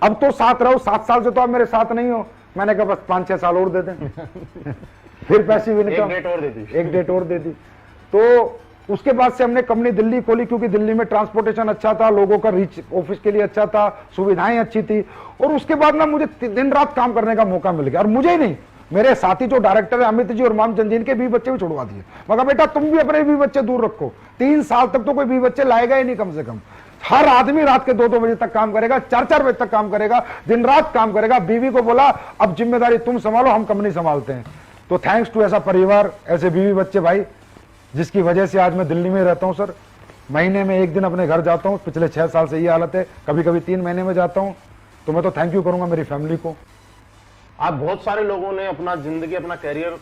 अब तो साथ रहो, 7 साल से तो आप मेरे साथ नहीं हो। मैंने कहा बस 5-6 साल और दे दें फिर पैसिव इनकम, एक डेट और दे दी। तो उसके बाद से हमने कंपनी दिल्ली खोली, क्योंकि दिल्ली में ट्रांसपोर्टेशन अच्छा था, लोगों का रीच ऑफिस के लिए अच्छा था, सुविधाएं अच्छी थी। और उसके बाद ना मुझे दिन रात काम करने का मौका मिल गया। और मुझे ही नहीं, मेरे साथी जो डायरेक्टर है अमित जी और मामचंद जी, इनके 20 बच्चे भी छुड़वा दिए। मगर बेटा तुम भी अपने 20 बच्चे दूर रखो, 3 साल तक तो कोई 20 बच्चे लाएगा ही नहीं कम से कम। हर आदमी रात के 2-2 बजे तक काम करेगा, 4-4 बजे तक काम करेगा, दिन रात काम करेगा। बीवी को बोला अब जिम्मेदारी तुम संभालो, हम कंपनी संभालते हैं। तो थैंक्स टू ऐसा परिवार, ऐसे बीवी बच्चे भाई, जिसकी वजह से आज मैं दिल्ली में रहता हूं सर। महीने में 1 दिन अपने घर जाता हूं, पिछले 6 साल से ये हालत है, कभी कभी 3 महीने में जाता हूं। तो मैं तो थैंक यू करूंगा मेरी फैमिली को। आप बहुत सारे लोगों ने अपना जिंदगी, अपना कैरियर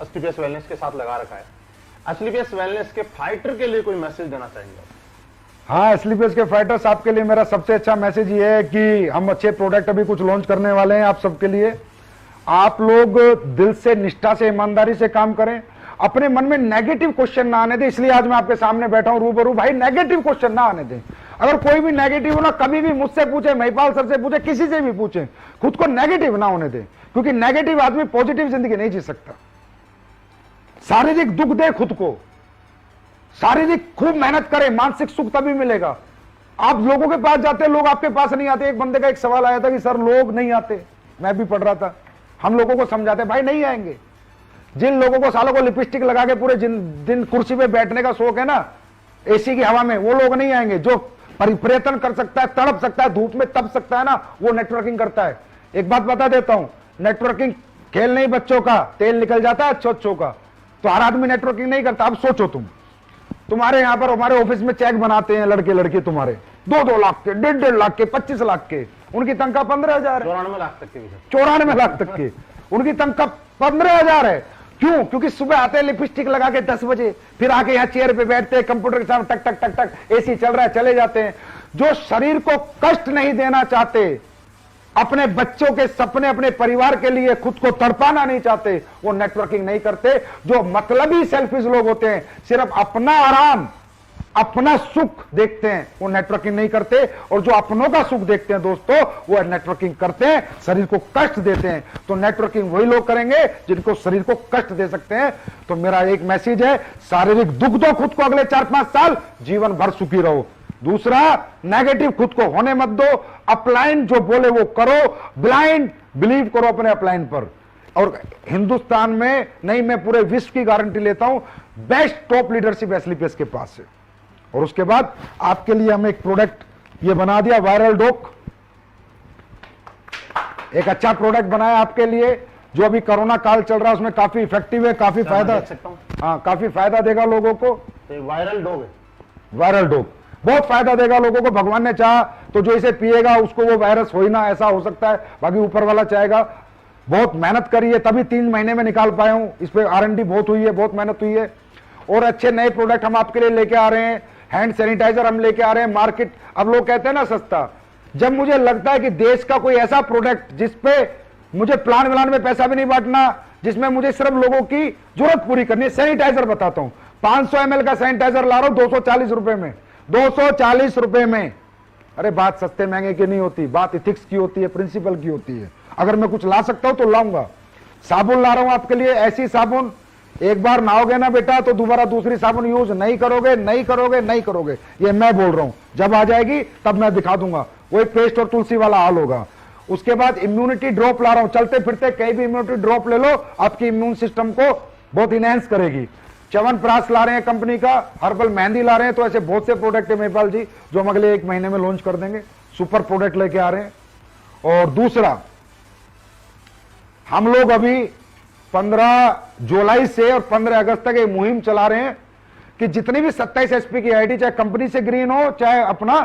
एसलीपीएस वेलनेस के साथ लगा रखा है। एसलीपीएस वेलनेस के फाइटर के लिए कोई मैसेज देना चाहेंगे? हाँ, एसलीपीएस के फाइटर्स, आपके लिए मेरा सबसे अच्छा मैसेज ये है कि हम अच्छे प्रोडक्ट अभी कुछ लॉन्च करने वाले हैं आप सबके लिए। आप लोग दिल से, निष्ठा से, ईमानदारी से काम करें। अपने मन में नेगेटिव क्वेश्चन ना आने दें, इसलिए आज मैं आपके सामने बैठा हूं रूबरू। भाई नेगेटिव क्वेश्चन ना आने दें। अगर कोई भी नेगेटिव हो ना, कभी भी मुझसे पूछे, महिपाल सर से पूछे, किसी से भी पूछे, खुद को नेगेटिव ना होने दे, क्योंकि नेगेटिव आदमी पॉजिटिव जिंदगी नहीं जी सकता। शारीरिक दुख दे खुद को, शारीरिक खूब मेहनत करे, मानसिक सुख तभी मिलेगा। आप लोगों के पास जाते, लोग आपके पास नहीं आते। एक बंदे का एक सवाल आया था कि सर लोग नहीं आते, मैं भी पढ़ रहा था, हम लोगों को समझाते भाई नहीं आएंगे। जिन लोगों को सालों को लिपस्टिक लगा के पूरे दिन कुर्सी पे बैठने का शौक है ना, एसी की हवा में, वो लोग नहीं आएंगे। जो परिवर्तन कर सकता है, तड़प सकता है, धूप में तप सकता है ना, वो नेटवर्किंग करता है। एक बात बता देता हूं, नेटवर्किंग खेल नहीं बच्चों का, तेल निकल जाता है अच्छों का। तो हर आदमी नेटवर्किंग नहीं करता। अब सोचो तुम्हारे यहां पर हमारे ऑफिस में चेक बनाते हैं लड़के लड़की तुम्हारे 2-2 लाख के, 1.5 लाख के, 25 लाख के, उनकी तनख्वाह 15,000 है। 94 लाख तक के भी 94 लाख तक के उनकी तनख्वाह 15,000 है। क्यों? क्योंकि सुबह आते हैं लिपस्टिक लगा के 10 बजे, फिर आके यहाँ चेयर पे बैठते हैं, कंप्यूटर के सामने टक टक टक टक, एसी चल रहा है, चले जाते हैं। जो शरीर को कष्ट नहीं देना चाहते, अपने बच्चों के सपने, अपने परिवार के लिए खुद को तड़पाना नहीं चाहते, वो नेटवर्किंग नहीं करते। जो मतलबी सेल्फिश लोग होते हैं, सिर्फ अपना आराम, अपना सुख देखते हैं, वो नेटवर्किंग नहीं करते। और जो अपनों का सुख देखते हैं दोस्तों, वो नेटवर्किंग करते हैं, शरीर को कष्ट देते हैं। तो नेटवर्किंग वही लोग करेंगे जिनको शरीर को कष्ट दे सकते हैं। तो मेरा एक मैसेज है, शारीरिक दुख दो खुद को अगले 4-5 साल, जीवन भर सुखी रहो। दूसरा, नेगेटिव खुद को होने मत दो। अपलाइन जो बोले वो करो, ब्लाइंड बिलीव करो अपने अपलाइन पर। और हिंदुस्तान में नहीं, मैं पूरे विश्व की गारंटी लेता हूं, बेस्ट टॉप लीडरशिप एसलीपीएस के पास है। और उसके बाद आपके लिए हम एक प्रोडक्ट ये बना दिया, वायरल डॉक, एक अच्छा प्रोडक्ट बनाया आपके लिए, जो अभी कोरोना काल चल रहा है उसमें काफी इफेक्टिव है, काफी फायदा, हाँ काफी फायदा देगा लोगों को। वायरल डॉग है, वायरल डॉग बहुत फायदा देगा लोगों को। भगवान ने चाहा तो जो इसे पिएगा उसको वो वायरस हो ही ना, ऐसा हो सकता है, बाकी ऊपर वाला चाहेगा। बहुत मेहनत करी है, तभी 3 महीने में निकाल पाया हूं। इस पे R&D बहुत हुई है, बहुत मेहनत हुई है। और अच्छे नए प्रोडक्ट हम आपके लिए लेके आ रहे हैं। हैंड सैनिटाइजर हम लेके आ रहे हैं। मार्केट, अब लोग कहते हैं ना सस्ता, जब मुझे लगता है कि देश का कोई ऐसा प्रोडक्ट जिसपे मुझे प्लान व्लान में पैसा भी नहीं बांटना, जिसमें मुझे सिर्फ लोगों की जरूरत पूरी करनी है। सैनिटाइजर बताता हूं, 500 ml का सैनिटाइजर ला रहा हूं 240 रुपए में, 240 रुपए में। अरे बात सस्ते महंगे की नहीं होती, बात इथिक्स की होती है, प्रिंसिपल की होती है। अगर मैं कुछ ला सकता हूं तो लाऊंगा। साबुन ला रहा हूं आपके लिए, ऐसी साबुन, एक बार नहाओगे ना बेटा तो दोबारा दूसरी साबुन यूज नहीं करोगे, नहीं करोगे, नहीं करोगे। ये मैं बोल रहा हूं, जब आ जाएगी तब मैं दिखा दूंगा। वो एक पेस्ट और तुलसी वाला हाल होगा। उसके बाद इम्यूनिटी ड्रॉप ला रहा हूं, चलते फिरते कहीं भी इम्यूनिटी ड्रॉप ले लो, आपकी इम्यून सिस्टम को बहुत इनहेंस करेगी। च्यवनप्राश ला रहे हैं कंपनी का, हर्बल मेहंदी ला रहे हैं। तो ऐसे बहुत से प्रोडक्ट है महिपाल जी जो हम अगले 1 महीने में लॉन्च कर देंगे। सुपर प्रोडक्ट लेके आ रहे हैं। और दूसरा, हम लोग अभी 15 जुलाई से और 15 अगस्त तक एक मुहिम चला रहे हैं कि जितनी भी 27 एसपी की आईडी, चाहे कंपनी से ग्रीन हो चाहे अपना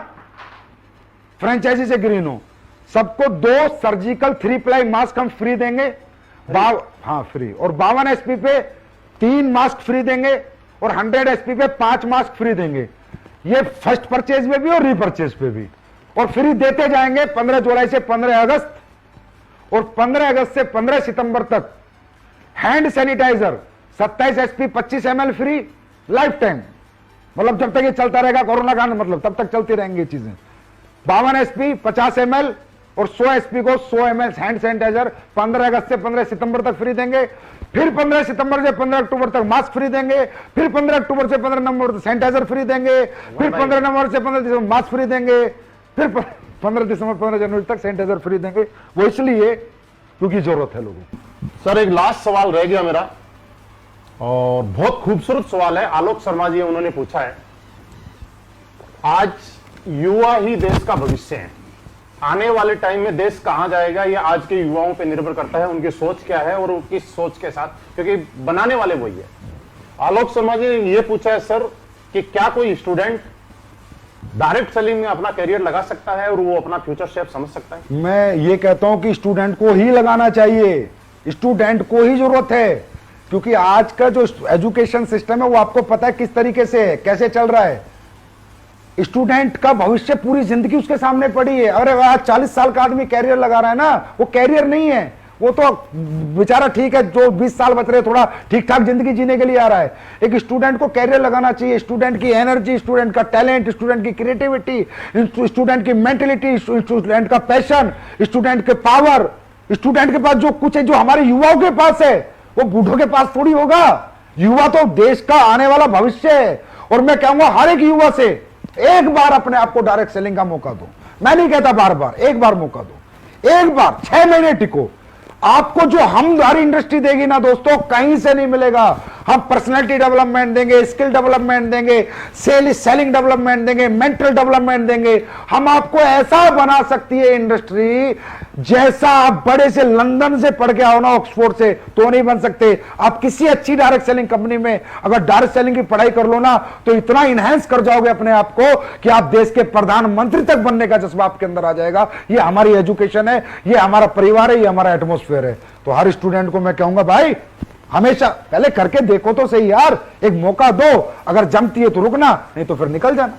फ्रेंचाइजी से ग्रीन हो, सबको 2 सर्जिकल 3 प्लाई मास्क हम फ्री देंगे। हाँ फ्री। और 52 एसपी पे 3 मास्क फ्री देंगे और 100 एसपी पे 5 मास्क फ्री देंगे। ये फर्स्ट परचेज में भी और रीपरचेज पे भी। और फ्री देते जाएंगे 15 जुलाई से 15 अगस्त और 15 अगस्त से 15 सितंबर तक। Hand sanitiser 27 SP 25 ml free life time, मतलब जब तक ये चलता रहेगा कोरोना काल, मतलब तब तक चलती रहेंगी चीजें। 52 एसपी 50 ml और 100 एसपी को 100 ml हैंड सैनिटाइजर 15 अगस्त से 15 सितंबर तक फ्री देंगे। फिर 15 सितंबर से 15 अक्टूबर तक मास्क फ्री देंगे। फिर 15 अक्टूबर से 15 नवंबर तक सैनिटाइजर फ्री देंगे। फिर 15 नवंबर से 15 दिसंबर मास्क फ्री देंगे। फिर 15 दिसंबर 15 जनवरी तक सैनिटाइजर फ्री देंगे। वो इसलिए क्योंकि जरूरत है लोगों को। सर एक लास्ट सवाल रह गया मेरा, और बहुत खूबसूरत सवाल है। आलोक शर्मा जी उन्होंने पूछा है, आज युवा ही देश का भविष्य है, आने वाले टाइम में देश कहां जाएगा ये आज के युवाओं पे निर्भर करता है, उनकी सोच क्या है और उनकी सोच के साथ, क्योंकि बनाने वाले वही है। आलोक शर्मा जी ने ये पूछा है सर कि क्या कोई स्टूडेंट डायरेक्ट सेलिंग में अपना करियर लगा सकता है और वो अपना फ्यूचर शेप समझ सकता है? मैं ये कहता हूं कि स्टूडेंट को ही लगाना चाहिए, स्टूडेंट को ही जरूरत है। क्योंकि आज का जो एजुकेशन सिस्टम है वो आपको पता है किस तरीके से है, कैसे चल रहा है। स्टूडेंट का भविष्य पूरी जिंदगी उसके सामने पड़ी है। अरे आज 40 साल का आदमी कैरियर लगा रहा है ना, वो कैरियर नहीं है, वो तो बेचारा ठीक है, जो 20 साल बच रहे थोड़ा ठीक ठाक जिंदगी जीने के लिए आ रहा है। एक स्टूडेंट को कैरियर लगाना चाहिए, स्टूडेंट की एनर्जी, स्टूडेंट का टैलेंट, स्टूडेंट की क्रिएटिविटी, स्टूडेंट की मेंटेलिटी, स्टूडेंट का पैशन, स्टूडेंट के पावर, स्टूडेंट के पास जो कुछ है, जो हमारे युवाओं के पास है, वो बूढ़ों के पास थोड़ी होगा। युवा तो देश का आने वाला भविष्य है। और मैं कहूंगा हर एक युवा से एक बार अपने आप को डायरेक्ट सेलिंग का मौका दो। मैं नहीं कहता बार बार, एक बार मौका दो, एक बार 6 महीने टिको। आपको जो हमारी इंडस्ट्री देगी ना दोस्तों, कहीं से नहीं मिलेगा। हम पर्सनालिटी डेवलपमेंट देंगे, स्किल डेवलपमेंट देंगे, सेलिंग डेवलपमेंट देंगे, मेंटल डेवलपमेंट देंगे। हम आपको ऐसा बना सकती है इंडस्ट्री, जैसा आप बड़े से लंदन से पढ़ के आओ ना, ऑक्सफोर्ड से, तो नहीं बन सकते। आप किसी अच्छी डायरेक्ट सेलिंग कंपनी में अगर डायरेक्ट सेलिंग की पढ़ाई कर लो ना, तो इतना इनहेंस कर जाओगे अपने आप को कि आप देश के प्रधानमंत्री तक बनने का जज्बा आपके अंदर आ जाएगा। ये हमारी एजुकेशन है, ये हमारा परिवार है, ये हमारा एटमोस्फेयर है। तो हर स्टूडेंट को मैं कहूंगा भाई, हमेशा पहले करके देखो तो सही यार, एक मौका दो। अगर जमती है तो रुकना, नहीं तो फिर निकल जाना।